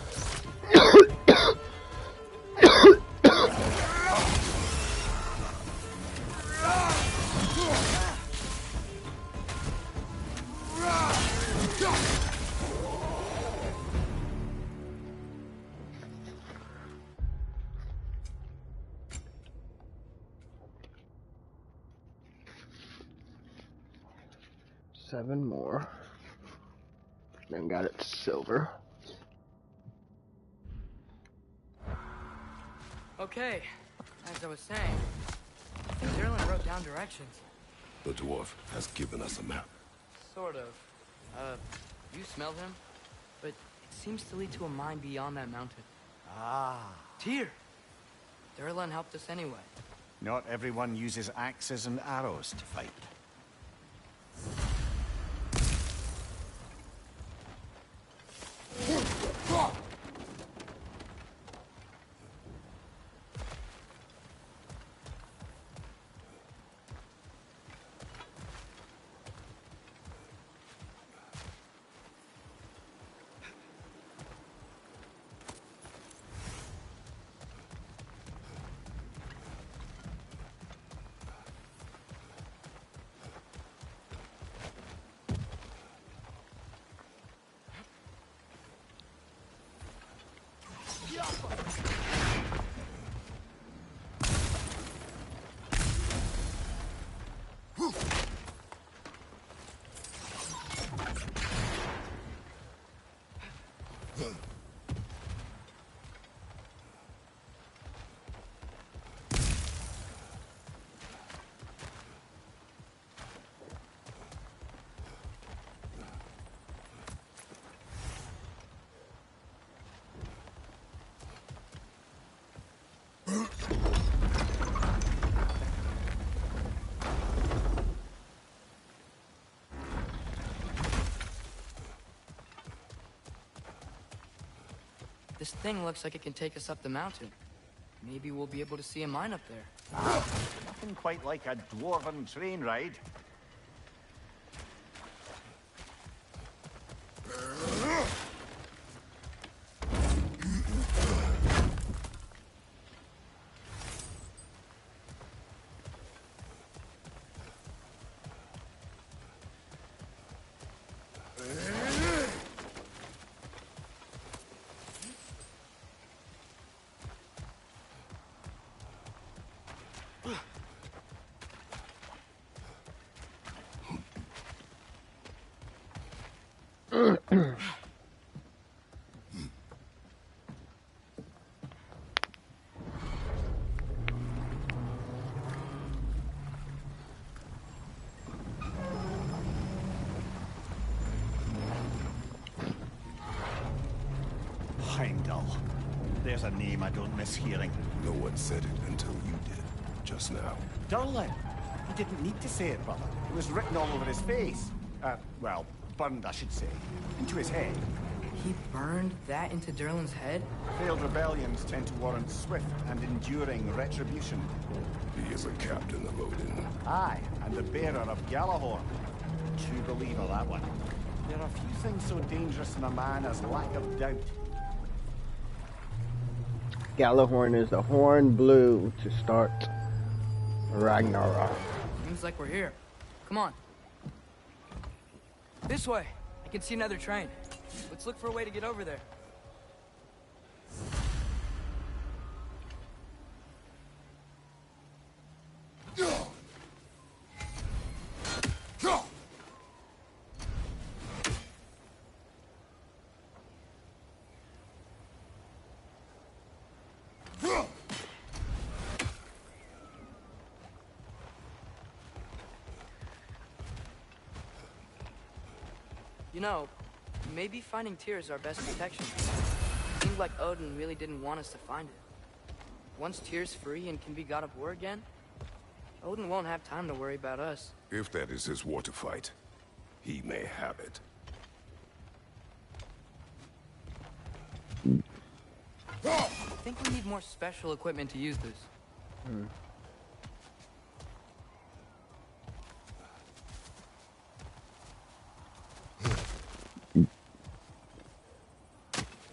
A: Seven more. Then got it silver.
B: Okay, as I was saying, Dylan wrote down directions.
D: The dwarf has given us a map.
B: Sort of. You smelled him? But it seems to lead to a mine beyond that mountain.
C: Ah.
B: Tyr! Durlan helped us anyway.
C: Not everyone uses axes and arrows to fight.
B: This thing looks like it can take us up the mountain. Maybe we'll be able to see a mine up there.
C: Nothing quite like a dwarven train ride. Heimdall. There's a name I don't miss hearing.
D: No one said it until you did, just now.
C: Durlan. He didn't need to say it, brother. It was written all over his face. Well, burned, I should say. Into his head.
B: He burned that into Durlan's head?
C: Failed rebellions tend to warrant swift and enduring retribution.
D: He is a captain of Odin.
C: Aye, and the bearer of Galahorn. True believer, that one. There are few things so dangerous in a man as lack of doubt.
A: Galahorn is the horn blew to start Ragnarok.
B: Seems like we're here. Come on. This way. I can see another train. Let's look for a way to get over there. You know, Maybe finding Tyr is our best protection. Seems like Odin really didn't want us to find it. Once Tyr's free and can be God of War again, Odin won't have time to worry about us.
D: If that is his war to fight, he may have it.
B: I think we need more special equipment to use this.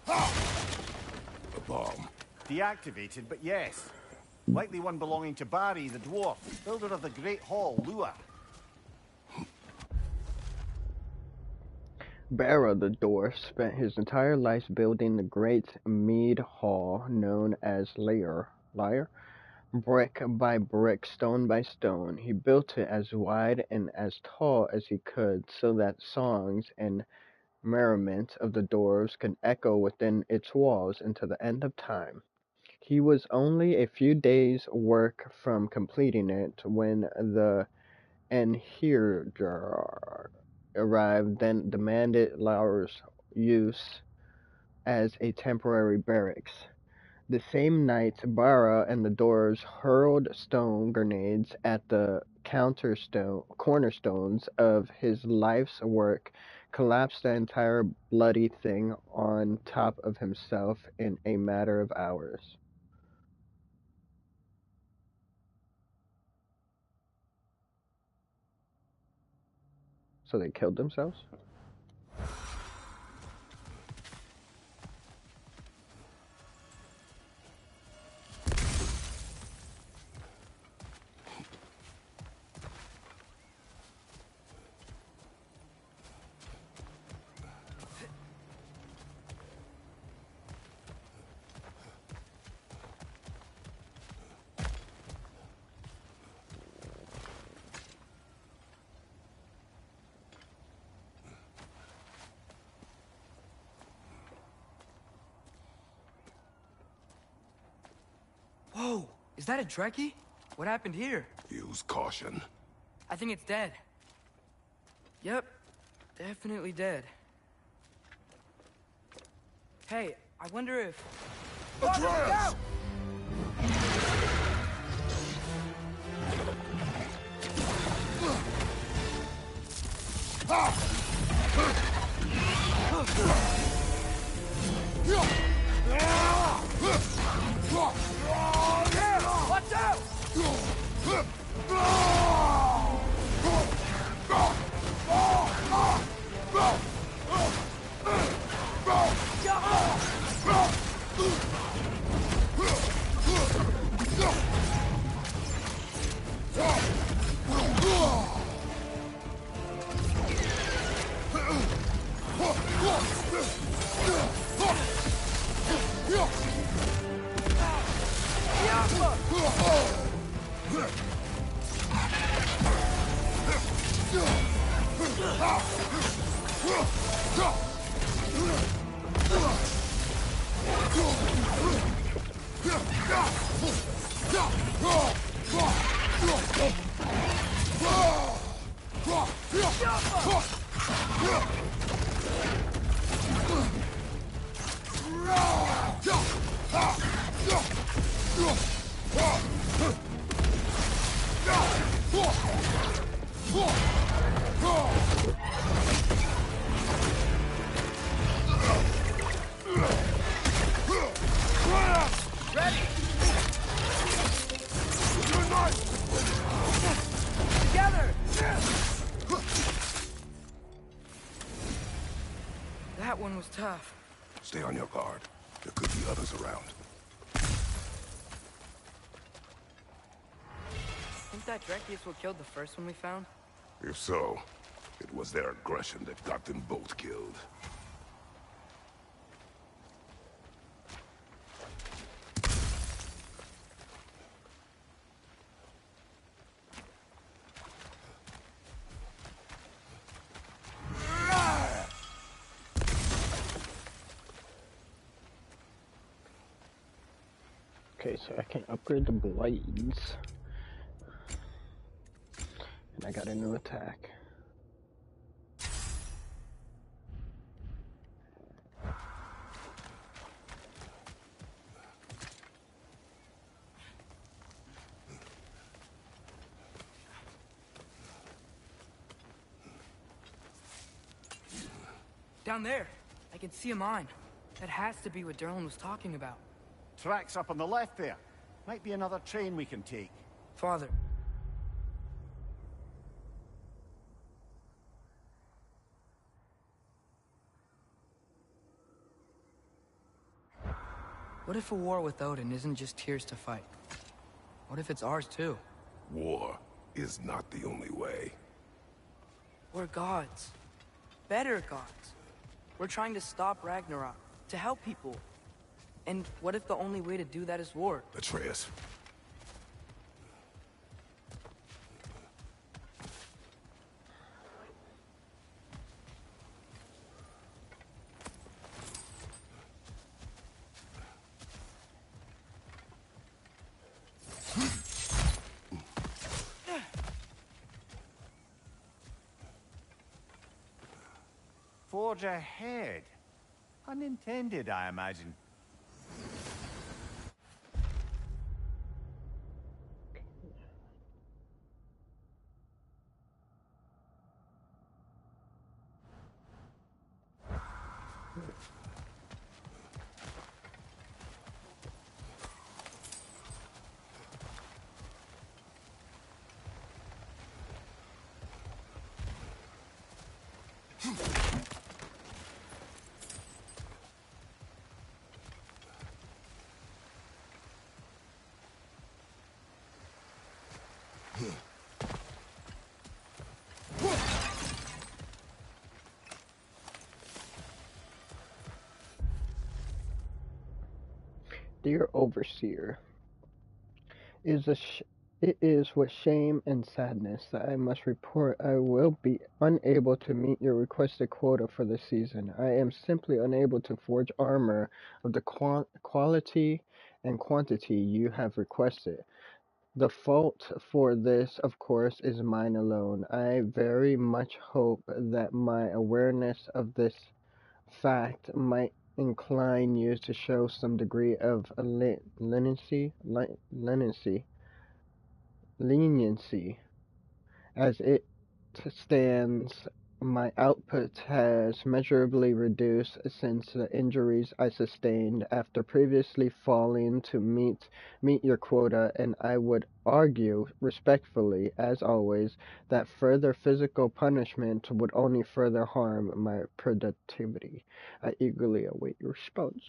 D: A bomb.
C: Deactivated, but yes. Likely one belonging to Barry, the dwarf, builder of the Great Hall, Lua.
A: Bara the dwarf spent his entire life building the great mead hall known as Lyre. Brick by brick, stone by stone, he built it as wide and as tall as he could so that songs and merriment of the dwarves could echo within its walls until the end of time. He was only a few days' work from completing it when the Einherjar arrived, then demanded Laur's use as a temporary barracks. The same night, Bara and the dwarves hurled stone grenades at the cornerstones of his life's work, collapsed the entire bloody thing on top of himself in a matter of hours. So they killed themselves?
B: Whoa! Is that a Trekkie? What happened here?
D: Use caution.
B: I think it's dead. Yep. Definitely dead. Hey, I wonder if...
D: Atreus!
B: Watch out! That one was tough.
D: Stay on your guard. There could be others around.
B: Think that Trekkie is what killed the first one we found?
D: If so, it was their aggression that got them both killed.
A: Okay, so I can upgrade the blades. And I got a new attack.
B: Down there. I can see a mine. That has to be what Derlin was talking about.
C: Tracks up on the left there. Might be another train we can take.
B: Father. What if a war with Odin isn't just Tyr's to fight? What if it's ours too?
D: War is not the only way.
B: We're gods. Better gods. We're trying to stop Ragnarok, to help people. And what if the only way to do that is war?
D: Atreus.
C: Forge ahead. Unintended, I imagine.
A: Dear Overseer, it is with shame and sadness that I must report I will be unable to meet your requested quota for the season. I am simply unable to forge armor of the quality and quantity you have requested. The fault for this, of course, is mine alone. I very much hope that my awareness of this fact might incline you to show some degree of leniency. As it stands, my output has measurably reduced since the injuries I sustained after previously failing to meet your quota, and I would argue, respectfully, as always, that further physical punishment would only further harm my productivity. I eagerly await your response.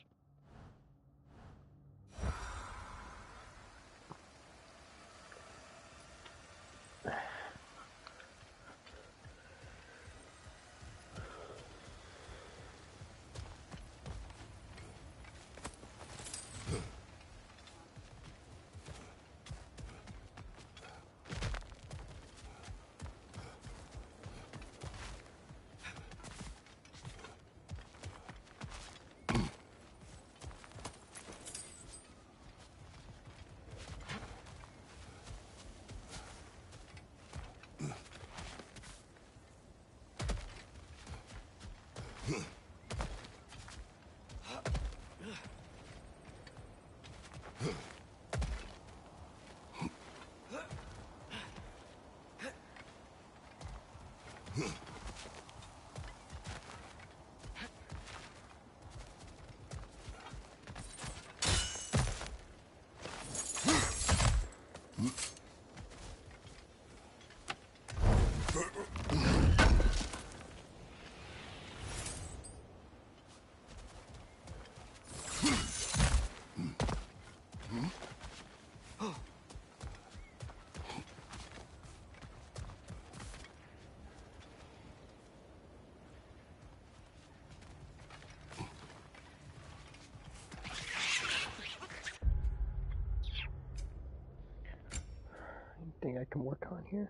A: Anything I can work on here?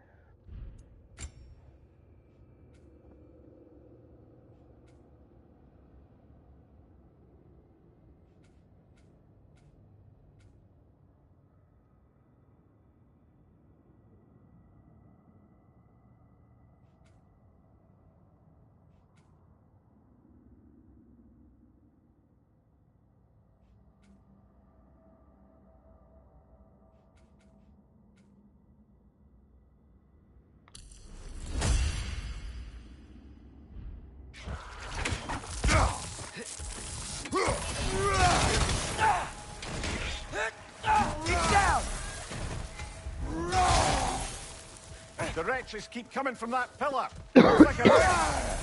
C: scratches keep coming from that pillar. It's like a...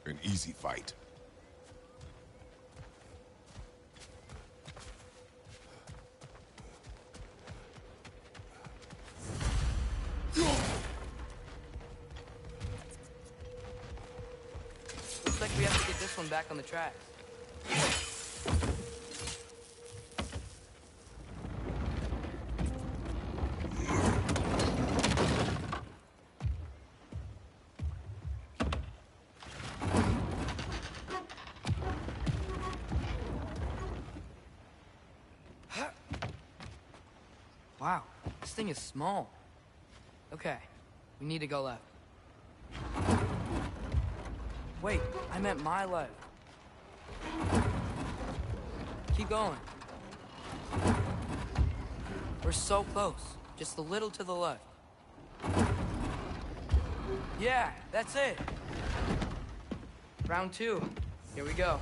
D: An easy fight.
B: Looks like we have to get this one back on the tracks. Wow, this thing is small. Okay, we need to go left. Wait, I meant my left. Keep going. We're so close. Just a little to the left. Yeah, that's it. Round 2. Here we go.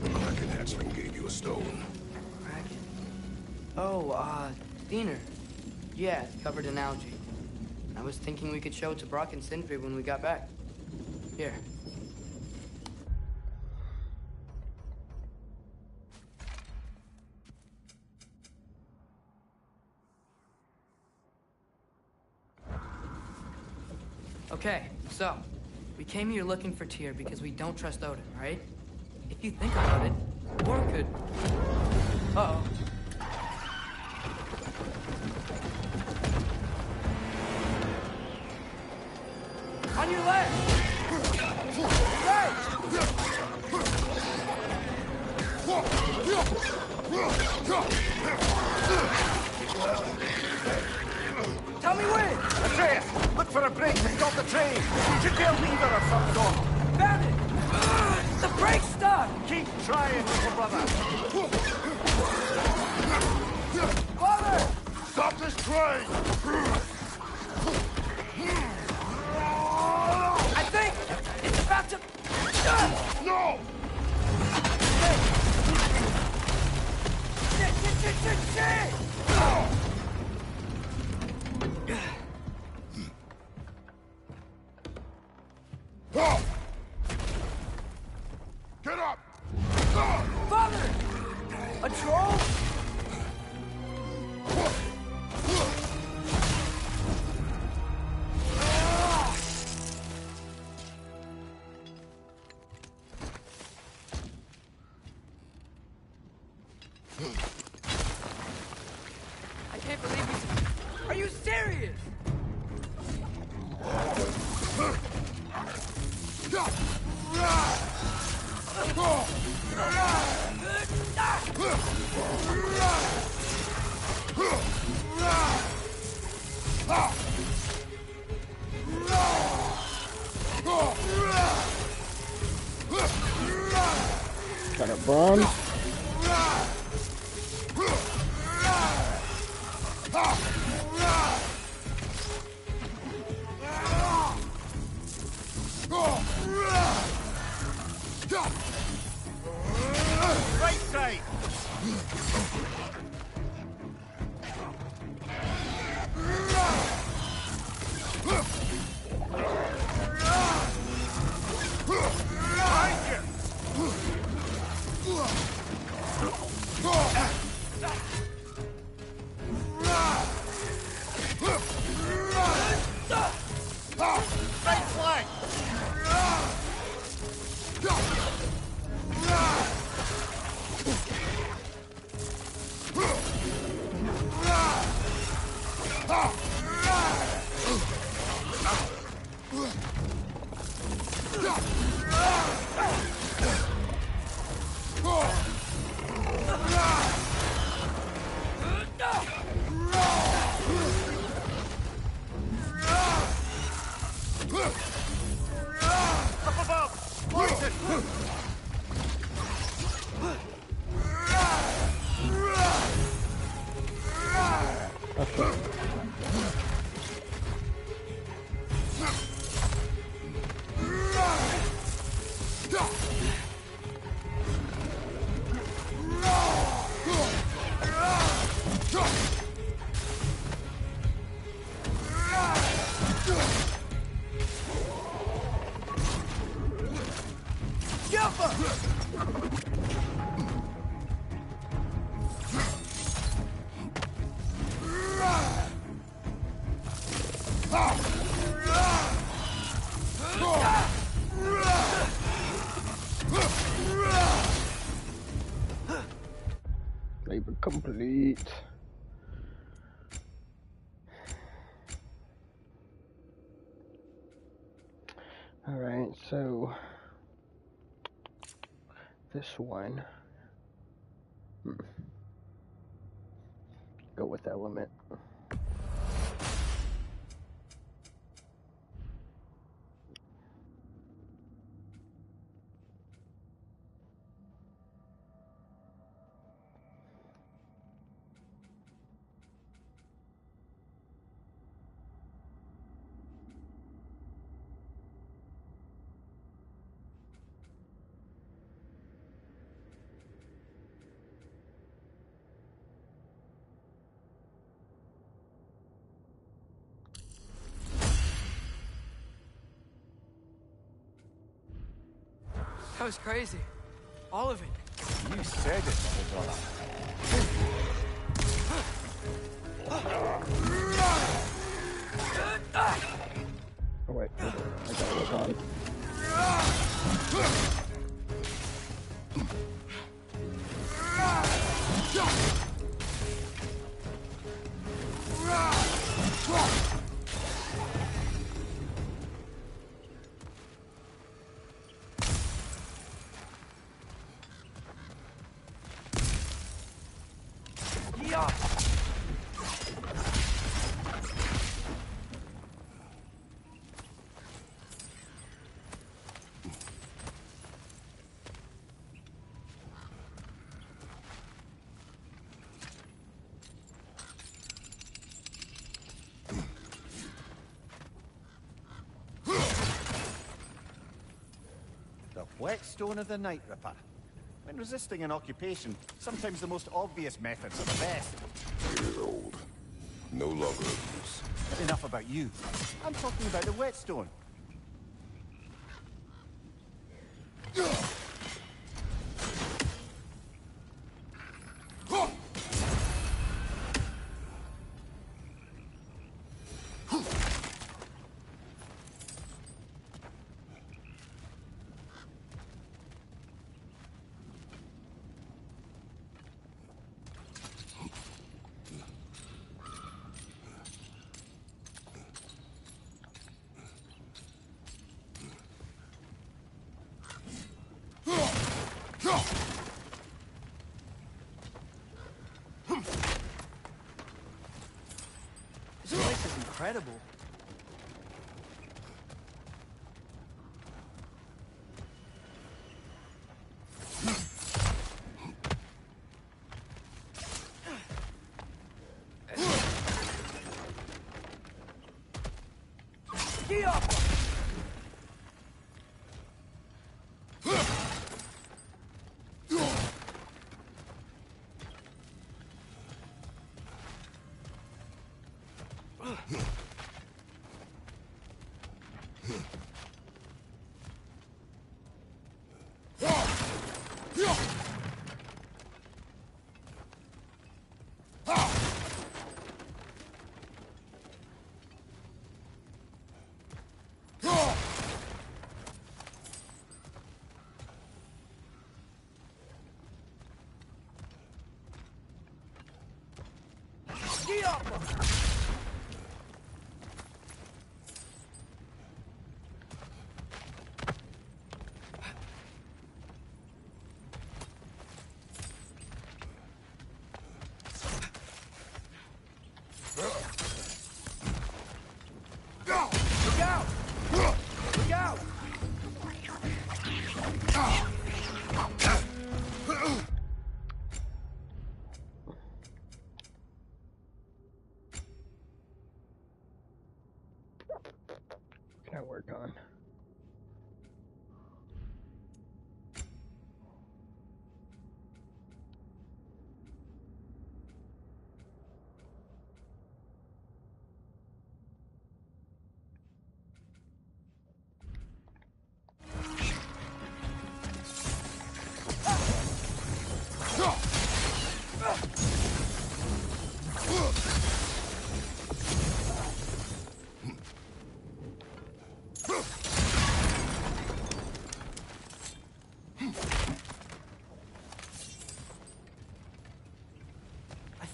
D: Kraken hatchling gave you a stone.
B: Kraken. Oh, Diener. Yeah, covered in algae. I was thinking we could show it to Brock and Sindri when we got back. Here. Okay, so, we came here looking for Tyr because we don't trust Odin, right? If you think about it, war could... Uh-oh. On your left! Right! Tell me when!
C: Atreus, look for a brake to stop the train. Should be a lever of some sort.
B: Found it! The brake's stuck!
C: Keep trying, little brother.
B: Father!
C: Stop this train!
B: I think it's about to...
C: No!
B: Shit!
C: Get up!
B: Father! A troll? I can't believe we... Are you serious?
A: Got a bomb.
C: Right side! Behind you! Right flank!
A: Labor complete. Alright, so this one. Go with element.
B: That was crazy. All of it.
C: You said it, my brother.
A: Oh wait, I got it on.
C: The whetstone of the Night Ripper. When resisting an occupation, sometimes the most obvious methods are the best.
D: Years old. No longer of use.
C: Enough about you. I'm talking about the whetstone.
B: This place is incredible.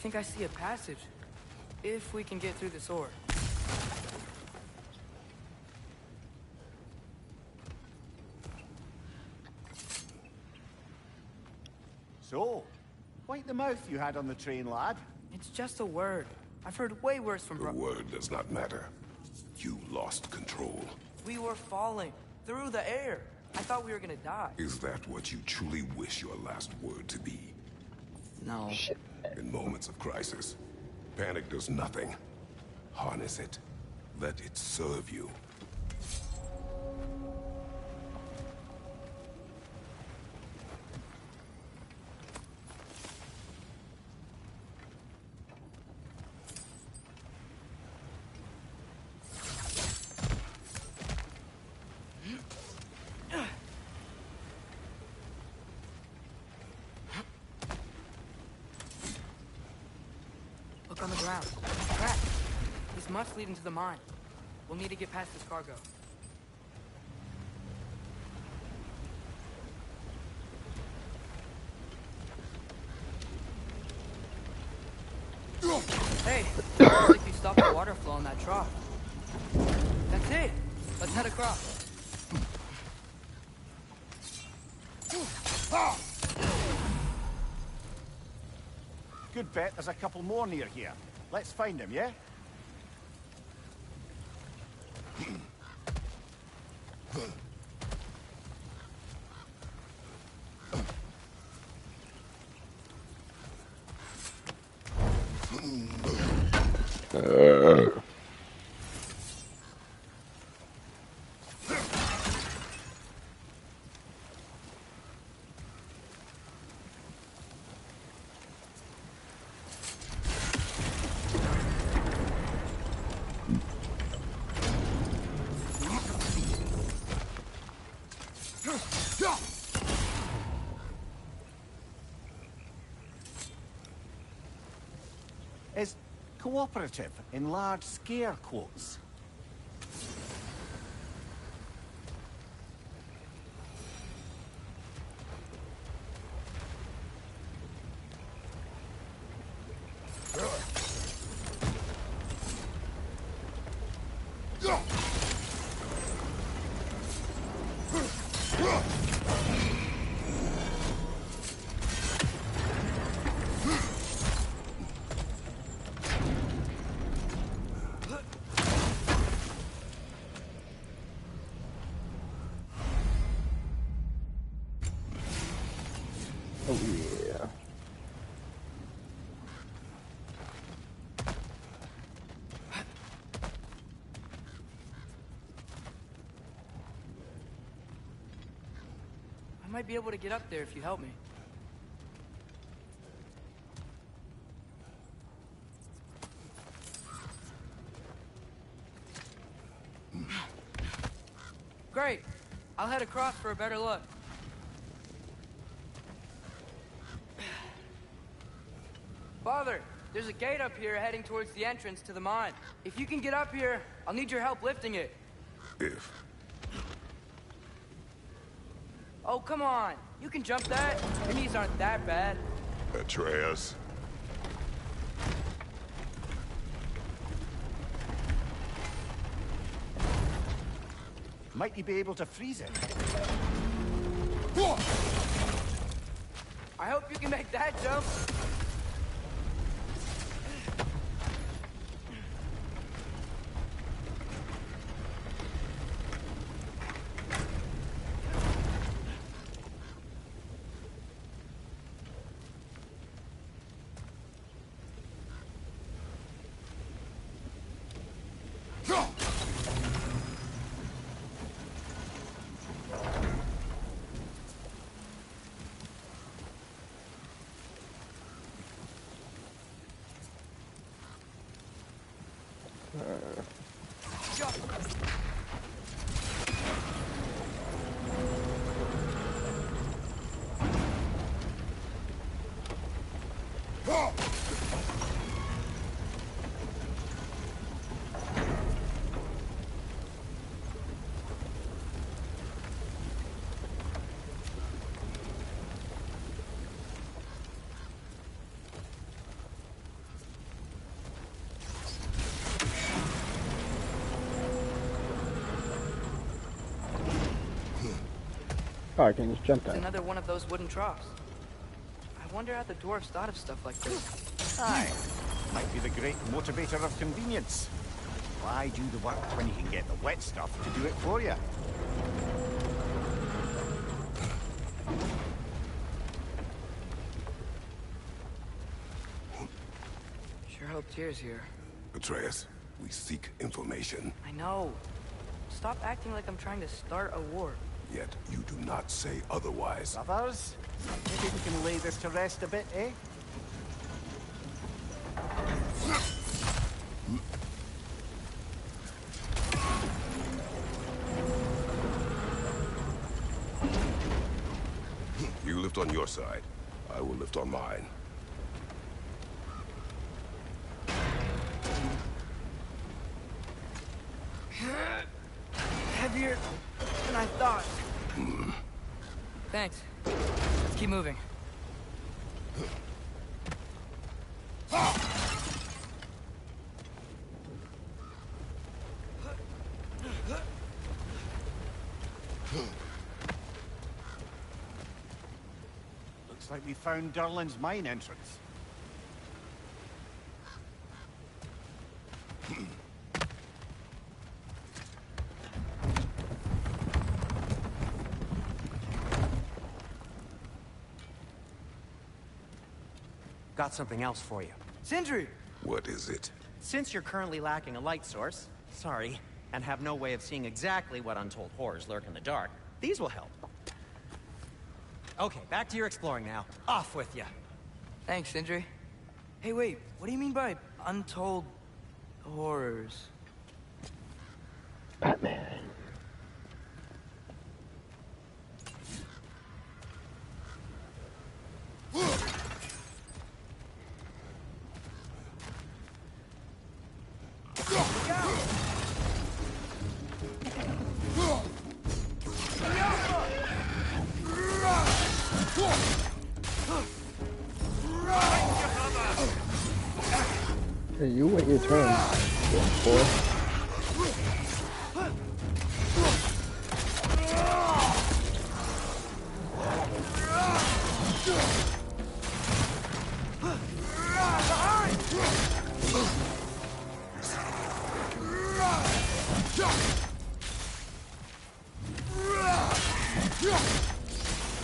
B: think I see a passage. If we can get through this ore.
C: So, quite the mouth you had on the train, lad.
B: It's just a word. I've heard way worse from
D: The word does not matter. You lost control.
B: We were falling through the air. I thought we were gonna die.
D: Is that what you truly wish your last word to be?
B: No.
A: Shit.
D: In moments of crisis, panic does nothing. Harness it. Let it serve you.
B: Look on the ground. Crack. This must lead into the mine. We'll need to get past this cargo. Hey, looks like you stopped the water flow in that trough. That's it. Let's head across.
C: Good bet there's a couple more near here. Let's find them, yeah? Is cooperative in large scare quotes.
A: Oh yeah.
B: I might be able to get up there if you help me. Great. I'll head across for a better look. Father, there's a gate up here heading towards the entrance to the mine. If you can get up here, I'll need your help lifting it.
D: If.
B: Oh, come on. You can jump that. Your knees aren't that bad.
D: Atreus.
C: Might he be able to freeze it?
B: I hope you can make that jump.
A: Oh, I can just jump
B: It's
A: that.
B: another one of those wooden troughs. I wonder how the dwarves thought of stuff like this.
C: Aye. Might be the great motivator of convenience. Why do the work when you can get the wet stuff to do it for you?
B: Sure hope Tyr's here.
D: Atreus, we seek information.
B: I know. Stop acting like I'm trying to start a war.
D: Yet you do not say otherwise.
C: Brothers, maybe we can lay this to rest a bit, eh?
D: You lift on your side. I will lift on mine.
B: Heavier than I thought. Thanks. Let's keep moving.
C: Looks like we found Durlin's mine entrance.
F: Got something else for you.
B: Sindri!
D: What is it?
F: Since you're currently lacking a light source, sorry, and have no way of seeing exactly what untold horrors lurk in the dark, these will help. Okay, back to your exploring now. Off with you.
B: Thanks, Sindri. Hey, wait, what do you mean by untold horrors?
A: Batman. Hey, you wait your turn, boy.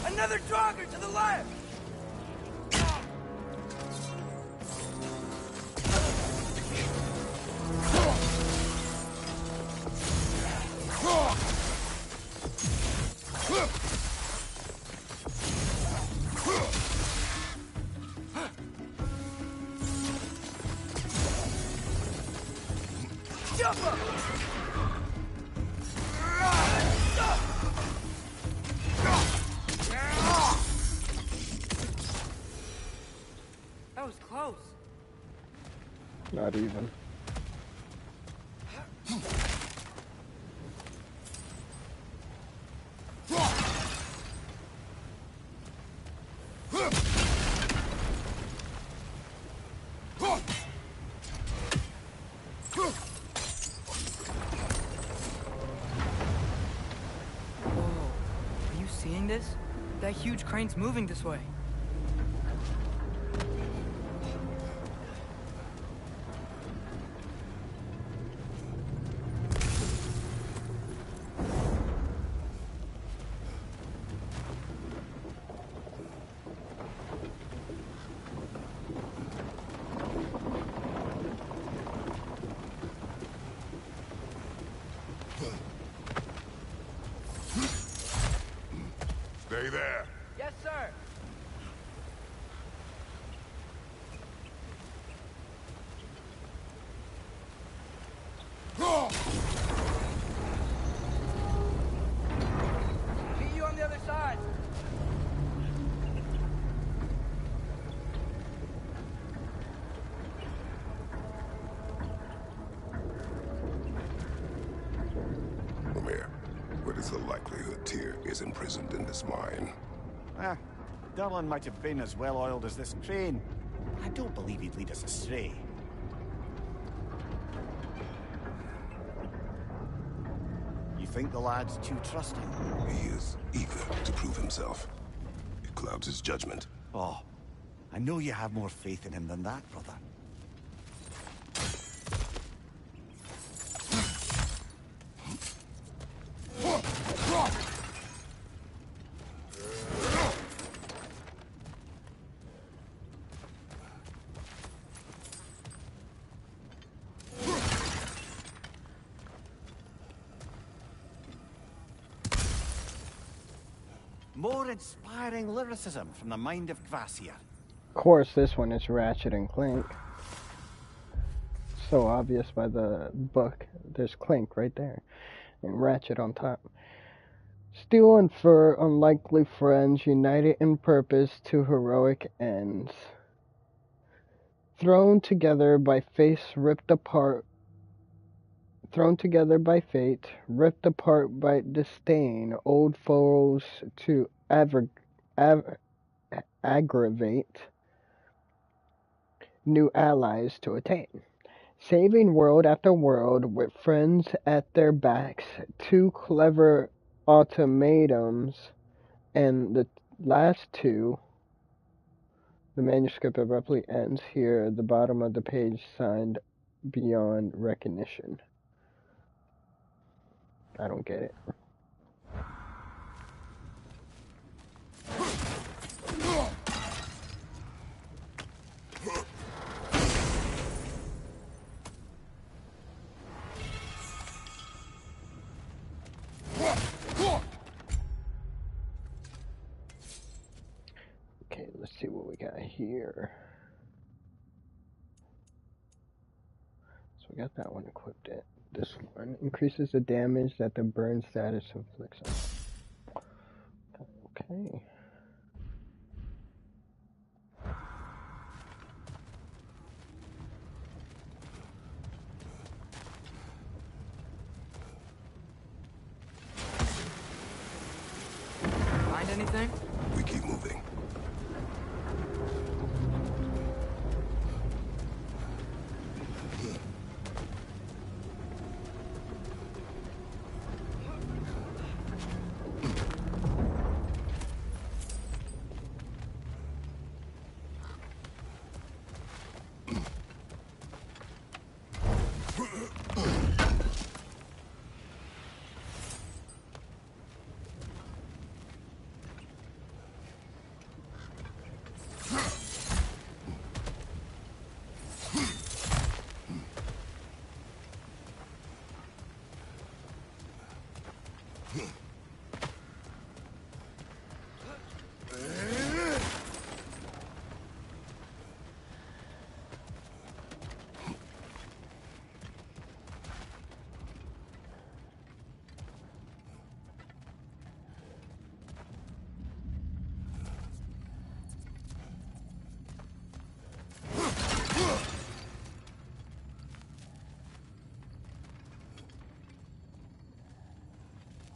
B: Another Draugr to the left! Jump up! That was close.
A: Not even.
B: Are you seeing this? That huge crane's moving this way.
D: Stay there.
B: Yes, sir. Meet you on the other side.
D: Mimir, what is the likelihood Tyr is imprisoned in this mine?
C: Ah, Durlin might have been as well-oiled as this train. I don't believe he'd lead us astray. You think the lad's too trusting?
D: He is eager to prove himself. It clouds his judgment.
C: Oh, I know you have more faith in him than that, brother. More inspiring lyricism from the mind of Gracia.
A: Of course, this one is Ratchet and Clank. So obvious by the book. There's Clank right there. And Ratchet on top. Steel and fur, unlikely friends, united in purpose to heroic ends. Thrown together by fate, ripped apart by disdain, old foes to aggravate, new allies to attain. Saving world after world with friends at their backs, two clever ultimatums, and the last two. The manuscript abruptly ends here at the bottom of the page, signed beyond recognition. I don't get it. Okay, let's see what we got here. So we got that one equipped. This one increases the damage that the burn status inflicts on. Okay.
B: Find anything?
D: We keep moving.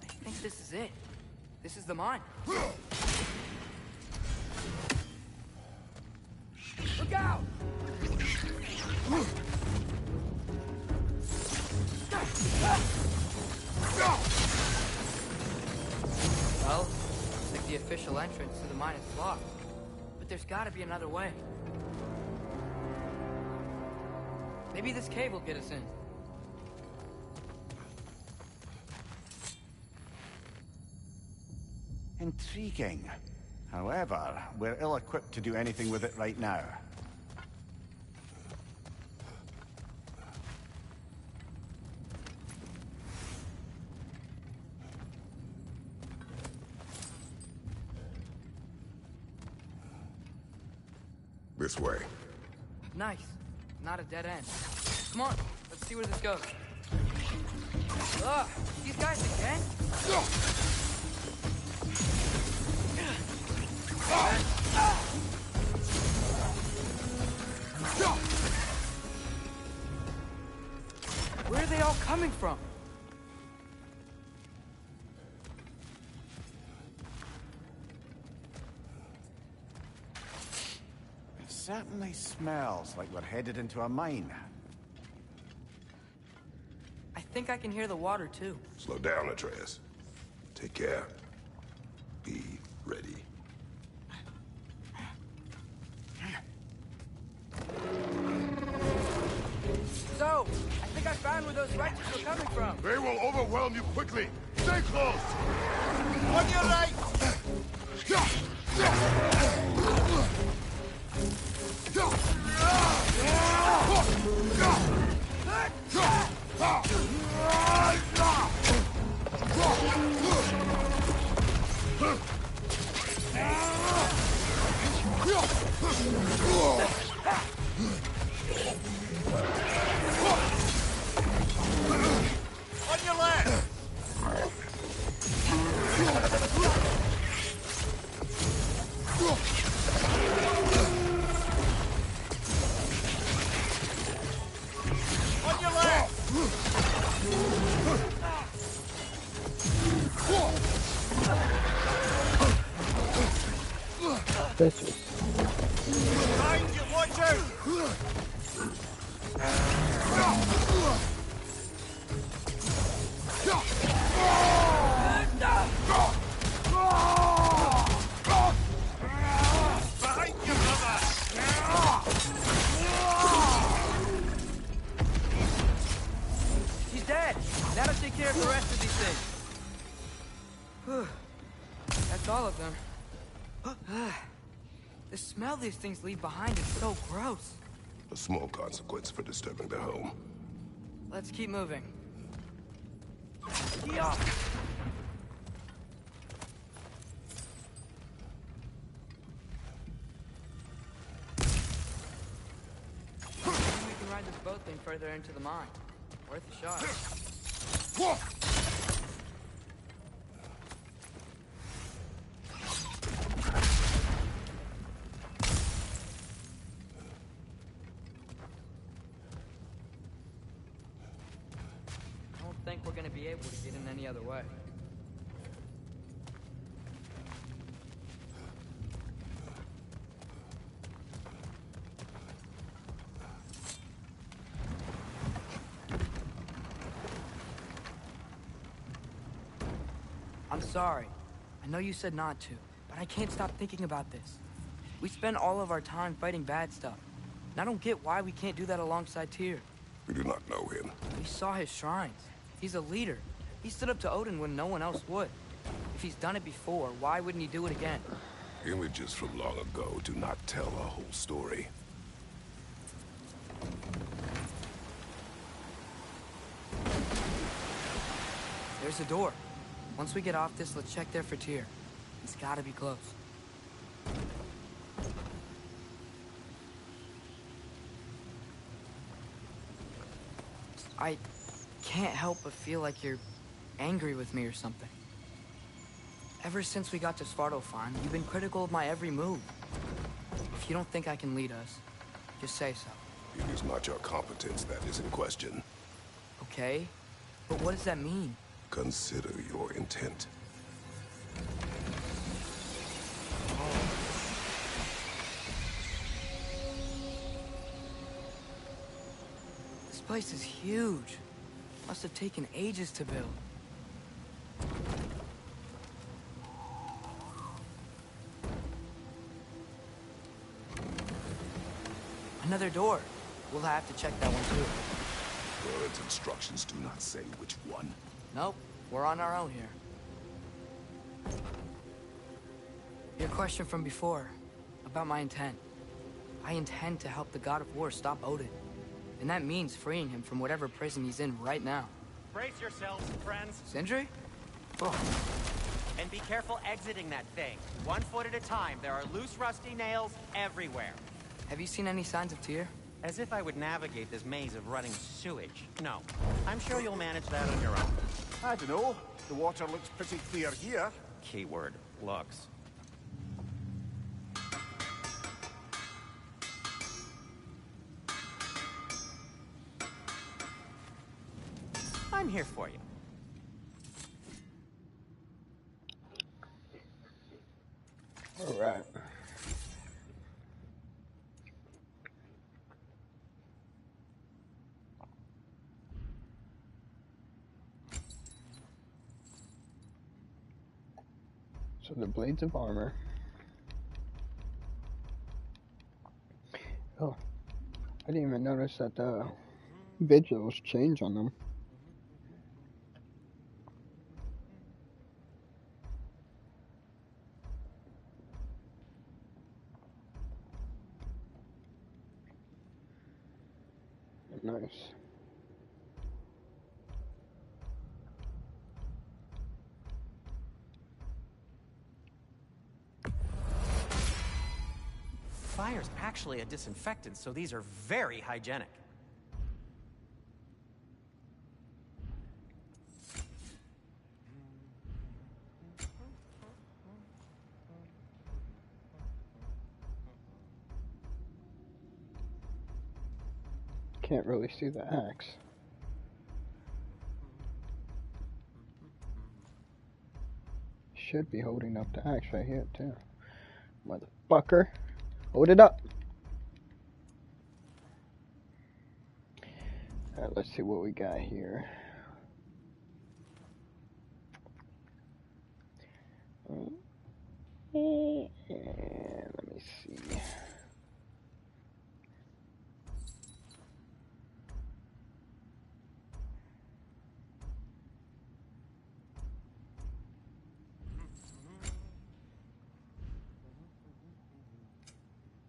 B: I think this is it. This is the mine. Look out! Well, looks like the official entrance to the mine is locked. But there's gotta be another way. Maybe this cave will get us in.
C: Intriguing. However, we're ill-equipped to do anything with it right now.
D: This way.
B: Nice. Not a dead end. Come on, let's see where this goes. Ugh, these guys again? Where are they all coming from?
C: It certainly smells like we're headed into a mine.
B: I think I can hear the water, too.
D: Slow down, Atreus. Take care. Be ready.
B: So, I think I found where those righteous were coming from.
D: They will overwhelm you quickly. Stay close.
C: On your right! On your left! On your left!
A: Bitches.
C: Behind you, watch out! Behind you, brother!
B: She's dead. That'll take care of the rest of these things. Whew. That's all of them. The smell these things leave behind is so gross.
D: A small consequence for disturbing their home.
B: Let's keep moving. Yeah. Maybe we can ride this boat thing further into the mine. Worth a shot. I don't think we're gonna be able to get in any other way. I'm sorry. I know you said not to, but I can't stop thinking about this. We spend all of our time fighting bad stuff. And I don't get why we can't do that alongside Tyr.
D: We do not know him.
B: We saw his shrines. He's a leader. He stood up to Odin when no one else would. If he's done it before, why wouldn't he do it again?
D: Images from long ago do not tell a whole story.
B: There's a door. Once we get off this, let's check there for Tyr. It's gotta be close. I can't help but feel like you're angry with me or something. Ever since we got to Svartalfheim, you've been critical of my every move. If you don't think I can lead us, just say so.
D: It is not your competence that is in question.
B: Okay? But what does that mean?
D: Consider your intent.
B: This place is huge. Must have taken ages to build. Another door. We'll have to check that one too.
D: Word's instructions do not say which one.
B: Nope, we're on our own here. Your question from before, about my intent. I intend to help the God of War stop Odin. And that means freeing him from whatever prison he's in right now.
F: Brace yourselves, friends.
B: Sindri? Oh,
F: And be careful exiting that thing. 1 foot at a time. There are loose, rusty nails everywhere.
B: have you seen any signs of Tyr?
F: As if I would navigate this maze of running sewage. No. I'm sure you'll manage that on your own.
C: I don't know. The water looks pretty clear here.
F: Keyword, looks. I'm here for you.
A: All right. So the blades of armor. Oh, I didn't even notice that the vigils change on them. Nice.
F: Fire's actually a disinfectant, so these are very hygienic.
A: Can't really see the axe. Should be holding up the axe right here too. Motherfucker. Hold it up. Alright, let's see what we got here. And let me see.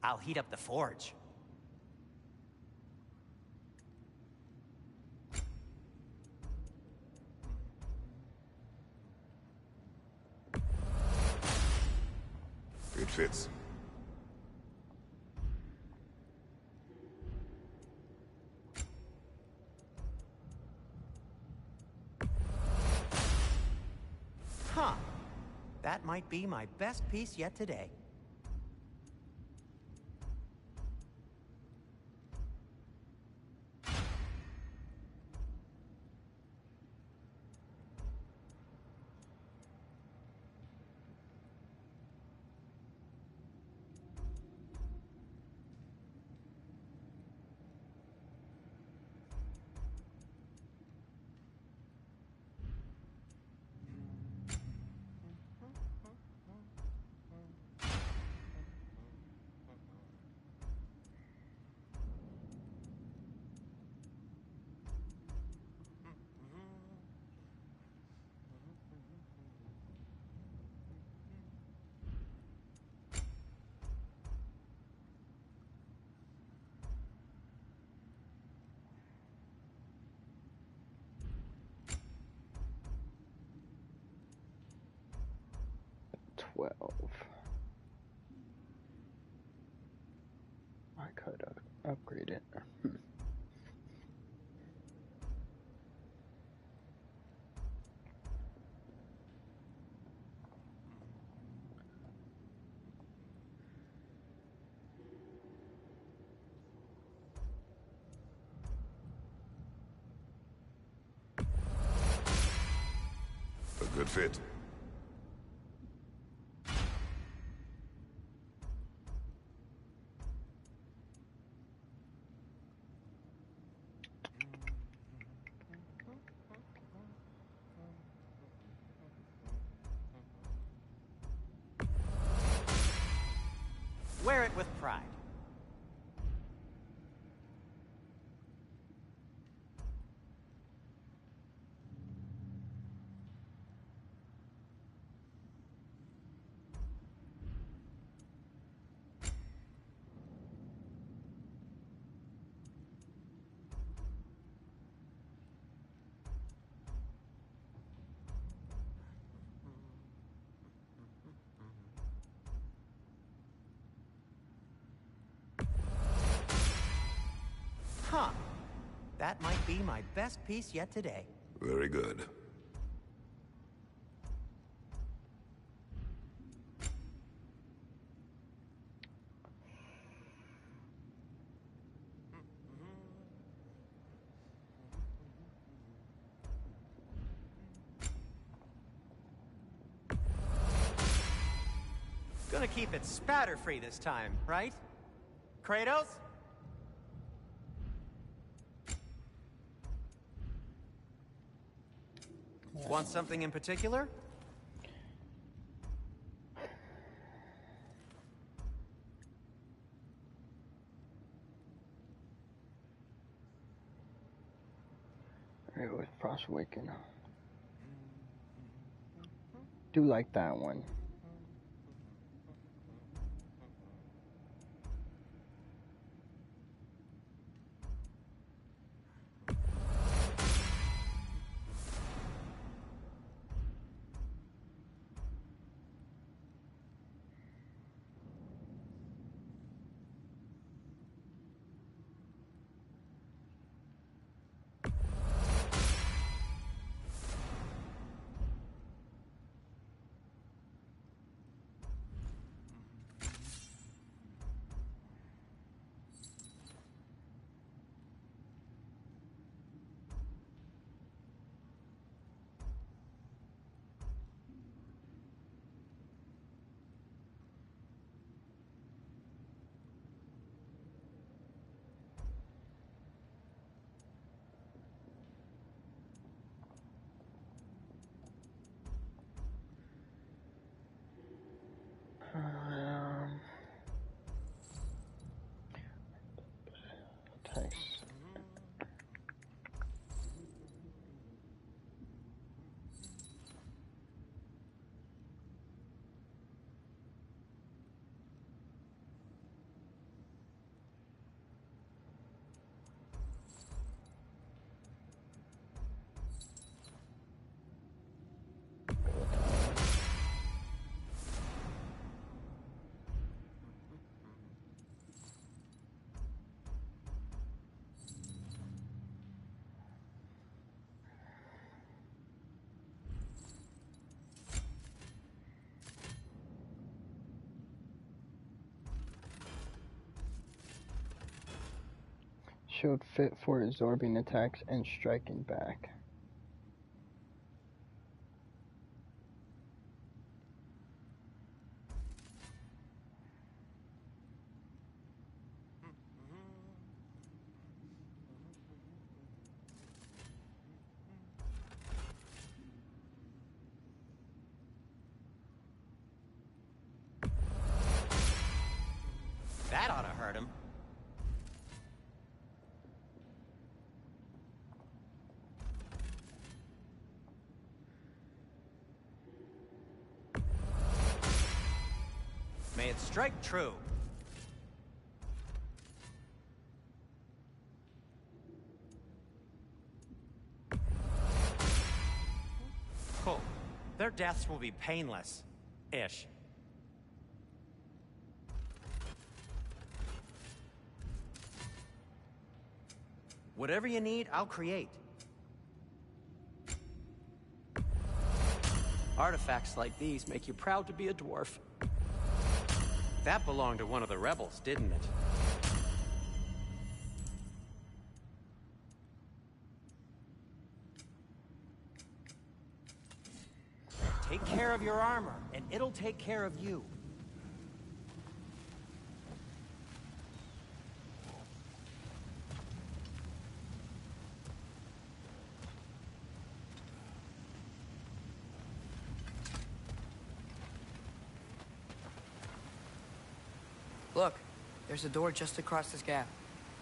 F: I'll heat up the forge.
D: It fits.
F: Huh. That might be my best piece yet today.
A: I could upgrade it.
D: A good fit.
F: Wear it with pride. Huh. That might be my best piece yet today.
D: Very good.
F: Gonna keep it spatter-free this time, right? Kratos? Want something in particular?
A: It was Frost Awaken. Do like that one. Thanks. Shield fit for absorbing attacks and striking back.
F: That ought to hurt him. May it strike true. Oh, their deaths will be painless-ish. Whatever you need, I'll create.
B: Artifacts like these make you proud to be a dwarf.
F: That belonged to one of the rebels, didn't it? Take care of your armor, and it'll take care of you.
B: Look, there's a door just across this gap.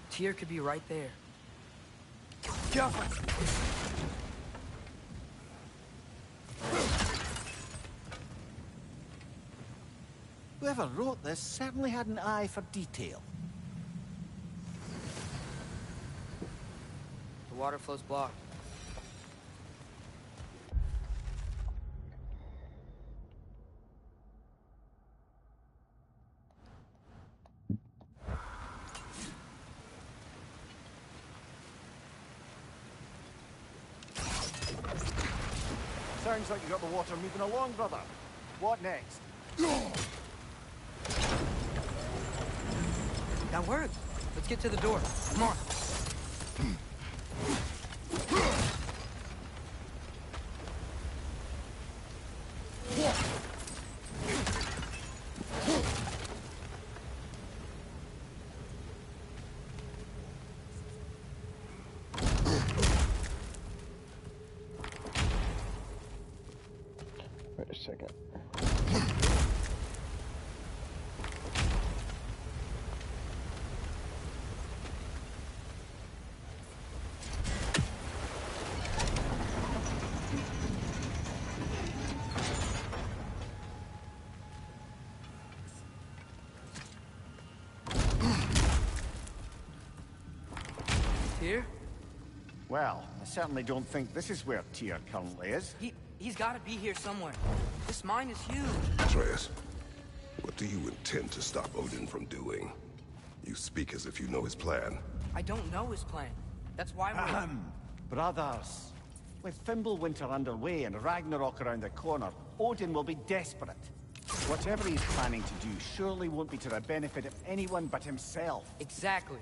B: Tyr could be right there. Careful!
C: Whoever wrote this certainly had an eye for detail.
B: The water flow's blocked.
C: Sounds like you got the water moving along, brother. What next?
B: That worked. Let's get to the door. Come on.
A: Wait a second.
B: Tyr?
C: Well, I certainly don't think this is where Tyr currently is.
B: He's gotta be here somewhere. This mine is huge.
D: Atreus, what do you intend to stop Odin from doing? You speak as if you know his plan.
B: I don't know his plan. That's why we're...
C: Brothers, with Fimbulwinter underway and Ragnarok around the corner, Odin will be desperate. Whatever he's planning to do surely won't be to the benefit of anyone but himself.
B: Exactly.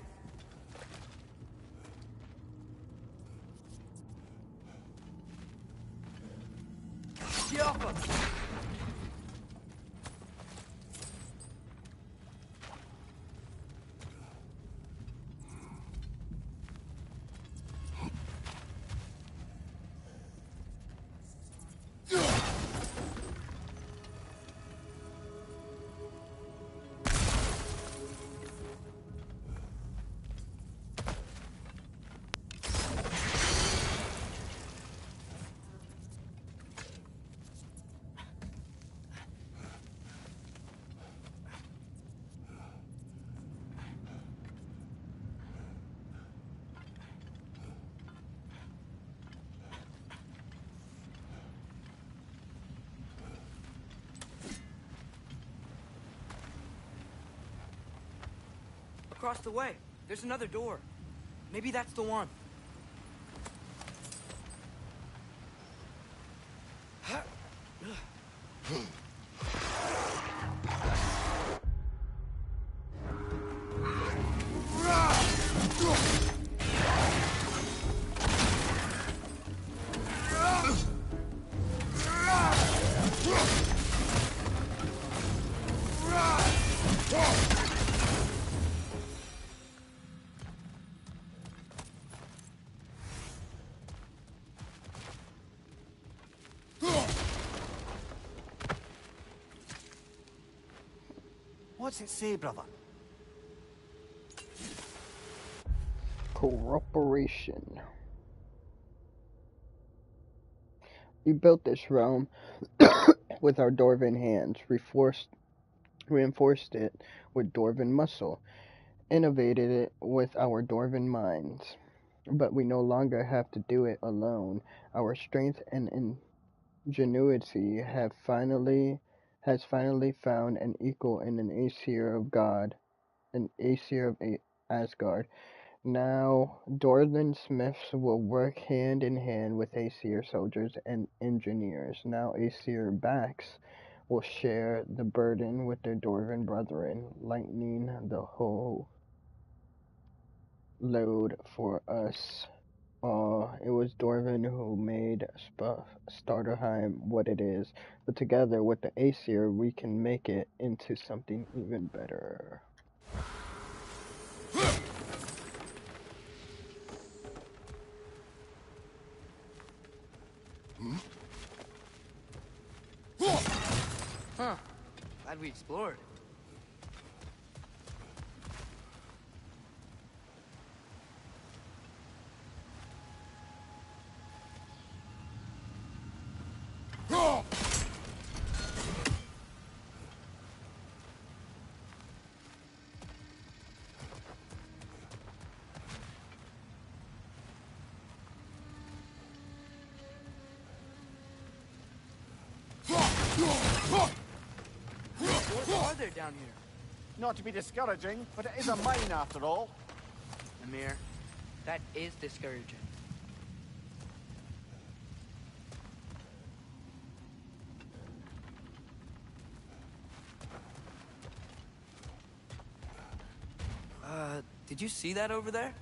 B: Across the way, there's another door. Maybe that's the one.
C: What's it say, brother?
A: Cooperation. We built this realm with our Dwarven hands, reinforced it with Dwarven muscle, innovated it with our Dwarven minds. But we no longer have to do it alone. Our strength and ingenuity has finally found an equal in an Aesir of God, an Aesir of Asgard. Now, Dwarven smiths will work hand in hand with Aesir soldiers and engineers. Now, Aesir backs will share the burden with their Dwarven brethren, lightening the whole load for us. It was Dwarven who made Starterheim what it is, but together with the Aesir, we can make it into something even better.
B: Huh. Glad we explored. What are there down here?
C: Not to be discouraging, but it is a mine after all.
B: Amir, that is discouraging. Did you see that over there?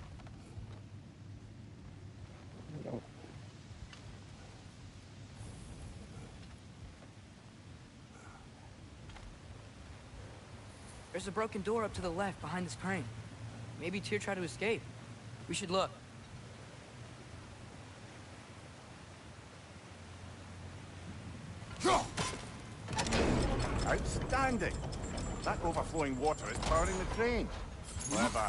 A: No.
B: There's a broken door up to the left behind this crane. Maybe Tyr tried to escape. We should look.
C: Outstanding! That overflowing water is powering the crane. Clever.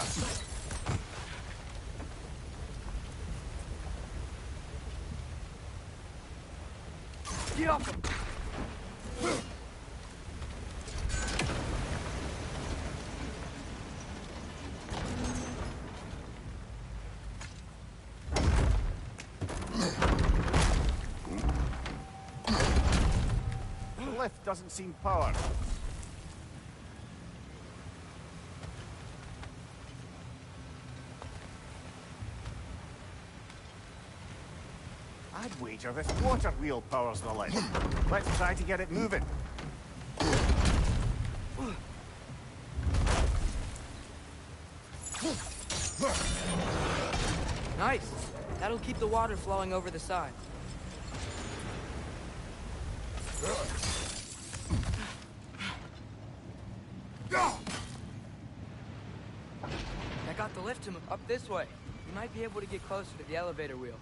B: Get off him!
C: lift doesn't seem powered. I'd wager this water wheel powers the lift. Let's try to get it moving.
B: Nice. That'll keep the water flowing over the side. I got the lift him up this way. You might be able to get closer to the elevator wheel.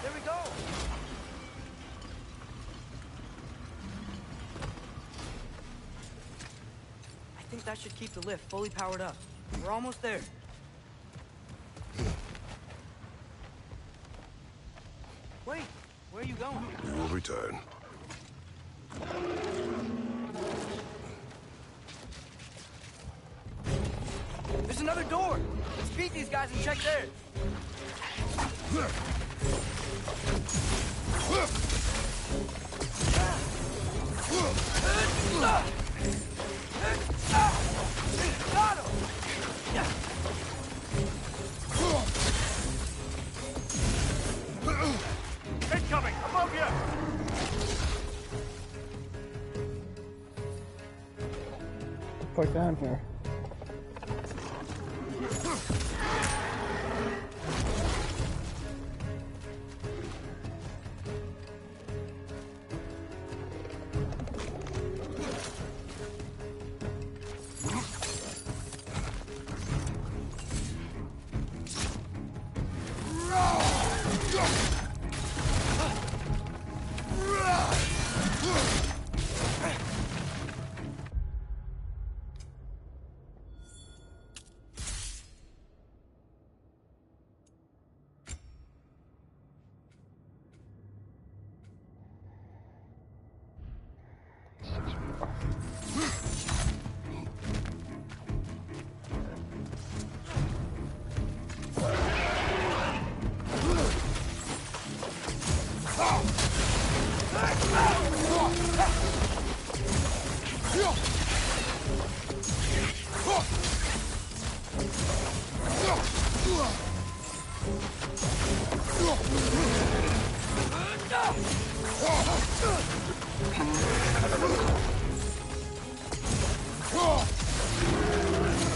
B: There we go! I think that should keep the lift fully powered up. We're almost there. Wait, where are you going?
D: We will return.
B: There's another door! Let's beat these guys and check theirs! Got him!
C: Incoming! Above you!
A: Far down here.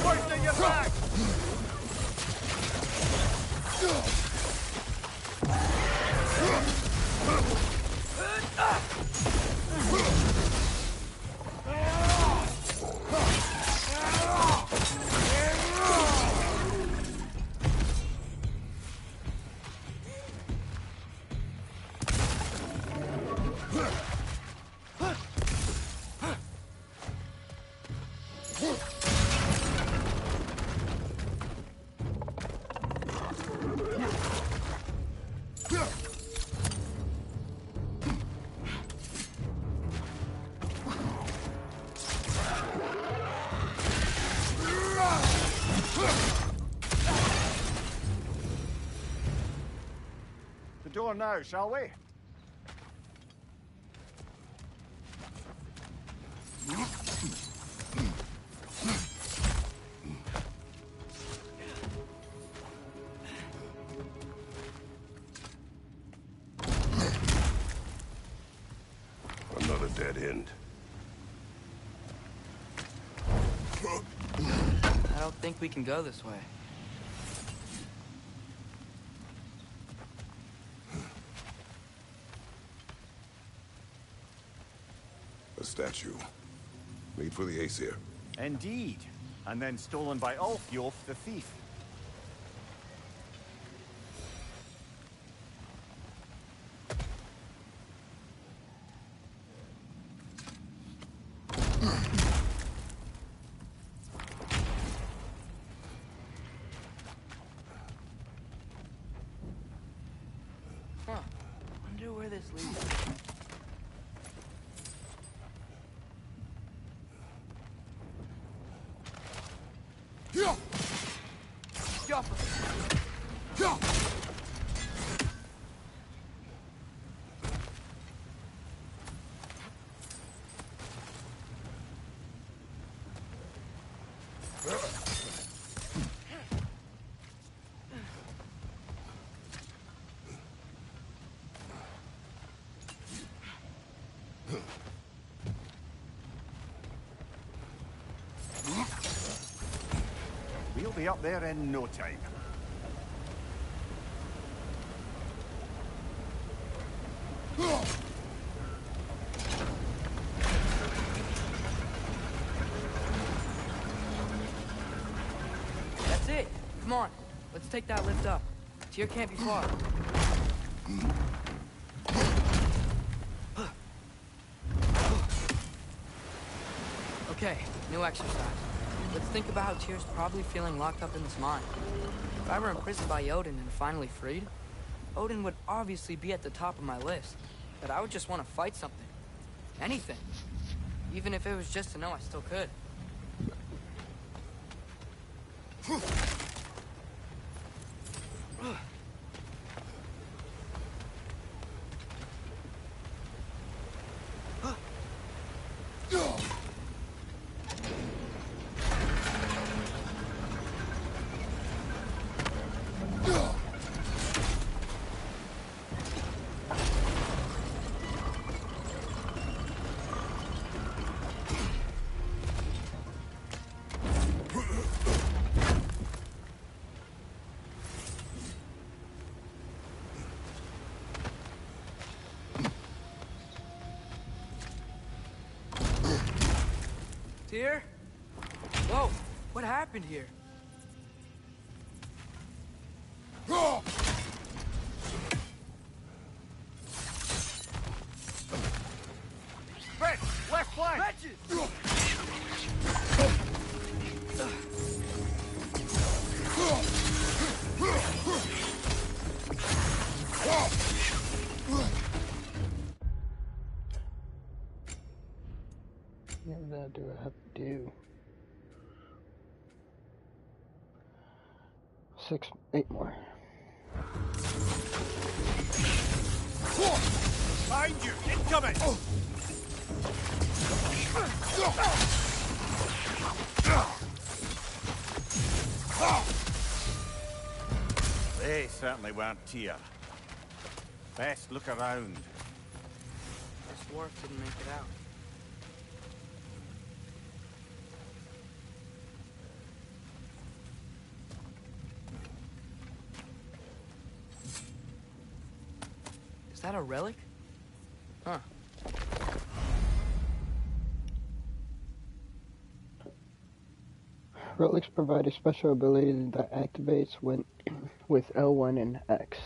C: Hoisting you back! The door now, shall we?
D: Another dead end.
B: I don't think we can go this way.
D: statue. Made for the Aesir.
C: Indeed. And then stolen by Ulfjolf the thief.
B: Huh. Wonder where this leads.
C: We'll be up there in no time.
B: That's it. Come on. Let's take that lift up. Tyr can't be far. Okay, new exercise. Let's think about how Tyr's probably feeling locked up in this mine. If I were imprisoned by Odin and finally freed, Odin would obviously be at the top of my list. But I would just want to fight something. Anything. Even if it was just to know I still could. Tyr? Whoa, what happened here?
C: Fred, left flank!
A: What the hell do I have to do? 8 more.
C: Behind you! Incoming! They certainly weren't Tyr. Best look around.
B: Ps4 didn't make it out. Is that a relic? Huh.
A: Relics provide a special ability that activates when with L1 and X.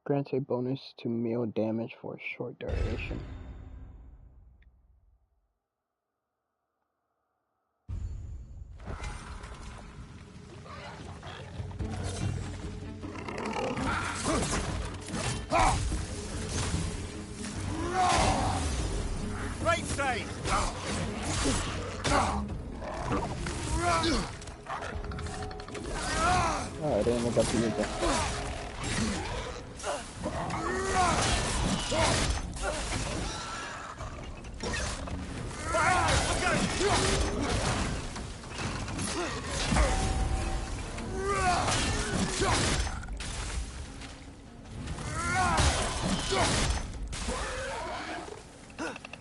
A: Grants a bonus to meal damage for a short duration.
C: Right side!
A: Oh, I didn't look up to use that.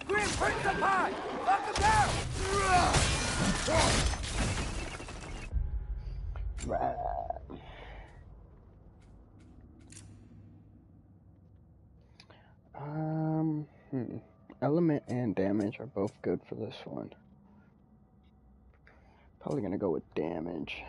B: Grim, bring some pie! Knock him down!
A: Right. Element and damage are both good for this one. Probably gonna go with damage.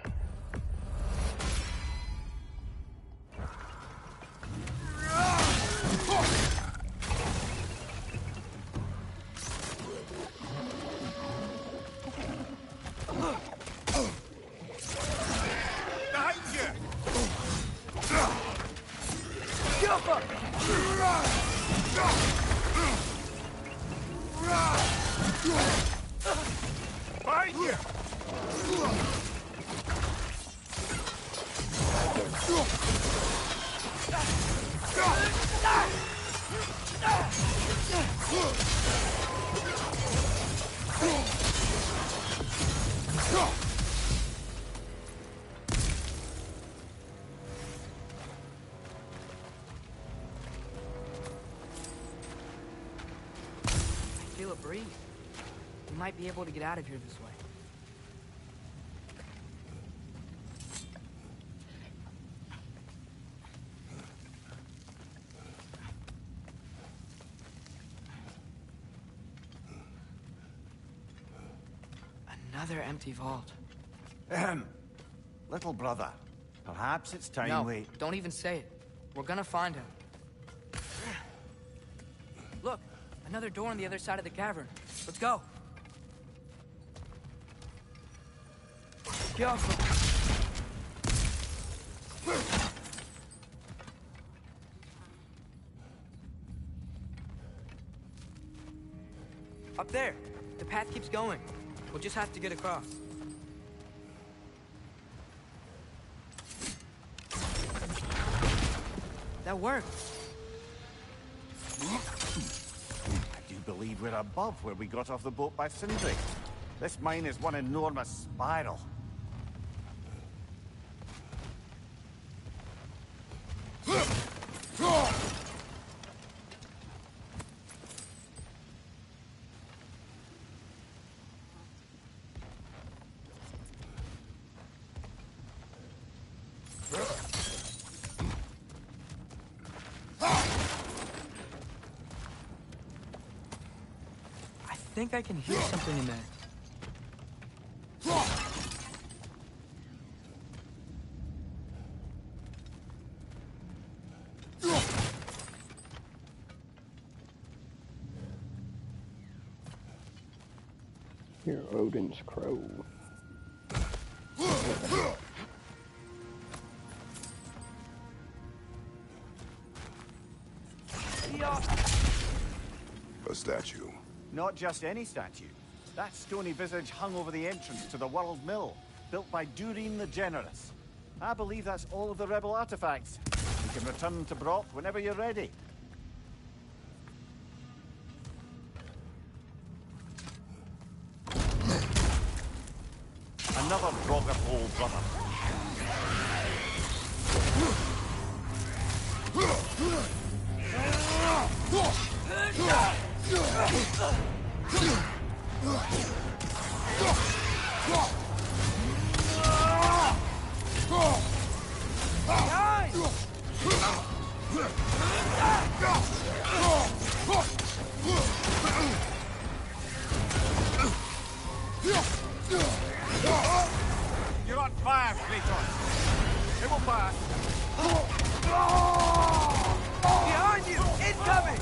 B: Feel a breeze. We might be able to get out of here this way. Another empty vault.
C: Little brother, perhaps it's time
B: No,
C: we...
B: don't even say it. We're gonna find him. Look, another door on the other side of the cavern. Let's go. Careful. Up there. The path keeps going. We'll just have to get across. That worked.
C: I do believe we're above where we got off the boat by Sindri. This mine is one enormous spiral.
B: I think I can hear something in there.
A: Hear Odin's crow.
D: A statue.
C: Not just any statue. That stony visage hung over the entrance to the World Mill, built by Durin the Generous. I believe that's all of the rebel artifacts. You can return to Brock whenever you're ready. Another Brogger hole, brother. You're on fire, Kratos. It will pass.
B: Behind you! Incoming!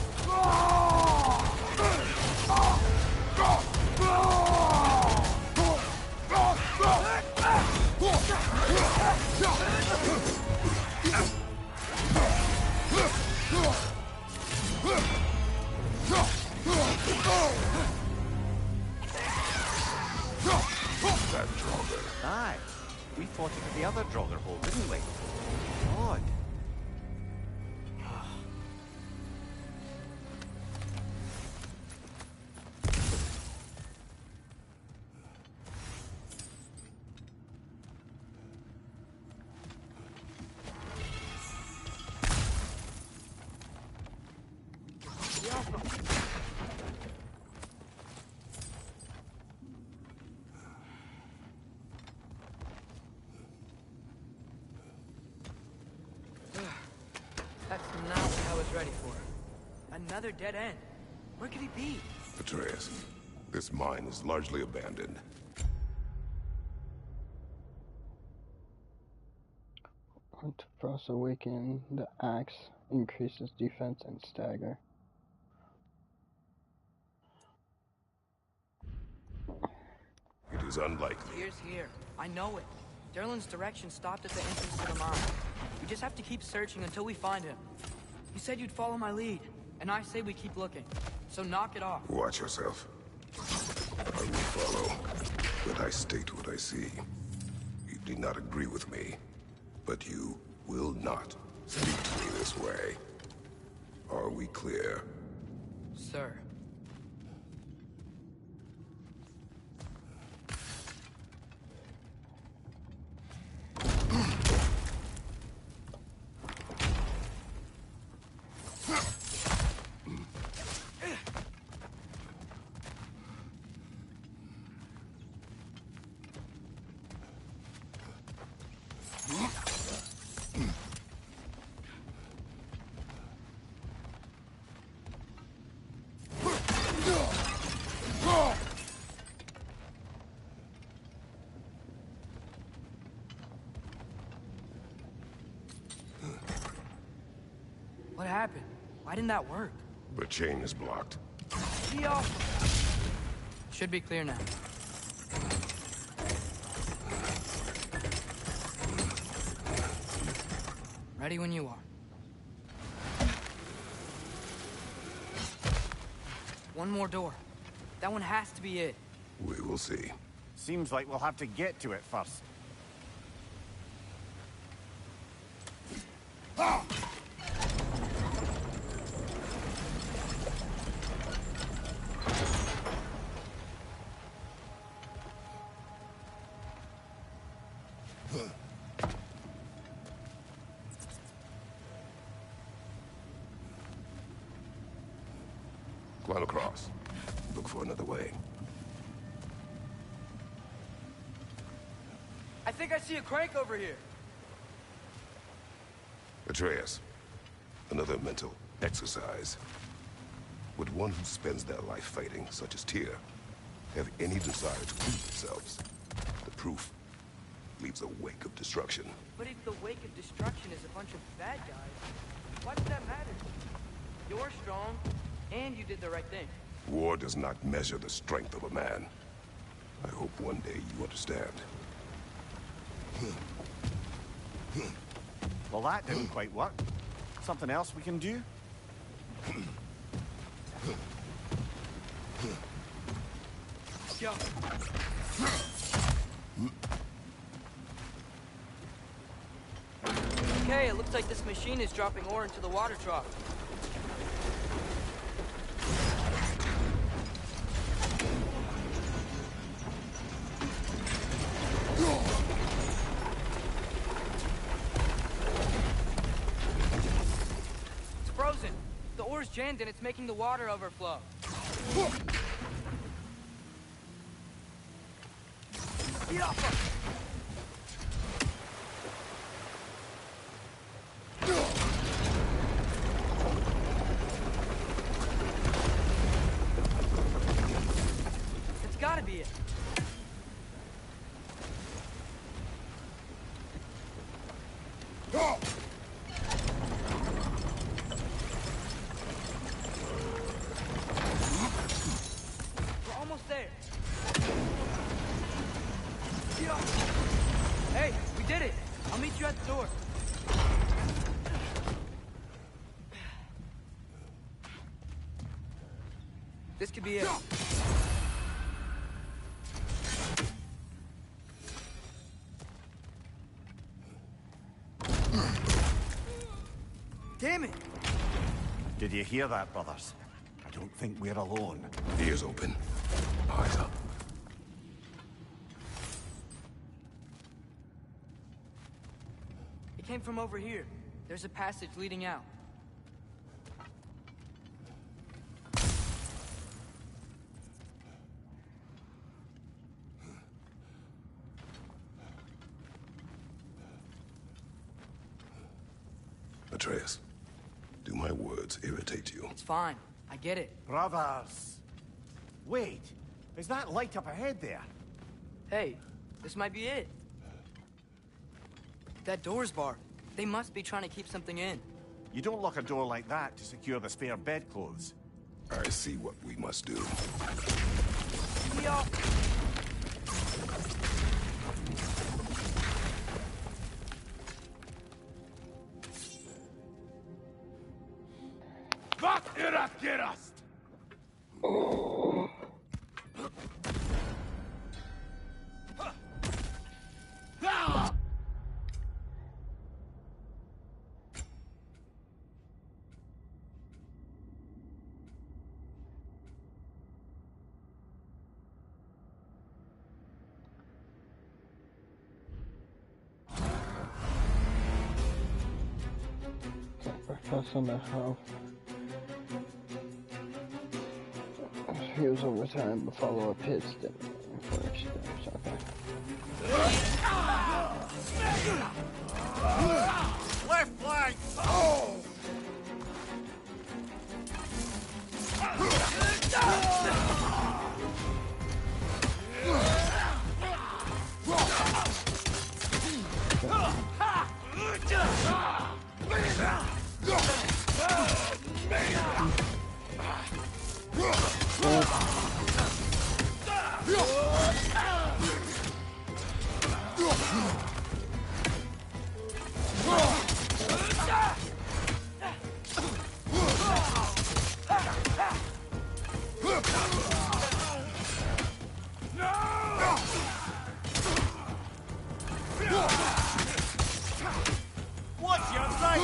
D: That Draugr.
C: Aye. We fought it at the other Draugr hole, didn't we? Odd.
B: was ready for. Another dead end. Where could he be?
D: Atreus, this mine is largely abandoned.
A: To Frost Awaken, the axe increases defense and stagger.
D: It is unlikely.
B: Here's here. I know it. Derlin's direction stopped at the entrance to the mine. We just have to keep searching until we find him. You said you'd follow my lead, and I say we keep looking. So knock it off.
D: Watch yourself. I will follow, but I state what I see. You do not agree with me, but you will not speak to me this way. Are we clear?
B: Sir. What happened? Why didn't that work?
D: The chain is blocked.
B: Should be clear now. Ready when you are. One more door. That one has to be it.
D: We will see.
C: Seems like we'll have to get to it first.
D: Climb across. Look for another way.
B: I think I see a crank over here.
D: Atreus, another mental exercise. Would one who spends their life fighting, such as Tyr, have any desire to prove themselves? The proof leaves a wake of destruction.
B: But if the wake of destruction is a bunch of bad guys, why does that matter? You're strong, and you did the right thing.
D: War does not measure the strength of a man. I hope one day you understand.
C: Well, that didn't quite work. Something else we can do?
B: Yo. Okay, it looks like this machine is dropping ore into the water trough. It's frozen. The ore's jammed and it's making the water overflow. Get off! That's gotta be it. We're almost there. Hey, we did it! I'll meet you at the door. This could be it. Damn it!
C: Did you hear that, brothers? I don't think we're alone.
D: Ears open. Eyes up.
B: It came from over here. There's a passage leading out.
D: Atreus, Do my words irritate you?
B: It's fine. I get it.
C: Brothers! Wait, is that light up ahead there?
B: Hey, this might be it. That door's barred. They must be trying to keep something in.
C: You don't lock a door like that to secure the spare bedclothes.
D: I see what we must do.
B: We all...
C: Vad är att gerast?
A: Professor Mehow. Use overtime to follow up hits that first steps. Okay.
C: Left flank! Oh! What's your right?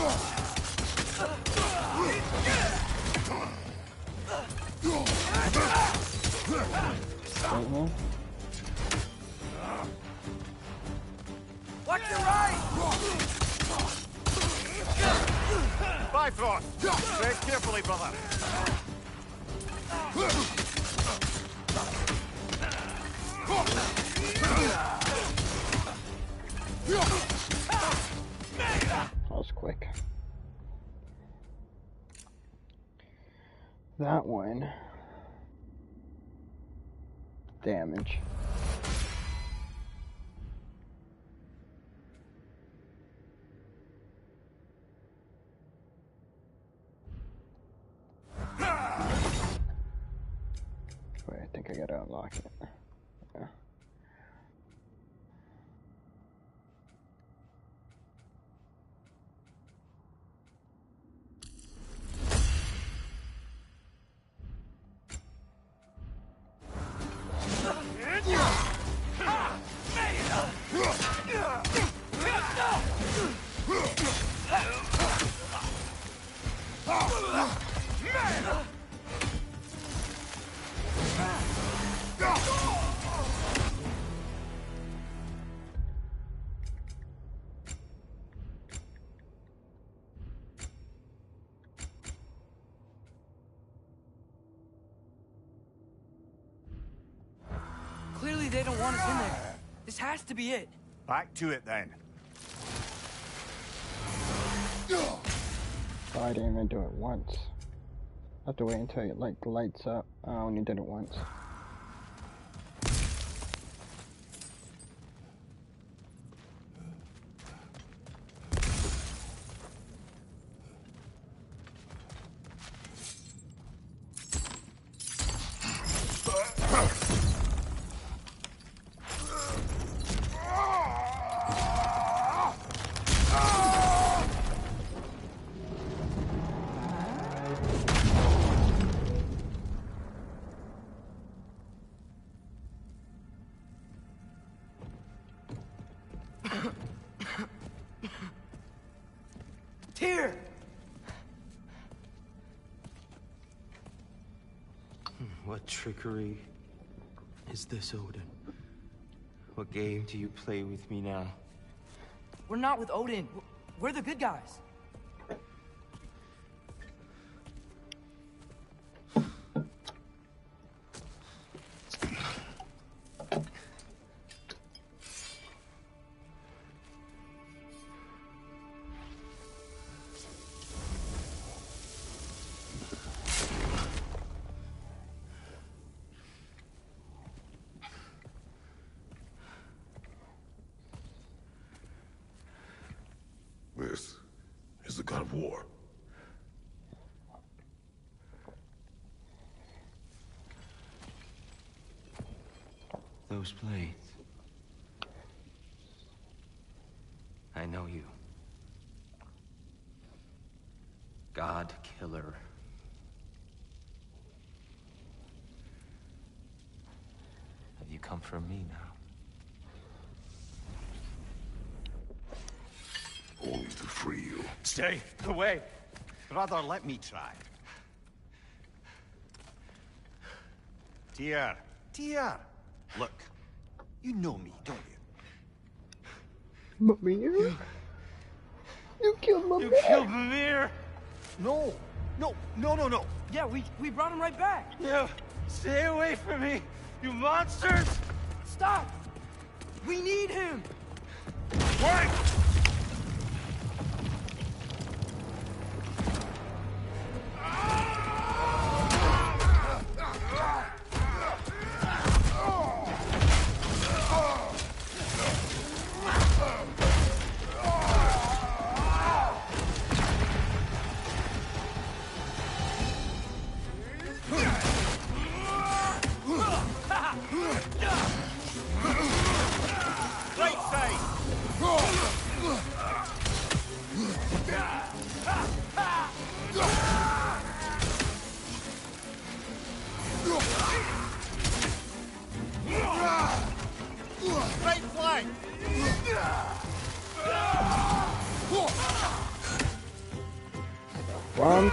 B: Watch your right!
C: Ps4! Tread carefully, brother.
A: That was quick. That one. Damage. Wait, I think I gotta unlock it. Yeah.
B: Clearly they don't want us in there. This has to be it.
C: Back to it then.
A: Oh, I didn't even do it once. I have to wait until it like lights up. I only did it once.
B: Tyr!
J: What trickery is this, Odin? What game do you play with me now?
B: We're not with Odin. We're the good guys.
D: not war.
J: Those blades. I know you. God Killer. Have you come for me now?
D: Only to free you.
C: Stay away. Brother, let me try. Dear. Look, you know me, don't you?
A: Mimir? You killed Mimir?
C: You killed Mimir? No.
B: Yeah, we brought him right back.
C: No, stay away from me, you monsters!
B: Stop! We need him!
C: Wait! Right side! Right flank!
A: Wrong.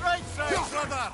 C: Right side, brother!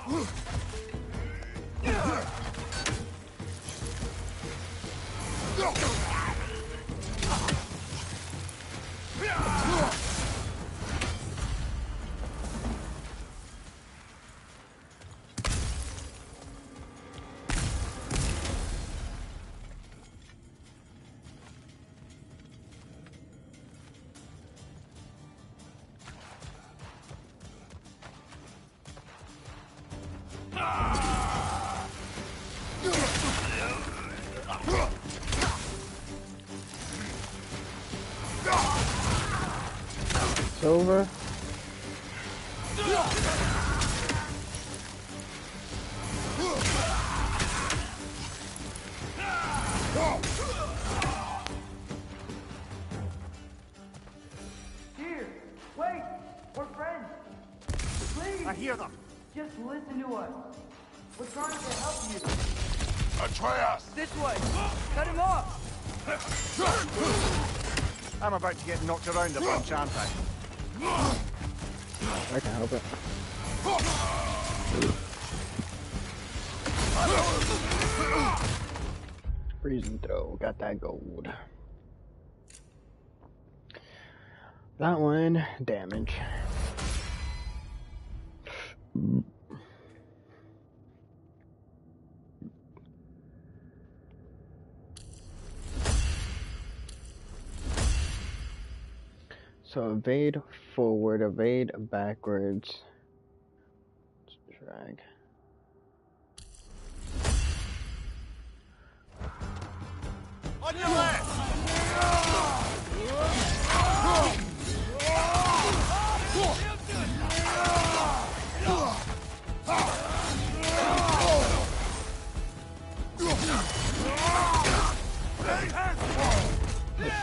A: It's over.
B: Here, wait! We're friends! Please!
C: I hear them.
B: Just listen to us. We're trying to help you.
D: Atreus!
B: This way! Cut him off!
C: I'm about to get knocked around a bunch, aren't I?
A: I can help it. Freezing throw. Got that gold. That one, damage. So evade forward, evade backwards. Drag.
C: On your left!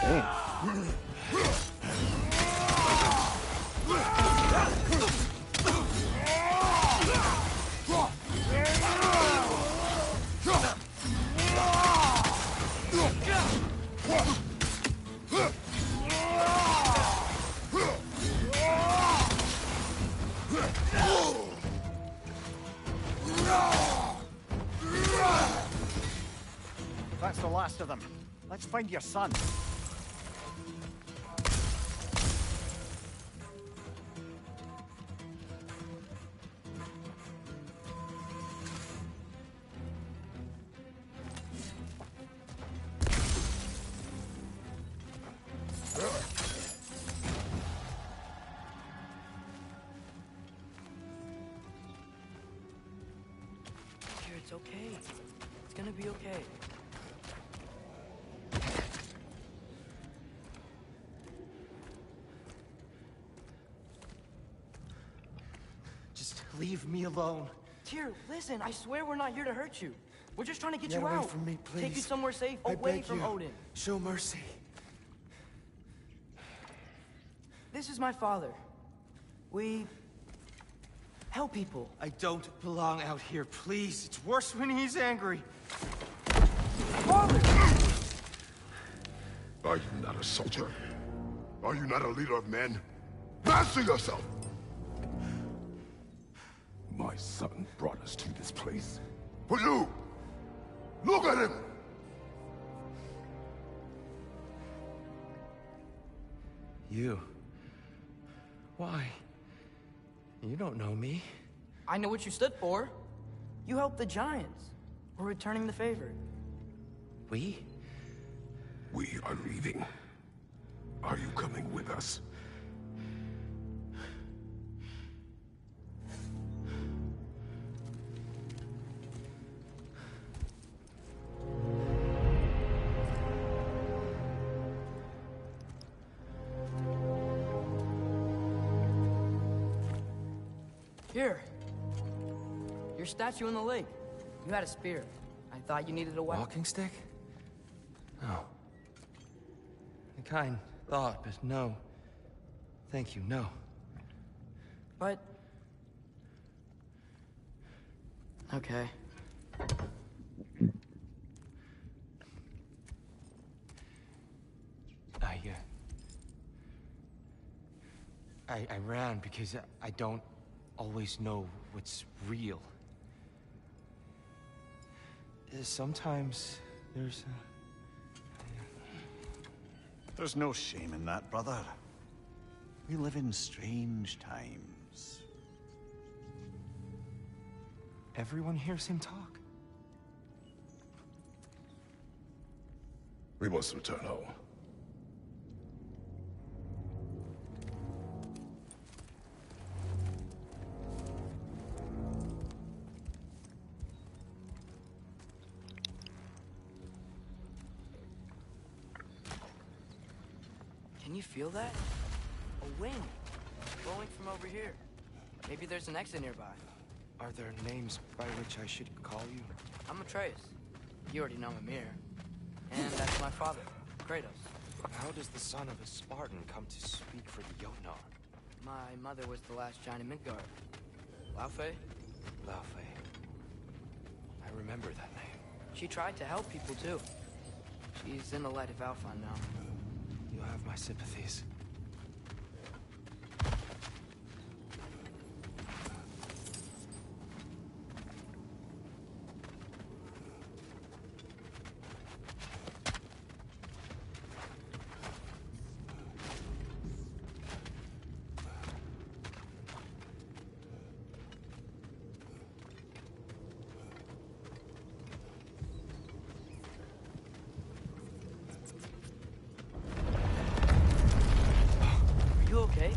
A: Damn.
C: That's the last of them. Let's find your son.
B: okay. It's gonna be okay.
J: Just leave me alone.
B: Tyr, listen, I swear we're not here to hurt you. We're just trying to get
J: Get
B: you
J: away
B: out.
J: from me,
B: Take you
J: please.
B: somewhere safe,
J: I
B: away
J: beg
B: from
J: you.
B: Odin.
J: Show mercy.
B: This is my father. We help people.
J: I don't belong out here, please. It's worse when he's angry.
B: Father!
D: Are you not a soldier? Are you not a leader of men? Master yourself! My son brought us to this place. For you! Look at him!
J: You? Why? You don't know me.
B: I know what you stood for. You helped the Giants. We're returning the favor.
J: We?
D: We are leaving. Are you coming with us?
B: Here. Your statue in the lake. You had a spear. I thought you needed a weapon.
J: Walking stick? No. A kind thought, but no. Thank you, no.
B: But... okay.
J: I ran because I don't always know what's real. Sometimes there's
C: There's no shame in that, brother. We live in strange times.
J: Everyone hears him talk.
D: We must return home.
B: Can you feel that? A wind blowing from over here. Maybe there's an exit nearby.
J: Are there names by which I should call you?
B: I'm Atreus. You already know Mimir. And that's my father, Kratos.
J: How does the son of a Spartan come to speak for the Jotnar?
B: My mother was the last giant in Midgard. Laufey?
J: Laufey. I remember that name.
B: She tried to help people too. She's in the light of Alphon now.
J: You have my sympathies.
B: Okay?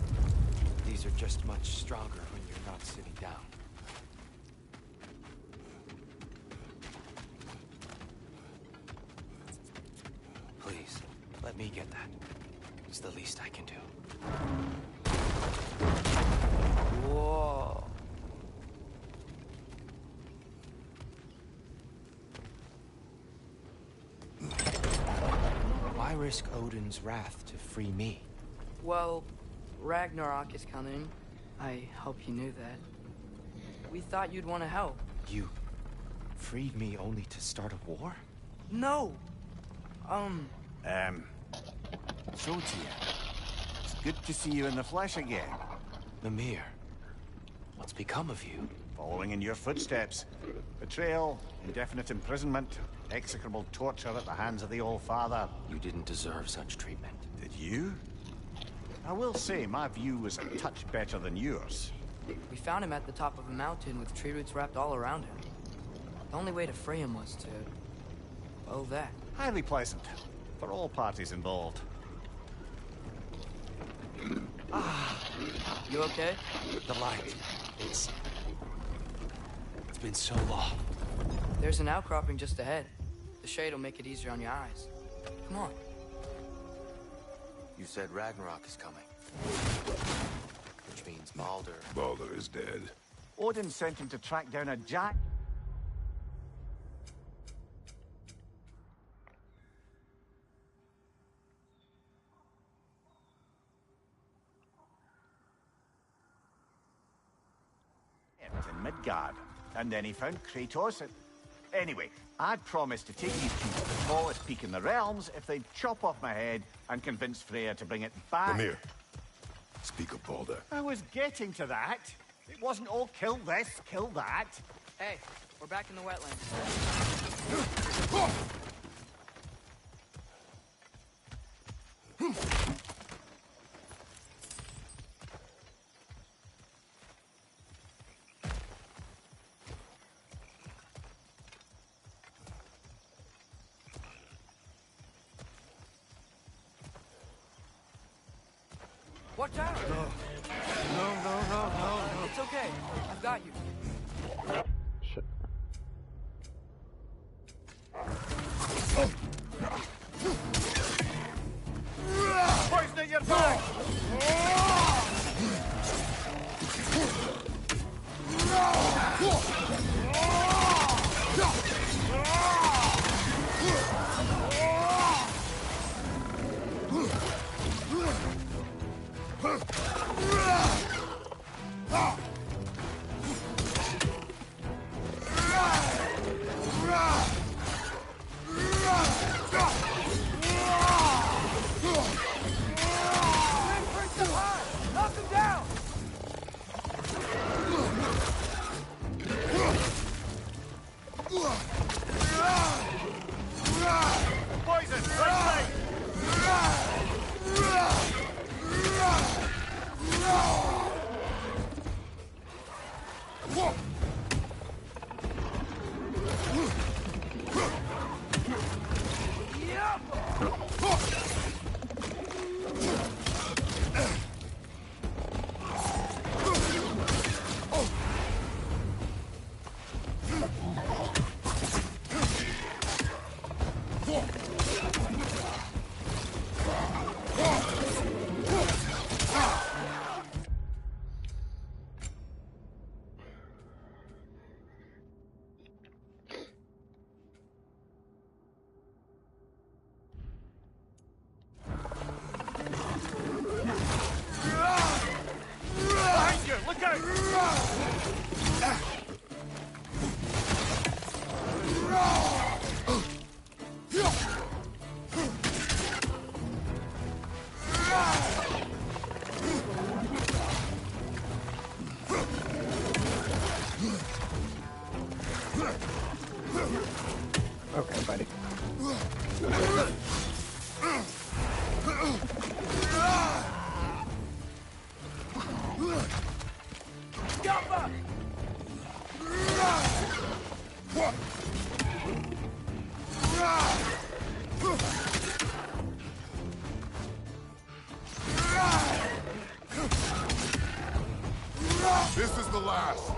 J: These are just much stronger when you're not sitting down. Please, let me get that. It's the least I can do.
B: Whoa.
J: Why risk Odin's wrath to free me?
B: Well, Ragnarok is coming. I hope you knew that. We thought you'd want to help.
J: You freed me only to start a war?
B: No!
C: So Tyr, it's good to see you in the flesh again.
J: Mimir, what's become of you?
C: Following in your footsteps. Betrayal, indefinite imprisonment, execrable torture at the hands of the Old Father.
J: You didn't deserve such treatment.
C: Did you? I will say, my view was a touch better than yours.
B: We found him at the top of a mountain with tree roots wrapped all around him. The only way to free him was to... well, that.
C: Highly pleasant. For all parties involved.
B: You okay?
J: The light. It's been so long.
B: There's an outcropping just ahead. The shade will make it easier on your eyes. Come on.
J: You said Ragnarok is coming. Which means Baldur.
D: Baldur is dead.
C: Odin sent him to track down a giant. In Midgard, and then he found Kratos. Anyway, I'd promised to take these two to the tallest peak in the realms if they'd chop off my head and convince Freya to bring it back.
D: Mimir, speak of Baldur.
C: I was getting to that. It wasn't all kill this, kill that.
B: Hey, we're back in the wetlands. Watch out! No. It's okay. I've got you.
A: Shit.
C: Poison at your back!
B: Knock him down!
C: Poison, right side! Behind you, look out!
A: Okay, buddy.
B: Jumper!
D: This is the last.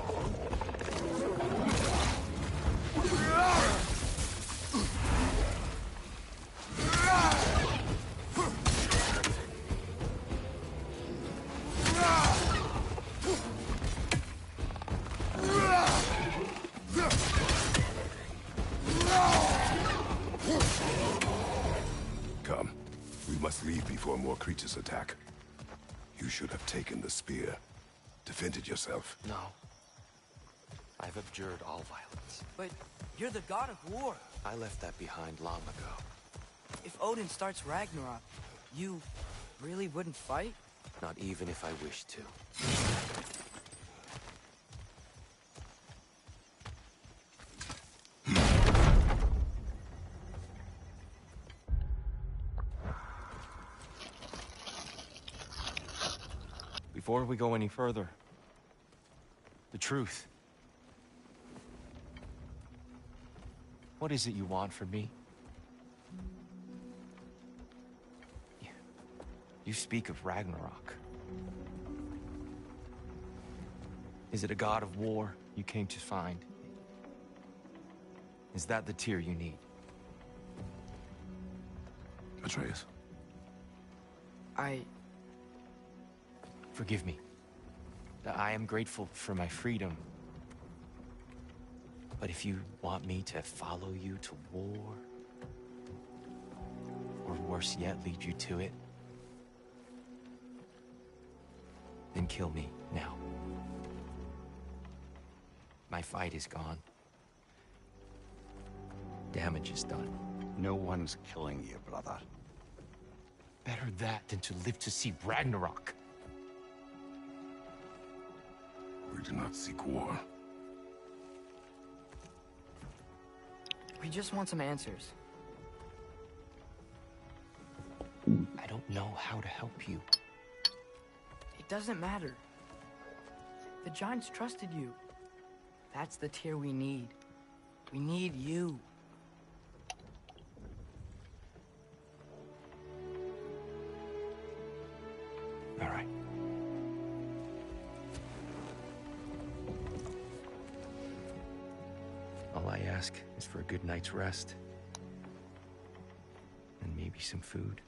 D: Come. We must leave before more creatures attack. You should have taken the spear. Defended yourself.
J: No. I've abjured all violence.
B: But you're the god of war.
J: I left that behind long ago.
B: If Odin starts Ragnarok, you really wouldn't fight?
J: Not even if I wished to. Before we go any further, the truth. What is it you want from me? You speak of Ragnarok. Is it a god of war you came to find? Is that the tear you need?
D: Atreus.
J: Forgive me. I am grateful for my freedom. But if you want me to follow you to war, or worse yet, lead you to it, then kill me now. My fight is gone. Damage is done.
C: No one's killing you, brother.
J: Better that than to live to see Ragnarok.
D: We do not seek war.
B: We just want some answers.
J: I don't know how to help you.
B: It doesn't matter. The Giants trusted you. That's the Tyr we need. We need you.
J: All right. All I ask is for a good night's rest. And maybe some food.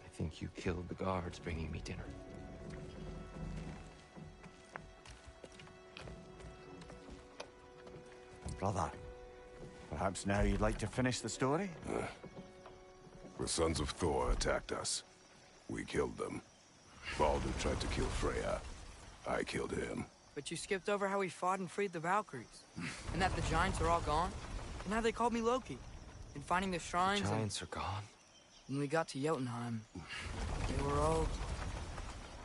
J: I think you killed the guards bringing me dinner.
C: Brother, perhaps now you'd like to finish the story?
D: The sons of Thor attacked us. We killed them. Baldur tried to kill Freya. I killed him.
B: But you skipped over how we fought and freed the Valkyries. And that the Giants are all gone. And how they called me Loki. And finding the shrines
J: The Giants are gone.
B: When we got to Jotunheim, they were all...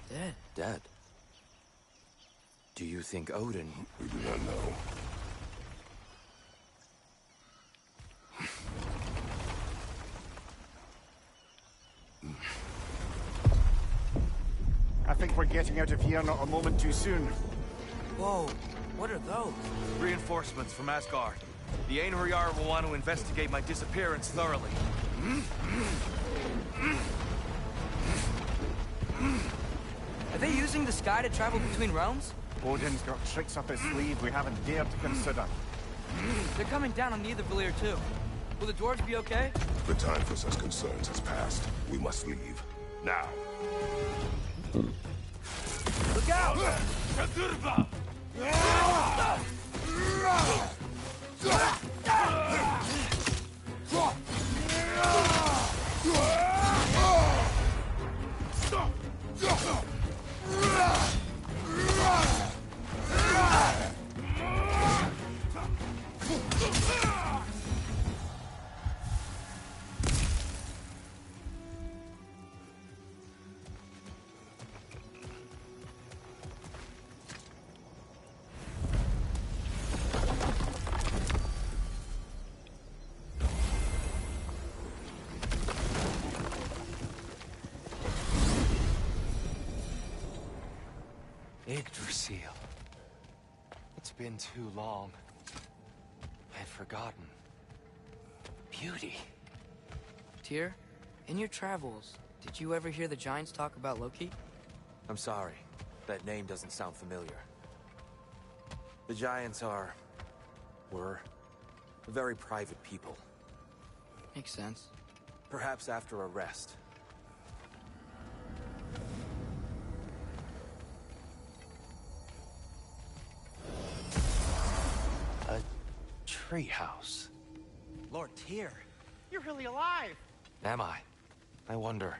B: dead.
J: Dead. Do you think Odin...
D: We do not know.
C: I think we're getting out of here not a moment too soon.
B: Whoa, what are those?
K: Reinforcements from Asgard. The Einherjar will want to investigate my disappearance thoroughly.
B: Are they using the sky to travel between realms?
C: Odin's got tricks up his sleeve we haven't dared to consider.
B: They're coming down on the Nidavellir too. Will the dwarves be okay?
D: The time for such concerns has passed. We must leave. Now.
B: Look out!
J: Yggdrasil. It's been too long. I'd forgotten. Beauty.
B: Tyr, in your travels, did you ever hear the Giants talk about Loki?
K: I'm sorry. That name doesn't sound familiar. The Giants were very private people.
B: Makes sense.
K: Perhaps after a rest.
J: A treehouse.
F: Lord Tyr, you're really alive.
J: Am I? I wonder.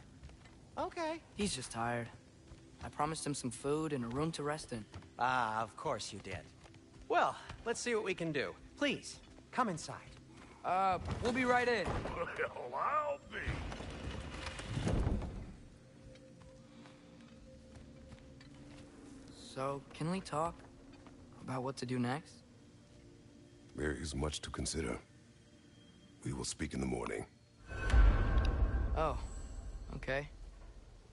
F: Okay.
B: He's just tired. I promised him some food and a room to rest in.
F: Ah, of course you did. Well, let's see what we can do. Please, come inside.
B: We'll be right in.
D: Well, I'll be.
B: So, can we talk about what to do next?
D: There is much to consider. We will speak in the morning.
B: Oh, okay.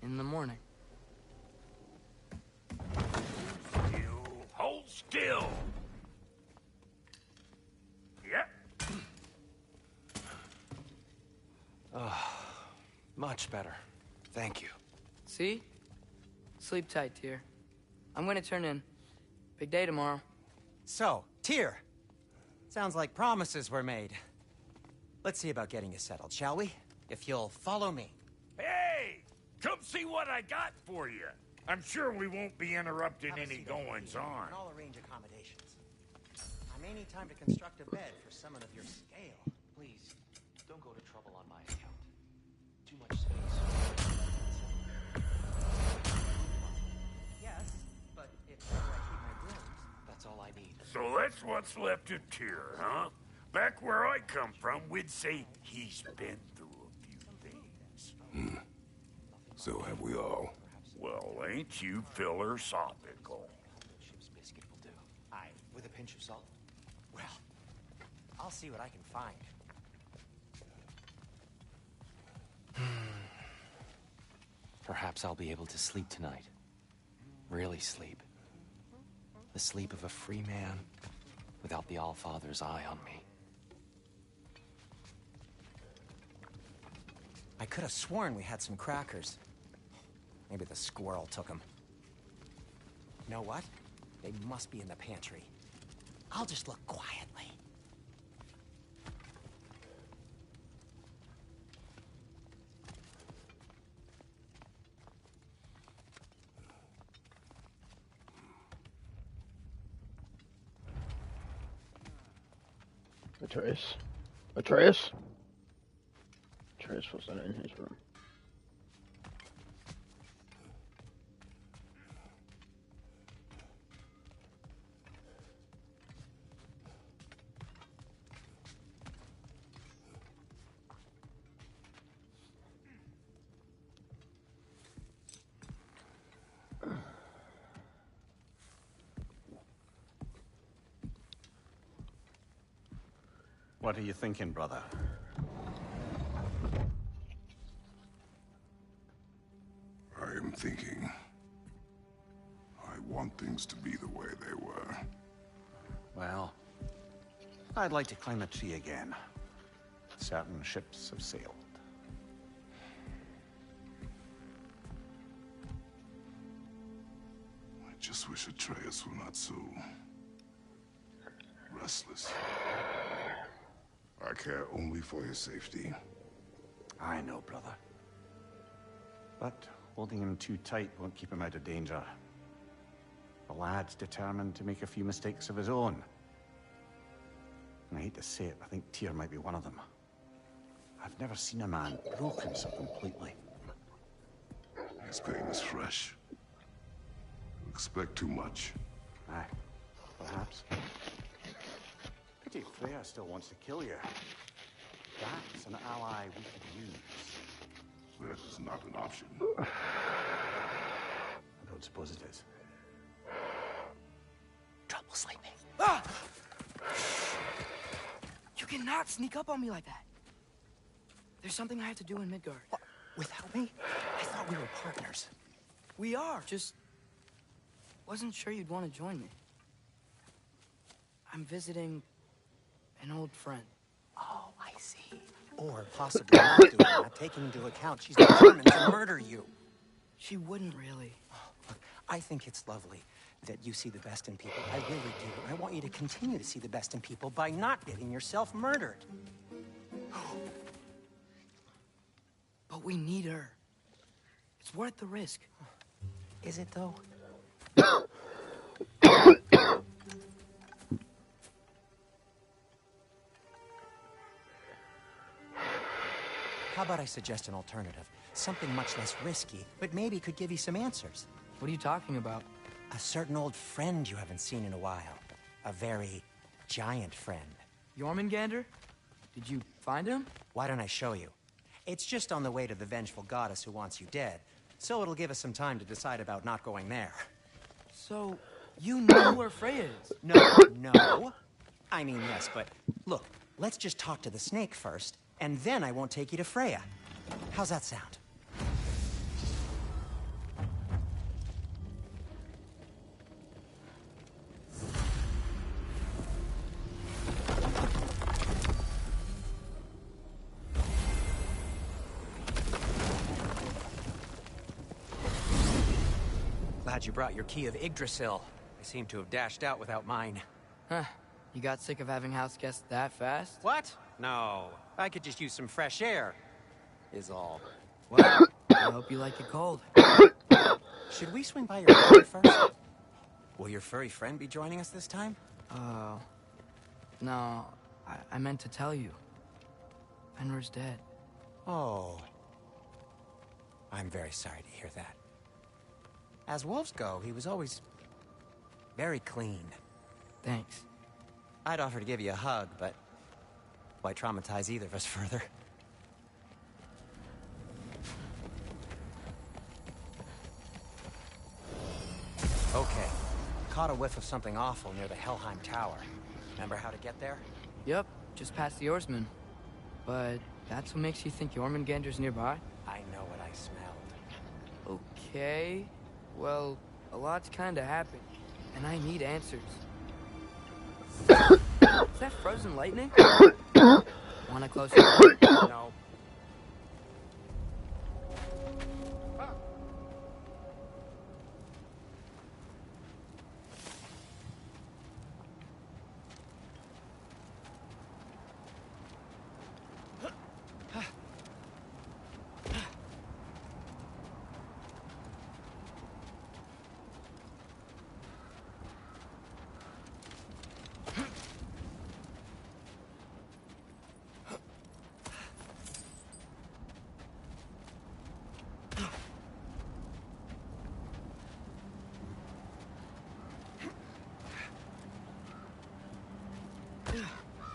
B: In the morning.
L: You hold still. Yep.
J: Much better. Thank you.
B: See? Sleep tight, Tyr. I'm gonna turn in. Big day tomorrow.
F: So, Tyr. Sounds like promises were made. Let's see about getting you settled, shall we? If you'll follow me.
L: Hey! Come see what I got for you. I'm sure we won't be interrupting any goings-on.
F: And I'll arrange accommodations. I may need time to construct a bed for someone of your scale.
J: Please, don't go to trouble on my account. Too much space.
F: Yes, but if I keep my rooms...
J: That's all I need.
L: So that's what's left of Tyr, huh? Back where I come from, we'd say he's been through a few things.
D: So have we all.
L: Well, ain't you philosophical?
J: Ship's biscuit will do.
F: Aye.
J: With a pinch of salt.
F: Well, I'll see what I can find.
J: Perhaps I'll be able to sleep tonight. Really sleep. The sleep of a free man without the Allfather's eye on me.
F: I could have sworn we had some crackers. Maybe the squirrel took them. You know what? They must be in the pantry. I'll just look quietly.
A: Atreus. Atreus? Atreus wasn't in his room.
C: What are you thinking, brother?
D: I am thinking. I want things to be the way they were.
C: Well, I'd like to climb a tree again. Certain ships have sailed.
D: I just wish Atreus were not so restless. I care only for his safety.
C: I know, brother. But holding him too tight won't keep him out of danger. The lad's determined to make a few mistakes of his own. And I hate to say it, I think Tyr might be one of them. I've never seen a man broken so completely.
D: His pain is fresh. You expect too much.
C: Aye, perhaps. Pity Freya still wants to kill you. That's an ally we could use.
D: That is not an option.
C: I don't suppose it is.
F: Trouble sleeping.
B: Ah! You cannot sneak up on me like that. There's something I have to do in Midgard.
F: What? Without me? I thought we were partners.
B: We are. Just wasn't sure you'd want to join me. I'm visiting an old friend.
F: Oh, I see. Or possibly not doing that, taking into account she's determined to murder you.
B: She wouldn't really.
F: Look, I think it's lovely that you see the best in people. I really do. I want you to continue to see the best in people by not getting yourself murdered.
B: But we need her. It's worth the risk.
F: Is it, though? How about I suggest an alternative? Something much less risky, but maybe could give you some answers.
B: What are you talking about?
F: A certain old friend you haven't seen in a while. A very giant friend.
B: Jormungandr? Did you find him?
F: Why don't I show you? It's just on the way to the vengeful goddess who wants you dead, so it'll give us some time to decide about not going there.
B: So, you know where Freya is?
F: No. I mean, yes, but look, let's just talk to the snake first, and then I won't take you to Freya. How's that sound? Glad you brought your key of Yggdrasil. I seem to have dashed out without mine.
B: Huh. You got sick of having house guests that fast?
F: What? No. I could just use some fresh air, is all.
B: Well, I hope you like it cold.
F: Should we swing by your furry first? Will your furry friend be joining us this time?
B: No. I meant to tell you. Fenrir's dead.
F: Oh. I'm very sorry to hear that. As wolves go, he was always very clean.
B: Thanks.
F: I'd offer to give you a hug, but why traumatize either of us further? Okay. Caught a whiff of something awful near the Helheim Tower. Remember how to get there?
B: Yep, just past the oarsman. But that's what makes you think Jormungandr's nearby?
F: I know what I smelled.
B: Okay. Well, a lot's kinda happened, and I need answers. Is that frozen lightning? Want a closer look?
F: No.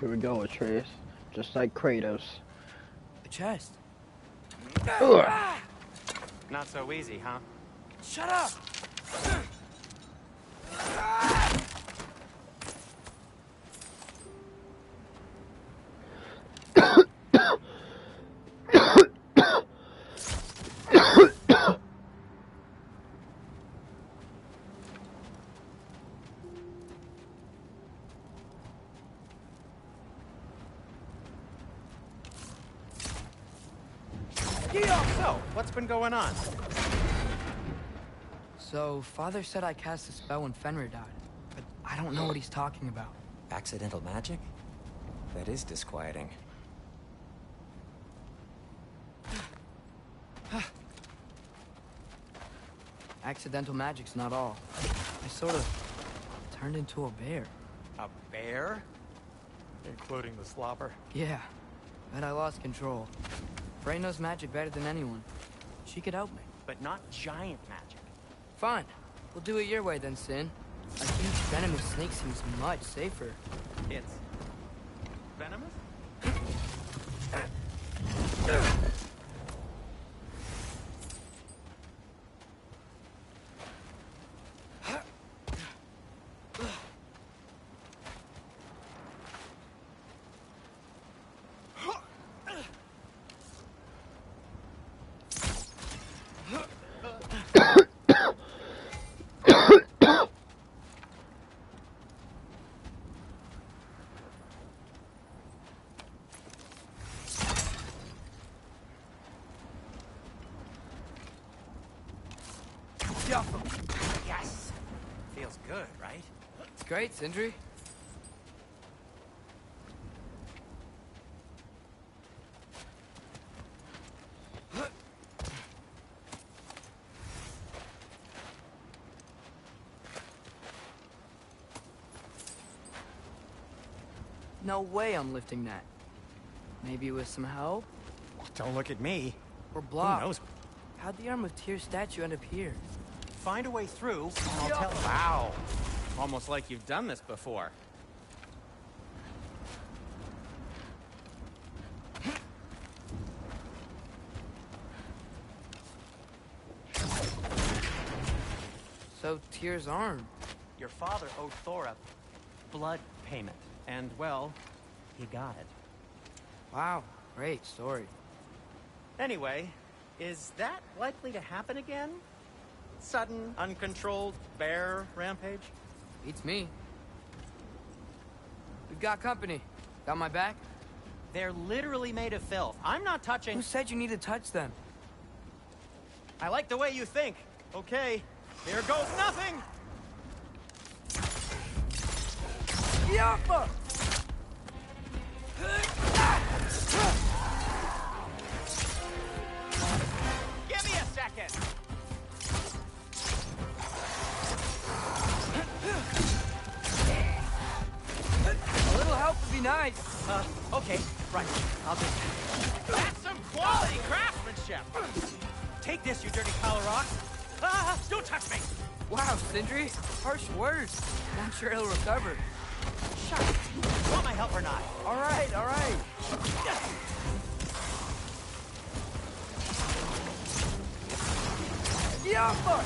A: Here we go, Atreus. Just like Kratos.
B: A chest.
A: Ugh.
F: Not so easy, huh?
B: Shut up!
F: So, what's been going on?
B: So, Father said I cast a spell when Fenrir died, but I don't know what he's talking about.
F: Accidental magic? That is disquieting.
B: Accidental magic's not all. I sort of turned into a bear.
F: A bear? Including the slobber?
B: Yeah, but I lost control. Frey knows magic better than anyone. She could help me.
F: But not giant magic.
B: Fine. We'll do it your way then, Sin. A huge venomous snake seems much safer.
F: It's venomous? Yes! Feels good, right?
B: It's great, Sindri. No way I'm lifting that. Maybe with some help?
F: Don't look at me.
B: Or block.
F: Who knows?
B: How'd the Arm of Tyr's statue end up here?
F: Find a way through, and I'll tell you. Wow. Almost like you've done this before.
B: So, Tyr's arm.
F: Your father owed Thor a blood payment. And, well, he got it.
B: Wow, great story.
F: Anyway, is that likely to happen again? Sudden, uncontrolled bear rampage?
B: Beats me. We've got company. Got my back?
F: They're literally made of filth. I'm not touching...
B: Who said you need to touch them?
F: I like the way you think. Okay, here goes nothing!
B: Yappa!
F: Give me a second!
B: A little help would be nice.
F: Okay, right. I'll do that. That's some quality craftsmanship! Take this, you dirty pile of rocks! Ah, don't touch me!
B: Wow, Sindri, harsh words. I'm sure he'll recover.
F: Shut up. Want my help or not?
B: All right, all right. Yappa!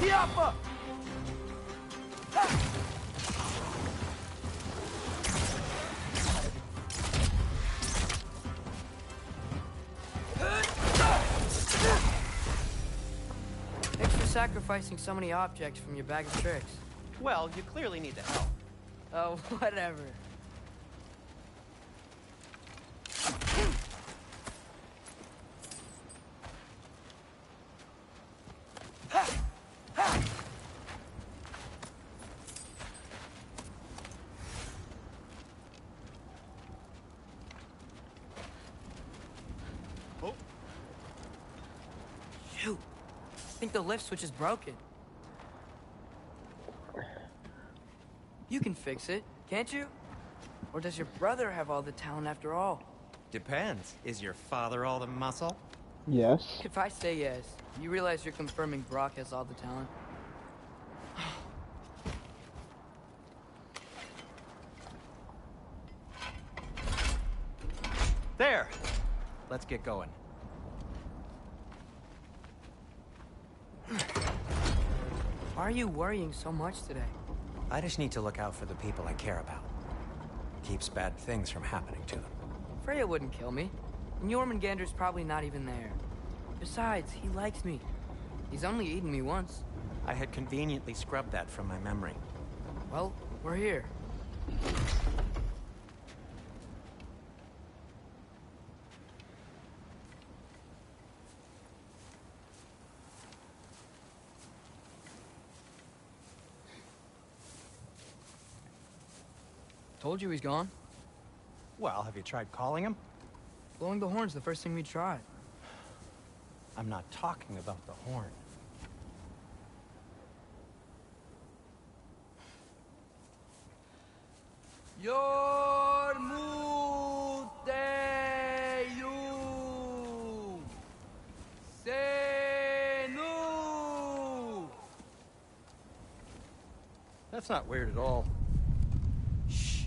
B: Yappa! Thanks for sacrificing so many objects from your bag of tricks.
F: Well, you clearly need the help.
B: Oh, whatever.
F: Oh.
B: Shoot. I think the lift switch is broken. You can fix it, can't you? Or does your brother have all the talent after all?
F: Depends. Is your father all the muscle?
A: Yes.
B: If I say yes, you realize you're confirming Brock has all the talent?
F: There! Let's get going.
B: Why are you worrying so much today?
F: I just need to look out for the people I care about. Keeps bad things from happening to them.
B: Freya wouldn't kill me. And Jormungandr's probably not even there. Besides, he likes me. He's only eaten me once.
F: I had conveniently scrubbed that from my memory.
B: Well, we're here. Told you he's gone.
F: Well, have you tried calling him?
B: Blowing the horn's the first thing we tried.
F: I'm not talking about the horn.
B: Yormuteyu Senu.
F: That's not weird at all. Shh.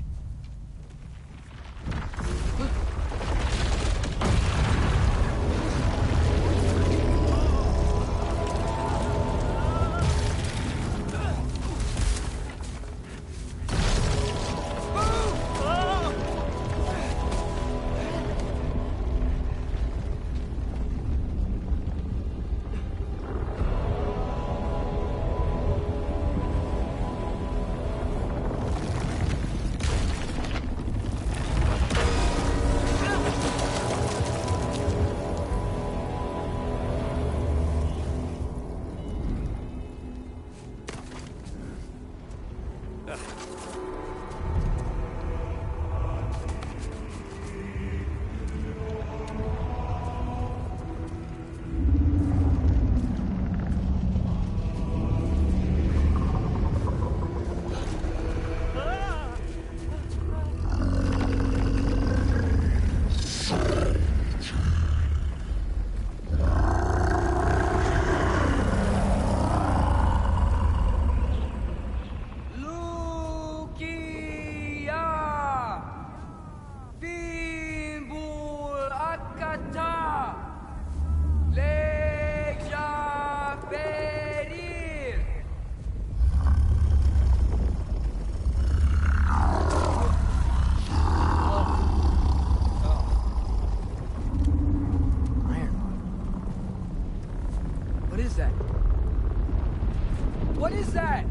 B: What is that? What is that?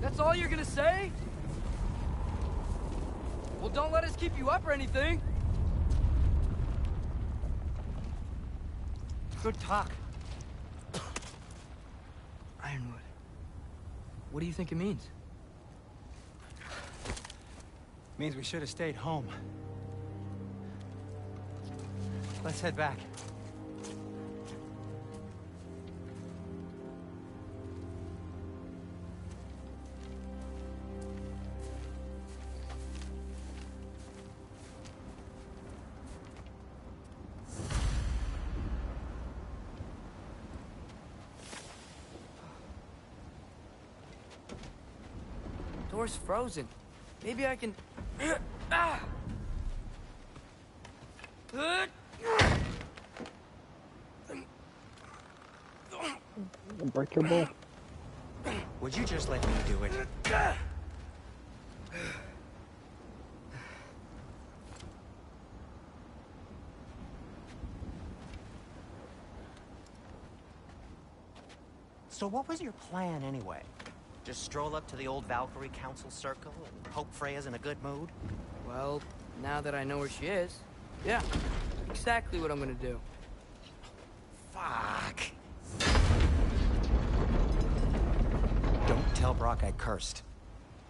B: That's all you're gonna say? Well, don't let us keep you up or anything.
F: Good talk.
B: Ironwood. What do you think it means?
F: Means we should have stayed home. Let's head back.
B: Door's frozen. Maybe I can... Ah!
A: Break your bowl.
F: Would you just let me do it? So what was your plan anyway? Just stroll up to the old Valkyrie Council circle and hope Freya's in a good mood?
B: Well, now that I know where she is, yeah, exactly what I'm gonna do.
F: Fuck. Don't tell Brock I cursed.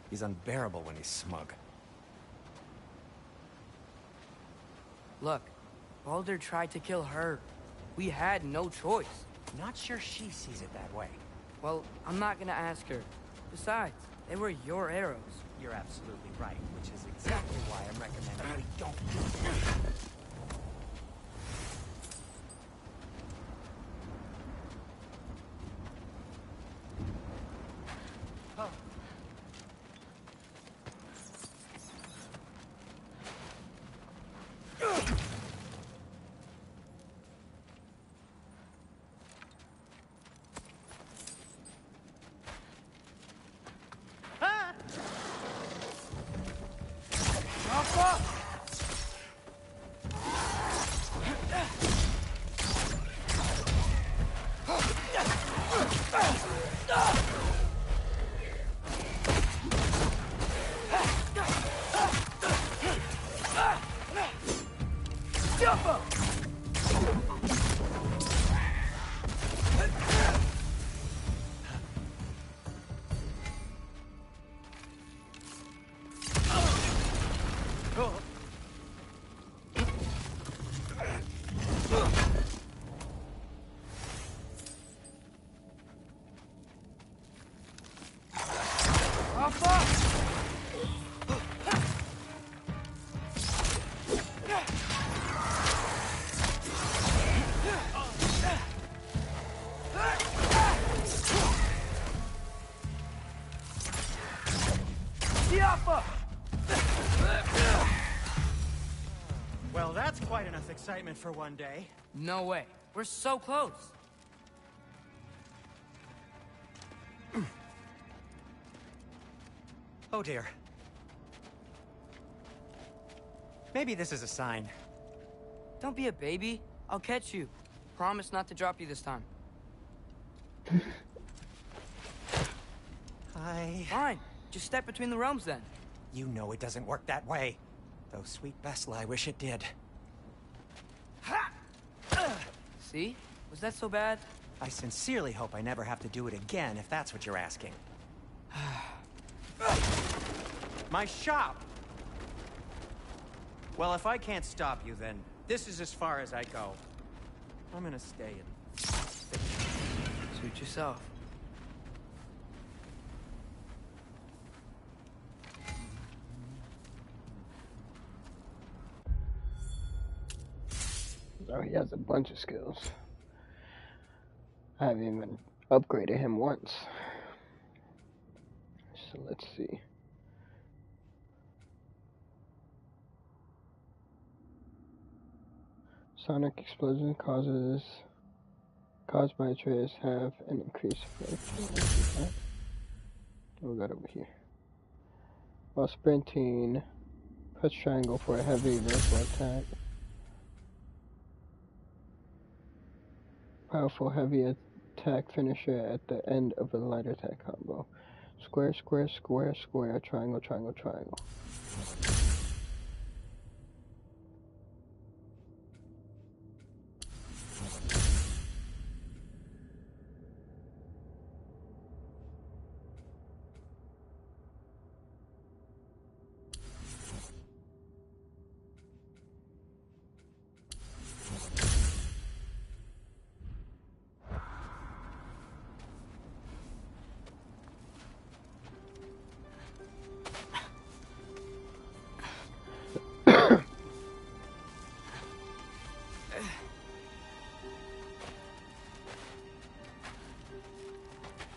F: He's unbearable when he's smug.
B: Look, Baldur tried to kill her. We had no choice.
F: Not sure she sees it that way.
B: Well, I'm not gonna ask her. Besides, they were your arrows.
F: You're absolutely right, which is exactly why I'm recommending we don't do it. Well, that's quite enough excitement for one day.
B: No way. We're so close.
F: Oh dear. Maybe this is a sign.
B: Don't be a baby. I'll catch you. Promise not to drop you this time. Fine. Just step between the realms then.
F: You know it doesn't work that way. Though sweet Bessel, I wish it did.
B: See? Was that so bad?
F: I sincerely hope I never have to do it again, if that's what you're asking. My shop! Well, if I can't stop you, then this is as far as I go. I'm gonna stay and...
B: Suit yourself.
A: Oh, he has a bunch of skills. I haven't even upgraded him once. So let's see. Sonic explosion caused by Atreus have an increased rate. What we got over here? While sprinting, Press triangle for a heavy vertical attack. Powerful heavy attack finisher at the end of a light attack combo. Square, square, square, square, triangle, triangle, triangle.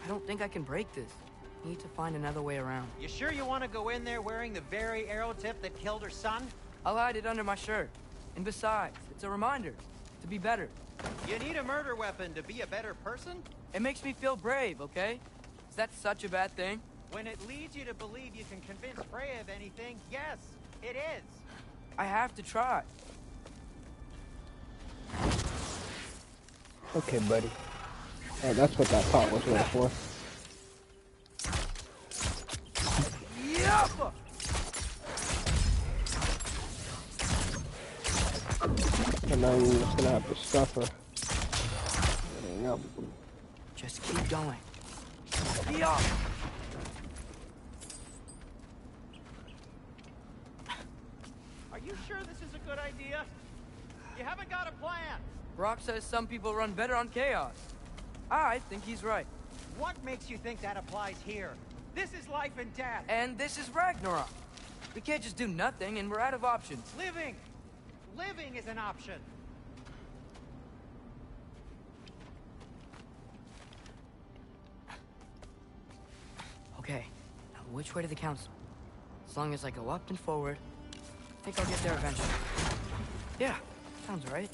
B: I don't think I can break this. Need to find another way around.
F: You sure you want to go in there wearing the very arrow tip that killed her son?
B: I'll hide it under my shirt. And besides, it's a reminder to be better.
F: You need a murder weapon to be a better person?
B: It makes me feel brave, okay? Is that such a bad thing?
F: When it leads you to believe you can convince Freya of anything, yes, it is.
B: I have to try.
A: Okay, buddy. Oh, that's what that pot was there for.
B: Yappa!
A: And now you're just gonna have to stuff her. There you go.
B: Just keep going. Yup!
F: Are you sure this is a good idea? You haven't got a plan.
B: Brock says some people run better on chaos. I think he's right.
F: What makes you think that applies here? This is life and death.
B: And this is Ragnarok. We can't just do nothing, and we're out of options.
F: Living! Living is an option.
B: Okay, now which way to the council? As long as I go up and forward, I think I'll get there eventually. Yeah, sounds right.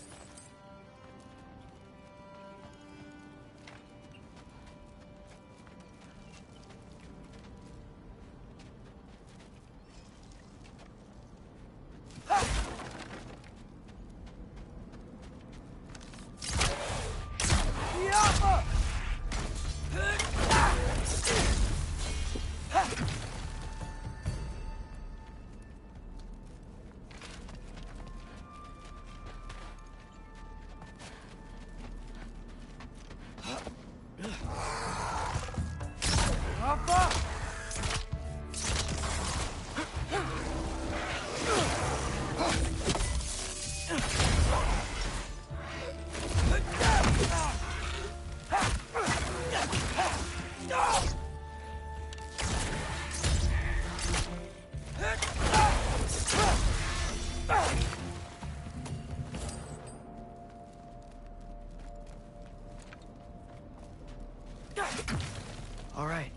B: All right,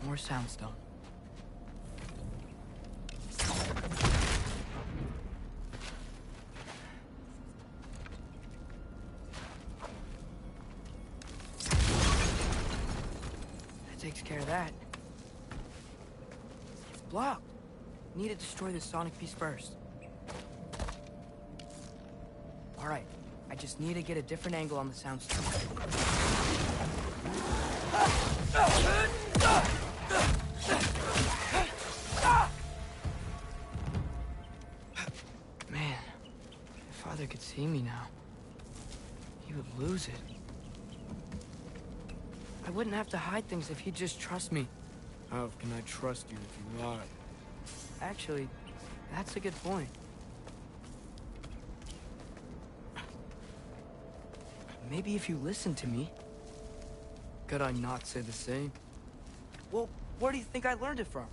B: more soundstone. That takes care of that. It's blocked. Need to destroy the sonic piece first. All right, I just need to get a different angle on the soundstone. Man, if Father could see me now, he would lose it. I wouldn't have to hide things if he'd just trust me.
M: How can I trust you if you lie?
B: Actually, that's a good point. Maybe if you listen to me.
M: Could I not say the same?
B: Well, where do you think I learned it from?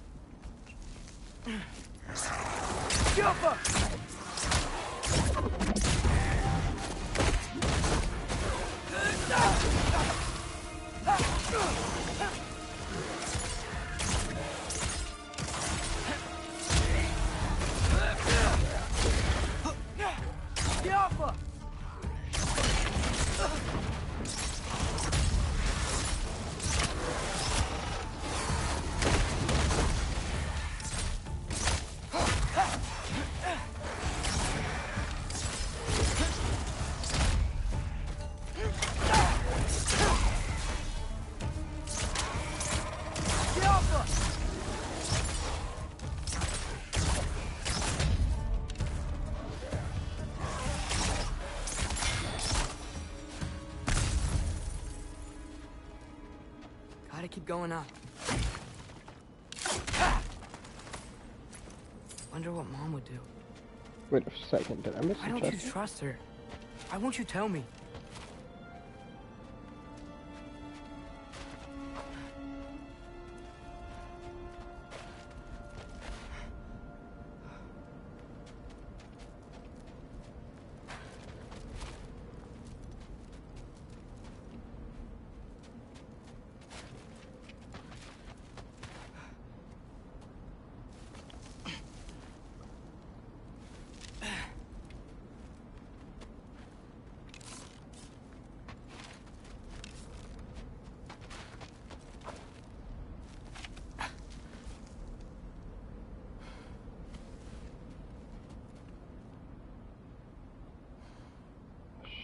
B: going on. Wonder what Mom would do.
A: Wait a second, did I miss
B: Why
A: a
B: don't you
A: chest?
B: trust her? Why won't you tell me?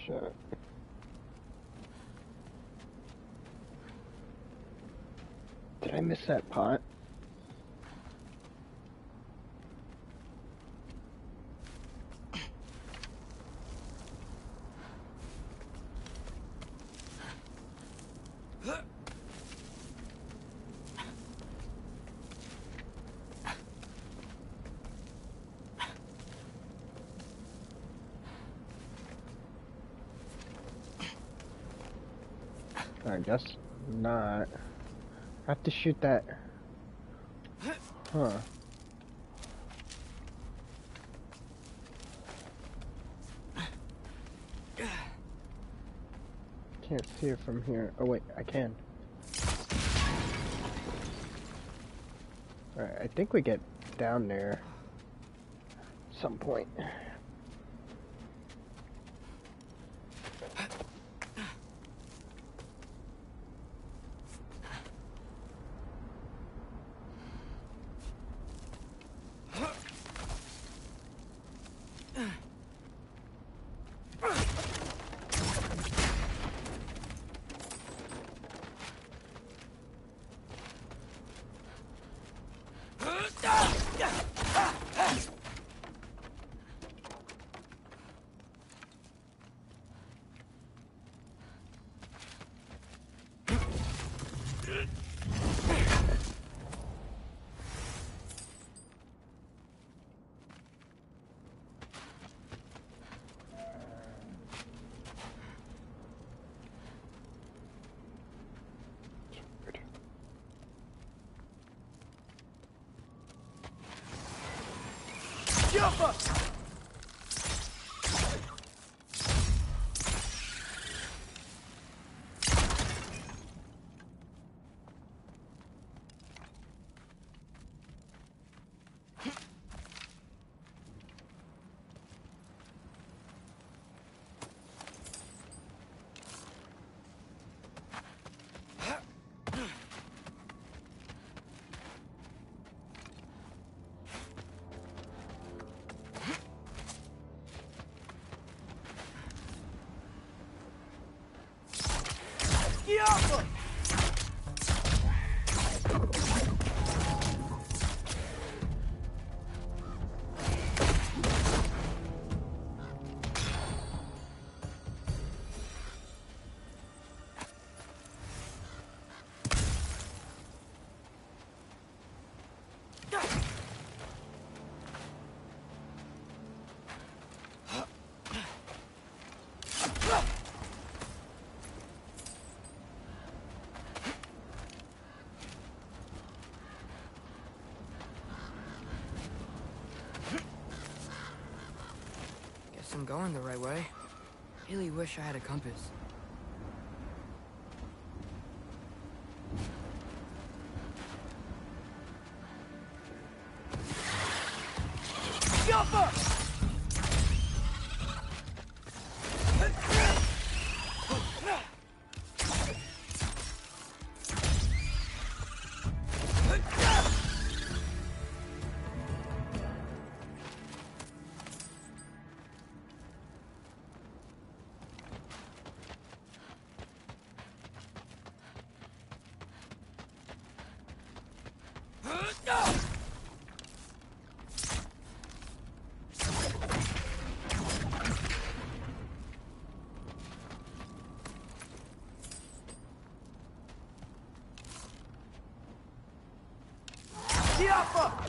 A: Shit. Did I miss that pot? I guess not. I have to shoot that. Huh. Can't see it from here. Oh wait, I can. Alright, I think we get down there at some point.
I: Jump up!
B: I'm going the right way. Really wish I had a compass.
I: Jump up!
B: Papa.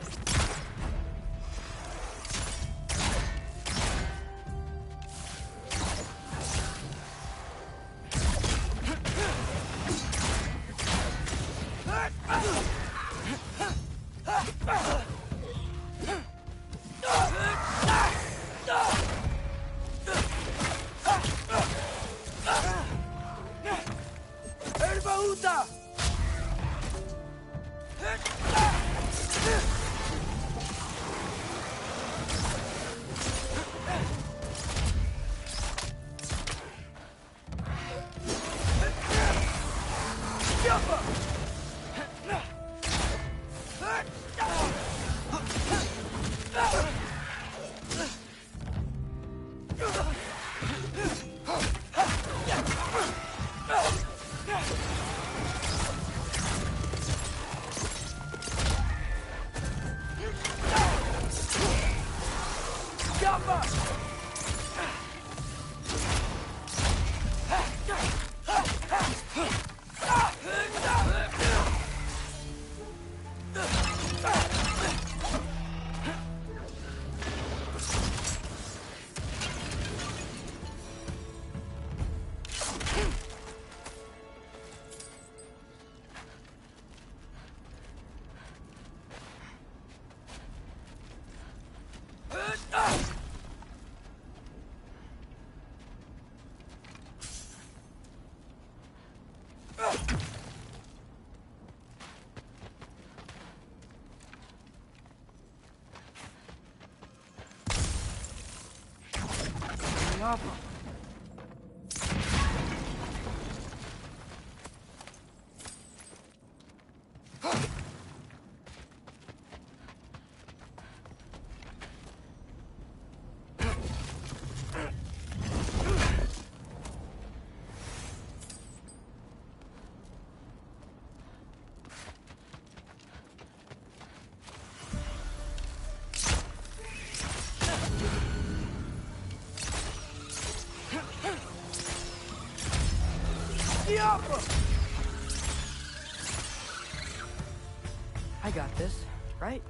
B: I got this, right?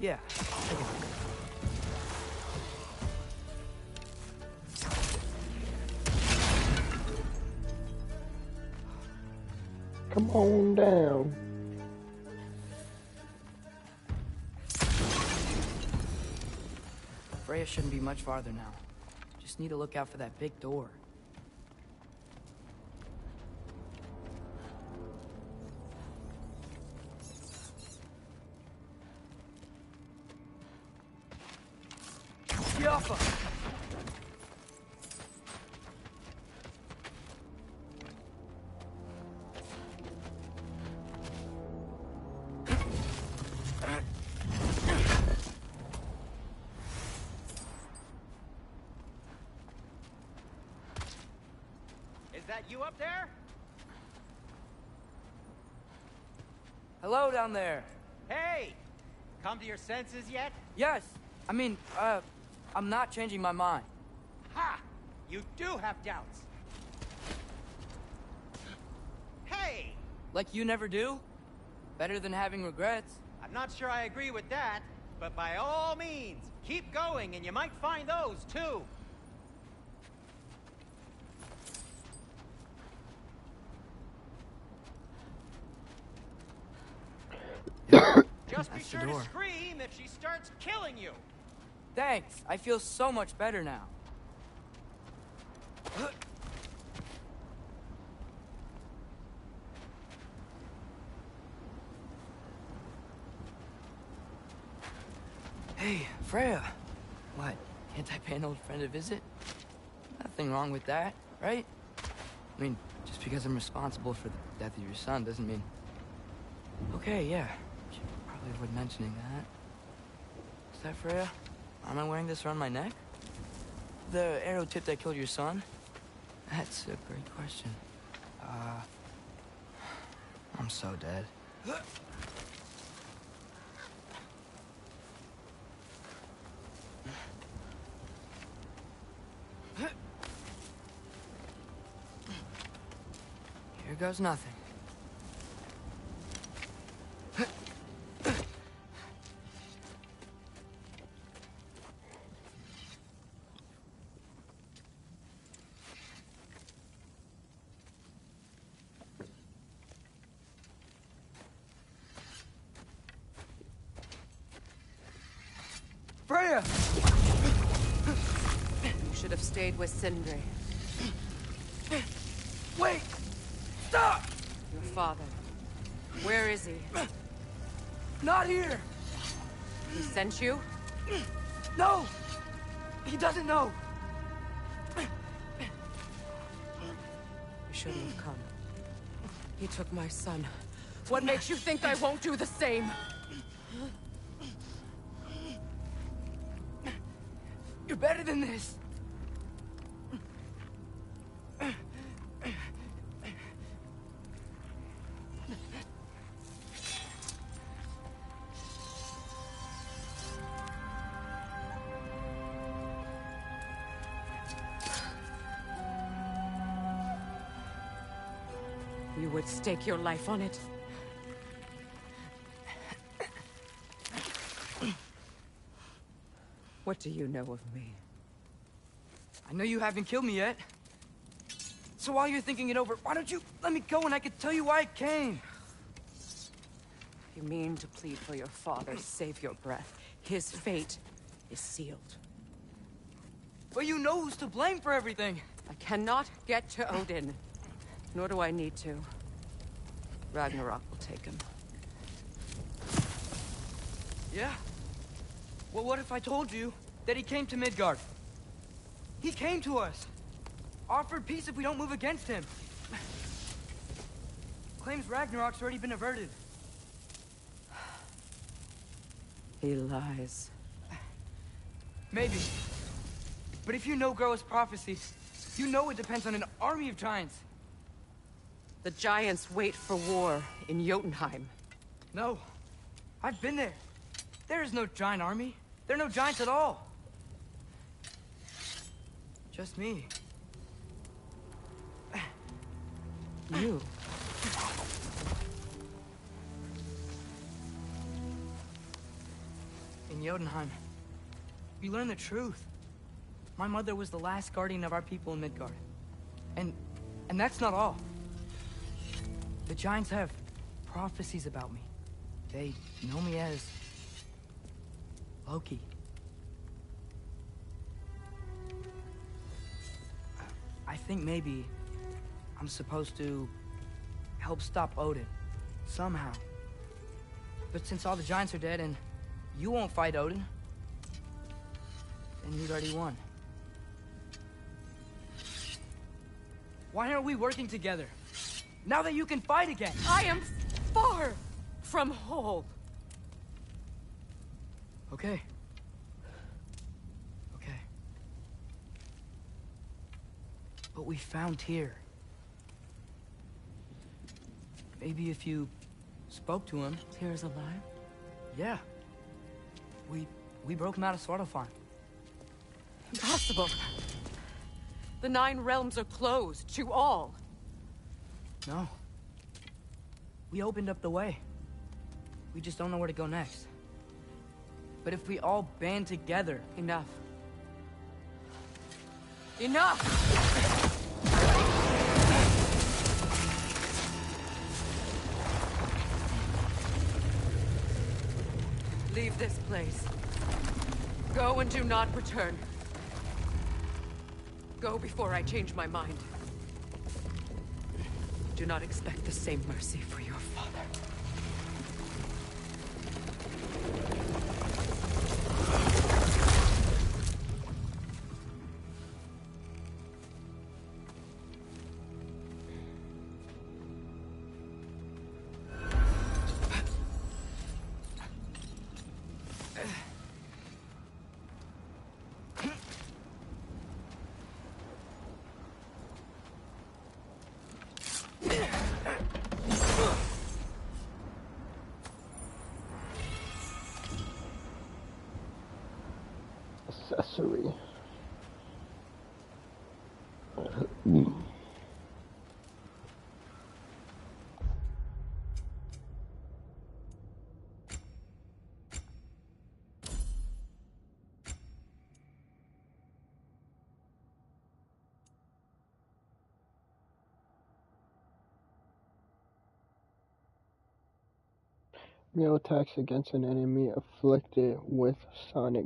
B: Yeah, I got it.
A: Come on down.
B: Freya shouldn't be much farther now. Just need to look out for that big door.
F: Is that you up there?
B: Hello down there.
F: Hey! Come to your senses yet?
B: Yes. I mean, I'm not changing my mind.
F: Ha! You do have doubts. Hey!
B: Like you never do? Better than having regrets.
F: I'm not sure I agree with that, but by all means, keep going and you might find those too. Just be sure to scream if she starts killing you.
B: Thanks. I feel so much better now. Hey, Freya. What? Can't I pay an old friend a visit? Nothing wrong with that, right? I mean, just because I'm responsible for the death of your son doesn't mean... Okay, yeah. Should probably avoid mentioning that. Is that Freya? Am I wearing this around my neck? The arrow tip that killed your son? That's a great question. I'm so dead. Here goes nothing.
M: Freya!
N: You should have stayed with Sindri.
M: Wait! Stop!
N: Your father. Where is he?
M: Not here!
N: He sent you?
M: No! He doesn't know!
N: You shouldn't have come. He took my son. What makes you think I won't do the same?
M: You're better than this!
N: You would stake your life on it? What do you know of me?
M: I know you haven't killed me yet. So while you're thinking it over, why don't you let me go and I can tell you why I came?
N: You mean to plead for your father, save your breath. His fate is sealed.
M: But you know who's to blame for everything.
N: I cannot get to Odin. Nor do I need to. Ragnarok will take him.
M: Yeah? Well, what if I told you that he came to Midgard? He came to us. Offered peace if we don't move against him. Claims Ragnarok's already been averted.
N: He lies.
M: Maybe. But if you know Groa's prophecy, you know it depends on an army of giants.
N: The giants wait for war in Jotunheim.
M: No. I've been there. There is no giant army. There are no giants at all. Just me.
N: You.
M: In Jotunheim, we learn the truth. My mother was the last guardian of our people in Midgard. And that's not all. The giants have prophecies about me. They know me as Loki. I think maybe I'm supposed to help stop Odin, somehow. But since all the giants are dead and you won't fight Odin, then he's already won. Why aren't we working together? Now that you can fight again!
N: I am far from whole.
M: Okay. Okay. But we found Tyr. Maybe if you spoke to him...
N: Tyr's alive?
M: Yeah. We broke him out of Svartalfheim.
N: Impossible. The 9 realms are closed to all.
M: No. We opened up the way. We just don't know where to go next. But if we all band together...
N: Enough. Enough! Leave this place. Go and do not return. Go before I change my mind. Do not expect the same mercy for your father.
A: Accessory. Meal attacks against an enemy afflicted with sonic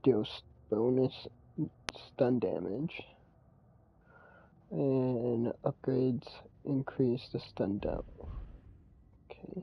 A: deals bonus stun damage. And upgrades increase the stun down. Okay.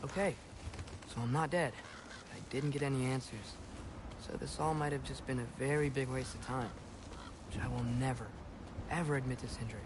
B: Okay, so I'm not dead. I didn't get any answers. So this all might have just been a very big waste of time. Which I will never, ever admit to Sindri.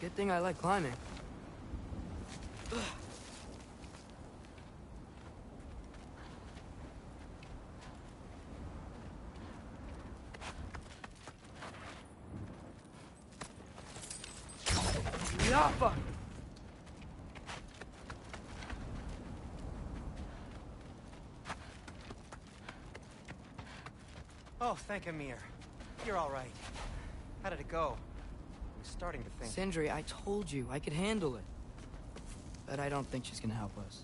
B: Good thing I like climbing. Yappa!
F: Oh, thank Amir. You're all right. How did it go? I'm starting to think...
B: Sindri, I told you I could handle it. But I don't think she's gonna help us.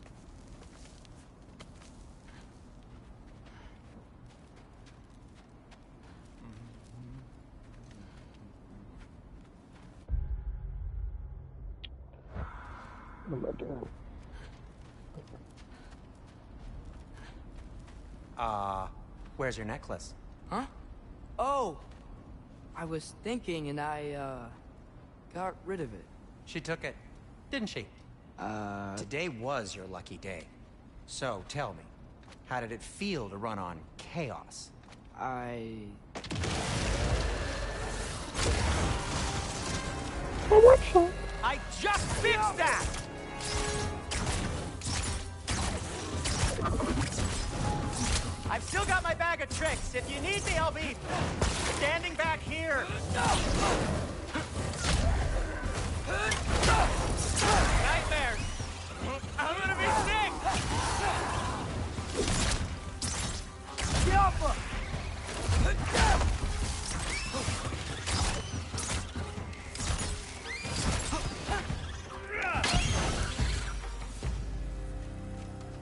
A: What am I doing?
F: Where's your necklace?
B: Huh? Oh! I was thinking and I, got rid of it.
F: She took it, didn't she? Today was your lucky day. So, tell me, how did it feel to run on chaos?
B: I
F: just fixed that! I've still got my bag of tricks. If you need me, I'll be standing back here. Nightmares. I'm gonna be sick.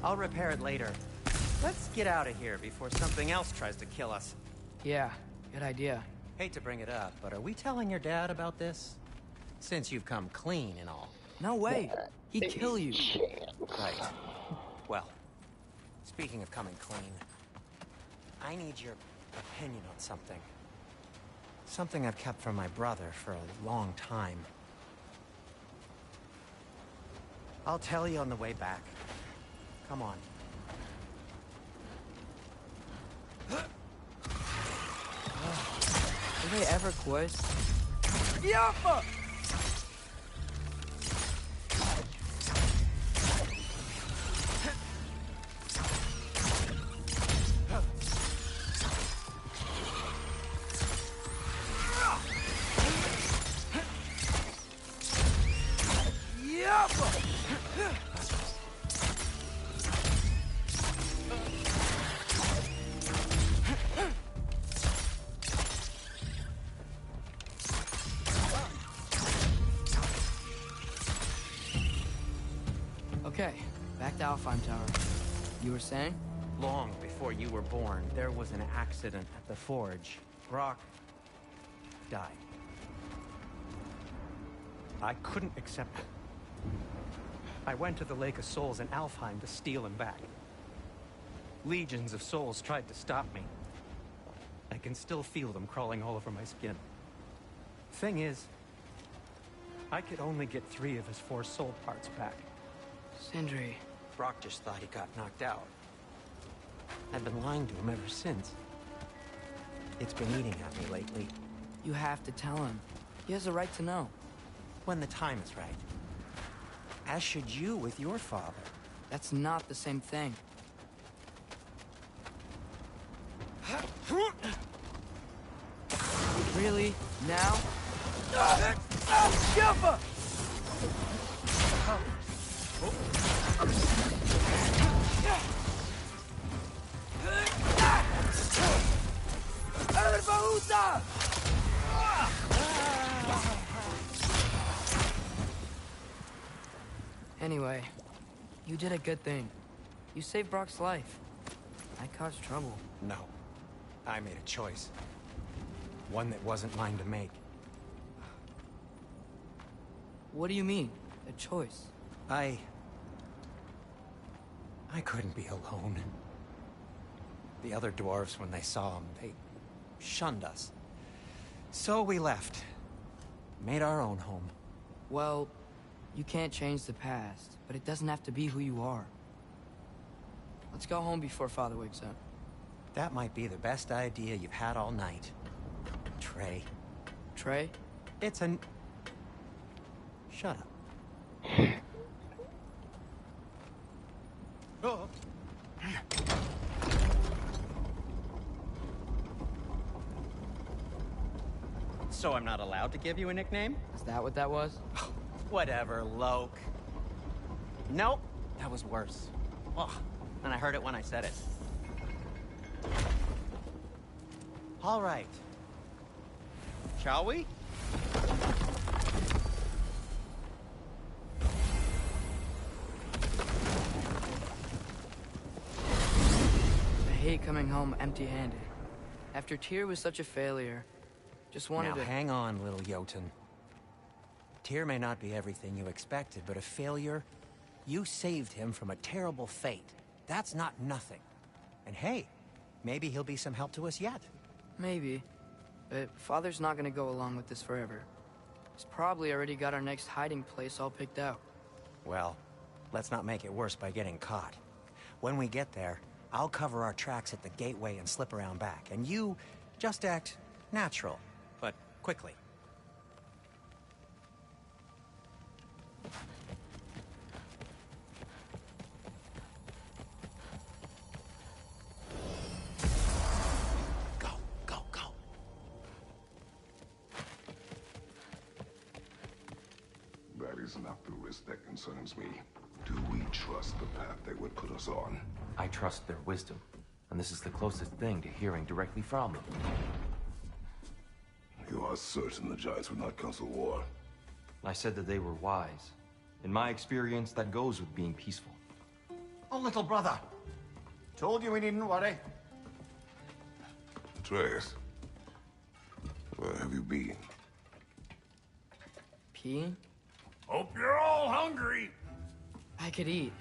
F: I'll repair it later. Let's get out of here before something else tries to kill us.
B: Yeah, good idea.
F: Hate to bring it up, but are we telling your dad about this? Since you've come clean and all.
B: No way. He'd kill you.
F: Right. Well, speaking of coming clean, I need your opinion on something. Something I've kept from my brother for a long time. I'll tell you on the way back. Come on.
B: Do they ever quit? Yappa! Okay, back to Alfheim Tower. You were saying?
F: Long before you were born, there was an accident at the forge. Brock died. I couldn't accept it. I went to the Lake of Souls in Alfheim to steal him back. Legions of souls tried to stop me. I can still feel them crawling all over my skin. Thing is, I could only get 3 of his 4 soul parts back.
B: Sindri.
F: Brock just thought he got knocked out. I've been lying to him ever since. It's been eating at me lately.
B: You have to tell him.
M: He has a right to know.
F: When the time is right. As should you with your father.
M: That's not the same thing. Really? Now?
I: Jumper!
M: Anyway, you did a good thing. You saved Brock's life. I caused trouble.
F: No. I made a choice. One that wasn't mine to make.
M: What do you mean? A choice?
F: I couldn't be alone. The other dwarves, when they saw him, they shunned us. So we left. Made our own home.
M: Well, you can't change the past, but it doesn't have to be who you are. Let's go home before Father wakes up.
F: That might be the best idea you've had all night. Trey.
M: Trey?
F: It's an... Shut up. Oh. So I'm not allowed to give you a nickname?
M: Is that what that was?
F: Whatever, Loke. Nope, that was worse. Oh, and I heard it when I said it. All right. Shall we?
M: I hate coming home empty-handed. After Tyr was such a failure, just wanted
F: Now,
M: to...
F: hang on, little Jotun. Tyr may not be everything you expected, but a failure? You saved him from a terrible fate. That's not nothing. And hey, maybe he'll be some help to us yet.
M: Maybe. But Father's not gonna go along with this forever. He's probably already got our next hiding place all picked out.
F: Well, let's not make it worse by getting caught. When we get there, I'll cover our tracks at the gateway and slip around back. And you just act natural, but quickly.
D: That is not the risk that concerns me. Do we trust the path they would put us on?
J: I trust their wisdom, and this is the closest thing to hearing directly from them.
D: You are certain the Giants would not counsel war?
J: I said that they were wise. In my experience, that goes with being peaceful.
C: Oh, little brother. Told you we needn't worry.
D: Atreus, where have you been?
M: Peeing?
L: Hope you're all hungry.
M: I could eat.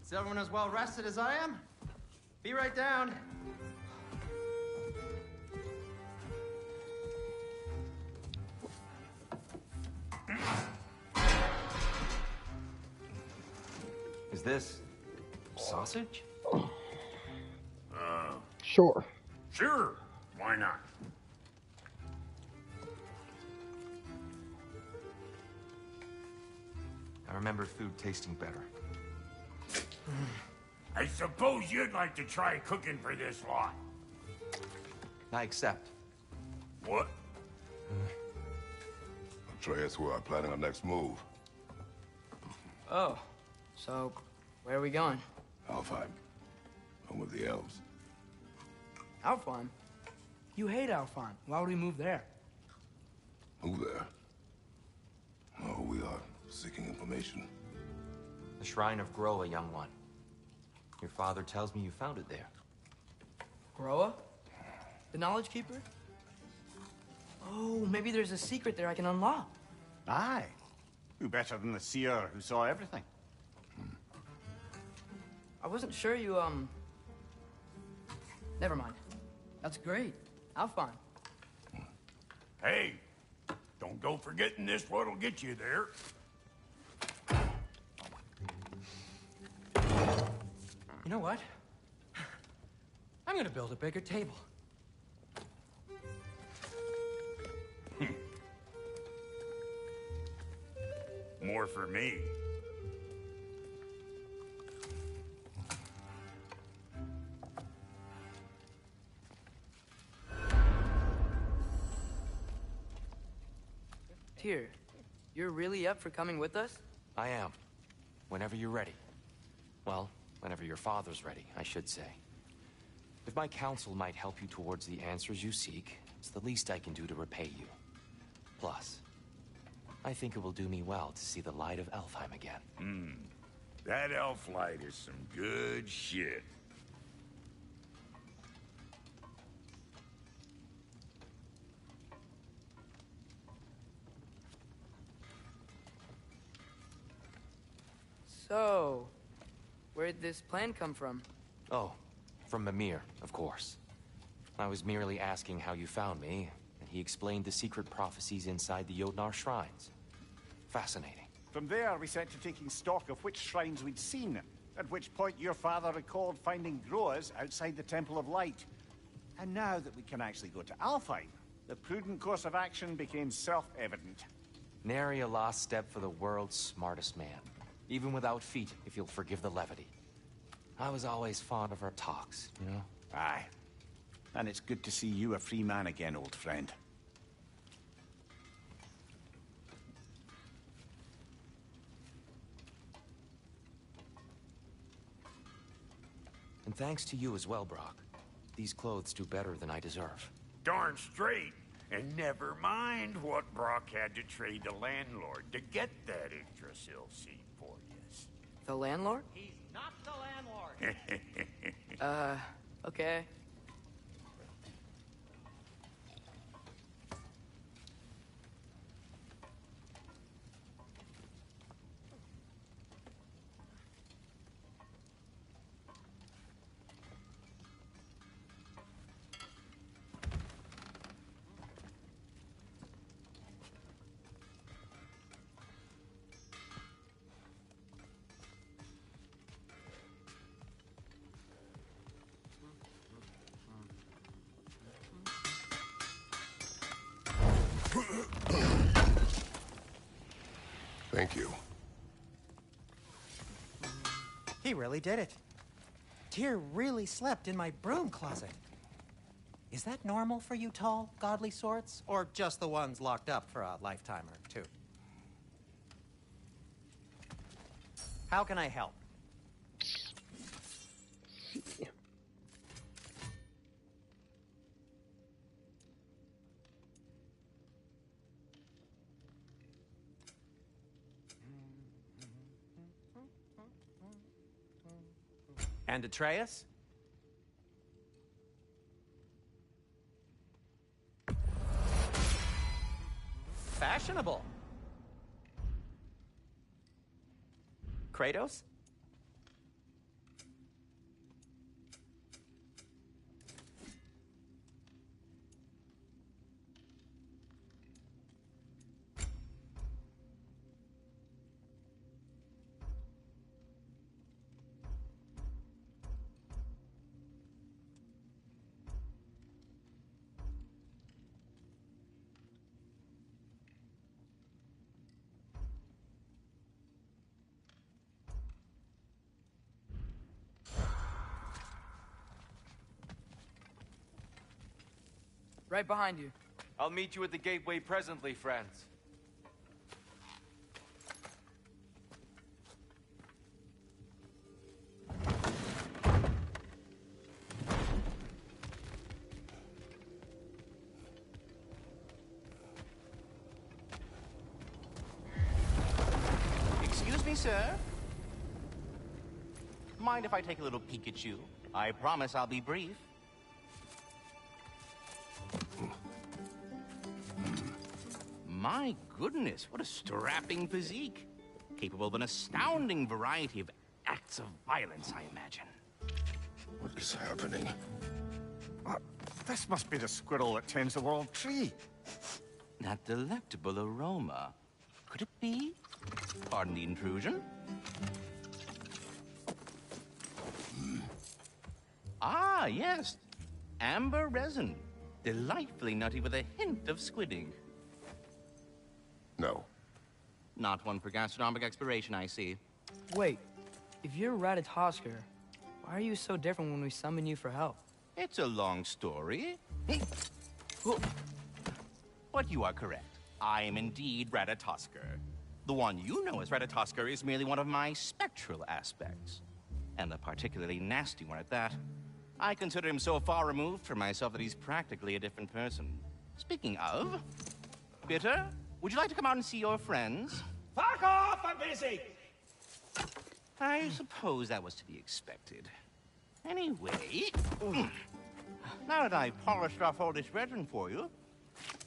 F: Is everyone as well rested as I am? Be right down.
J: Is this sausage?
A: Sure.
L: Sure. Why not?
J: I remember food tasting better.
L: I suppose you'd like to try cooking for this lot.
J: I accept.
L: What?
D: Atreus, we are planning our next move.
M: Oh, so where are we going?
D: Alfheim. Home of the elves.
M: Alfheim? You hate Alfheim. Why would we move there?
D: Move there? No, we are seeking information.
J: The Shrine of Groa, young one. Your father tells me you found it there.
M: Groa? The Knowledge Keeper? Oh, maybe there's a secret there I can unlock.
C: Aye. Who better than the seer who saw everything?
M: I wasn't sure you, Never mind. That's great. Alfheim.
L: Hey, don't go forgetting this what'll get you there.
H: You know what? I'm gonna build a bigger table.
L: more for me.
B: Tyr, you're really up for coming with us?
J: I am. Whenever you're ready. Well, whenever your father's ready, I should say. If my counsel might help you towards the answers you seek, it's the least I can do to repay you. Plus, I think it will do me well to see the light of Elfheim again.
L: That elf light is some good shit.
B: So, where'd this plan come from?
J: Oh, from Mimir, of course. I was merely asking how you found me, and he explained the secret prophecies inside the Jotnar shrines. Fascinating.
C: From there, we set to taking stock of which shrines we'd seen, at which point your father recalled finding growers outside the Temple of Light. And now that we can actually go to Alfheim, the prudent course of action became self-evident.
J: Nary a lost step for the world's smartest man. Even without feet, if you'll forgive the levity. I was always fond of our talks, you know?
C: Aye. And it's good to see you a free man again, old friend.
J: And thanks to you as well, Brock. These clothes do better than I deserve.
L: Darn straight. And never mind what Brock had to trade the landlord to get that Yggdrasil seed for us.
B: The landlord?
F: He's not the landlord.
B: Okay.
D: Thank you.
F: He really did it. Tyr really slept in my broom closet. Is that normal for you tall, godly sorts? Or just the ones locked up for a lifetime or two? How can I help? And Atreus? Fashionable. Kratos?
B: Right behind you.
K: I'll meet you at the gateway presently, friends.
G: Excuse me, sir? Mind if I take a little peek at you? I promise I'll be brief. My goodness, what a strapping physique. Capable of an astounding variety of acts of violence, I imagine.
D: What is happening?
C: This must be the squirrel that tends the world tree.
G: That delectable aroma. Could it be? Pardon the intrusion. Ah, yes. Amber resin. Delightfully nutty with a hint of squidding.
D: No.
G: Not one for gastronomic exploration, I see.
M: Wait, if you're Ratatosker, why are you so different when we summon you for help?
G: It's a long story. But you are correct. I am indeed Ratatosker. The one you know as Ratatosker is merely one of my spectral aspects. And a particularly nasty one at that. I consider him so far removed from myself that he's practically a different person. Speaking of, Bitter, would you like to come out and see your friends?
I: Fuck off! I'm busy!
G: I suppose that was to be expected. Anyway, now that I've polished off all this resin for you,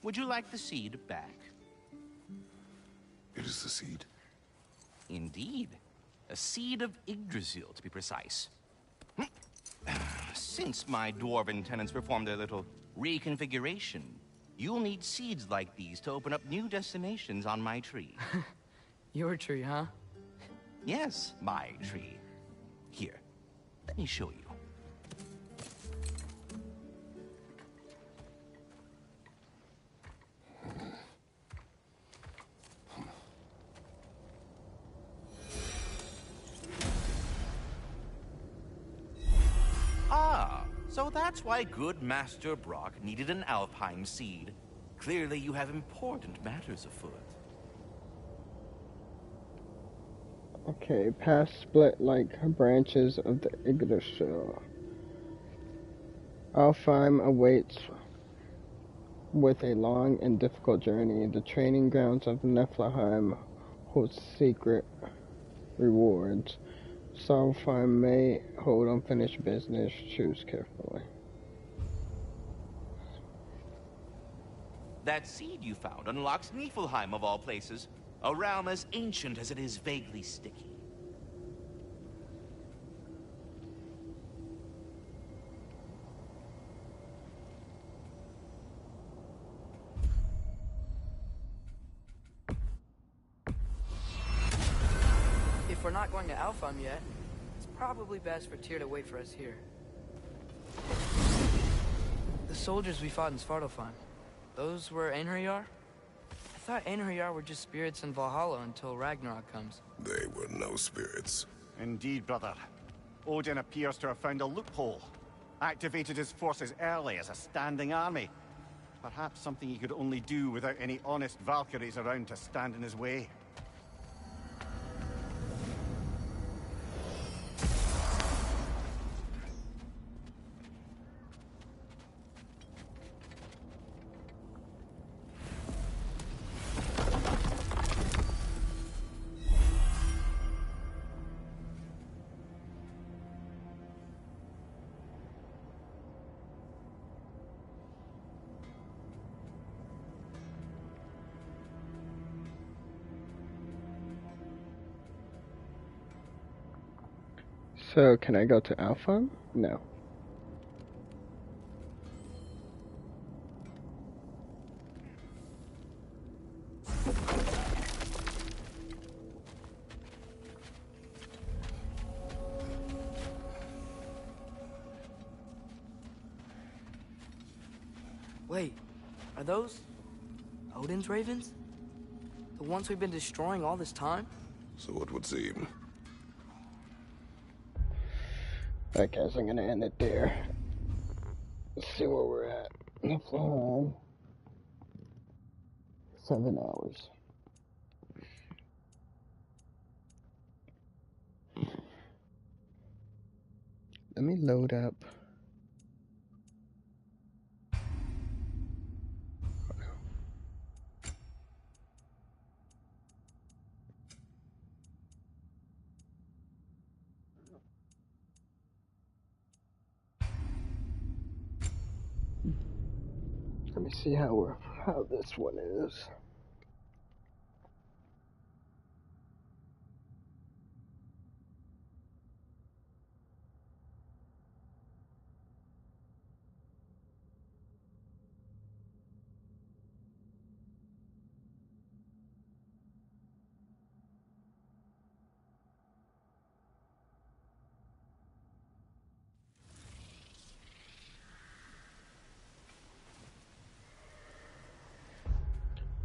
G: would you like the seed back?
D: It is the seed?
G: Indeed. A seed of Yggdrasil, to be precise. Since my dwarven tenants performed their little reconfiguration, you'll need seeds like these to open up new destinations on my tree.
M: Your tree, huh?
G: Yes, my tree. Here, let me show you. Ah, so that's why good Master Brock needed an Alpine seed. Clearly you have important matters afoot.
A: Okay, paths split like branches of the Yggdrasil. Alfheim awaits with a long and difficult journey. The training grounds of Niflheim hold secret rewards. Alfheim may hold unfinished business. Choose carefully.
G: That seed you found unlocks Niflheim of all places, a realm as ancient as it is vaguely sticky.
M: If we're not going to Alfheim yet, it's probably best for Tyr to wait for us here. The soldiers we fought in Svartalfheim, those were Einherjar? I thought Einherjar were just spirits in Valhalla until Ragnarok comes.
D: They were no spirits.
C: Indeed, brother. Odin appears to have found a loophole. Activated his forces early as a standing army. Perhaps something he could only do without any honest Valkyries around to stand in his way.
A: So, can I go to Alfheim? No.
M: Wait, are those Odin's ravens? The ones we've been destroying all this time?
D: So it would seem.
A: I guess I'm gonna end it there. Let's see where we're at. Niflheim. 7 hours. Let me load up. Let me see how this one is.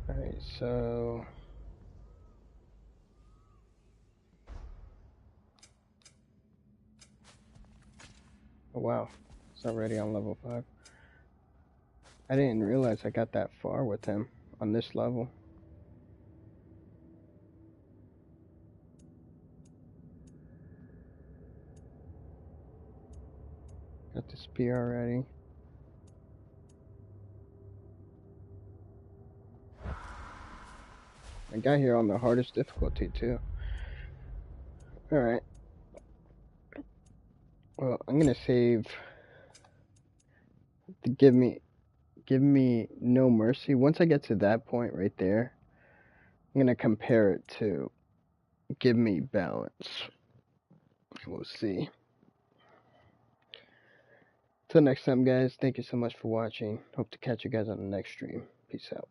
A: Alright, so wow. It's already on level 5. I didn't realize I got that far with him on this level. Got the spear already. I got here on the hardest difficulty too. Alright. Well, I'm gonna save the give me no mercy. Once I get to that point right there, I'm gonna compare it to give me balance. We'll see. Till next time, guys, thank you so much for watching. Hope to catch you guys on the next stream. Peace out.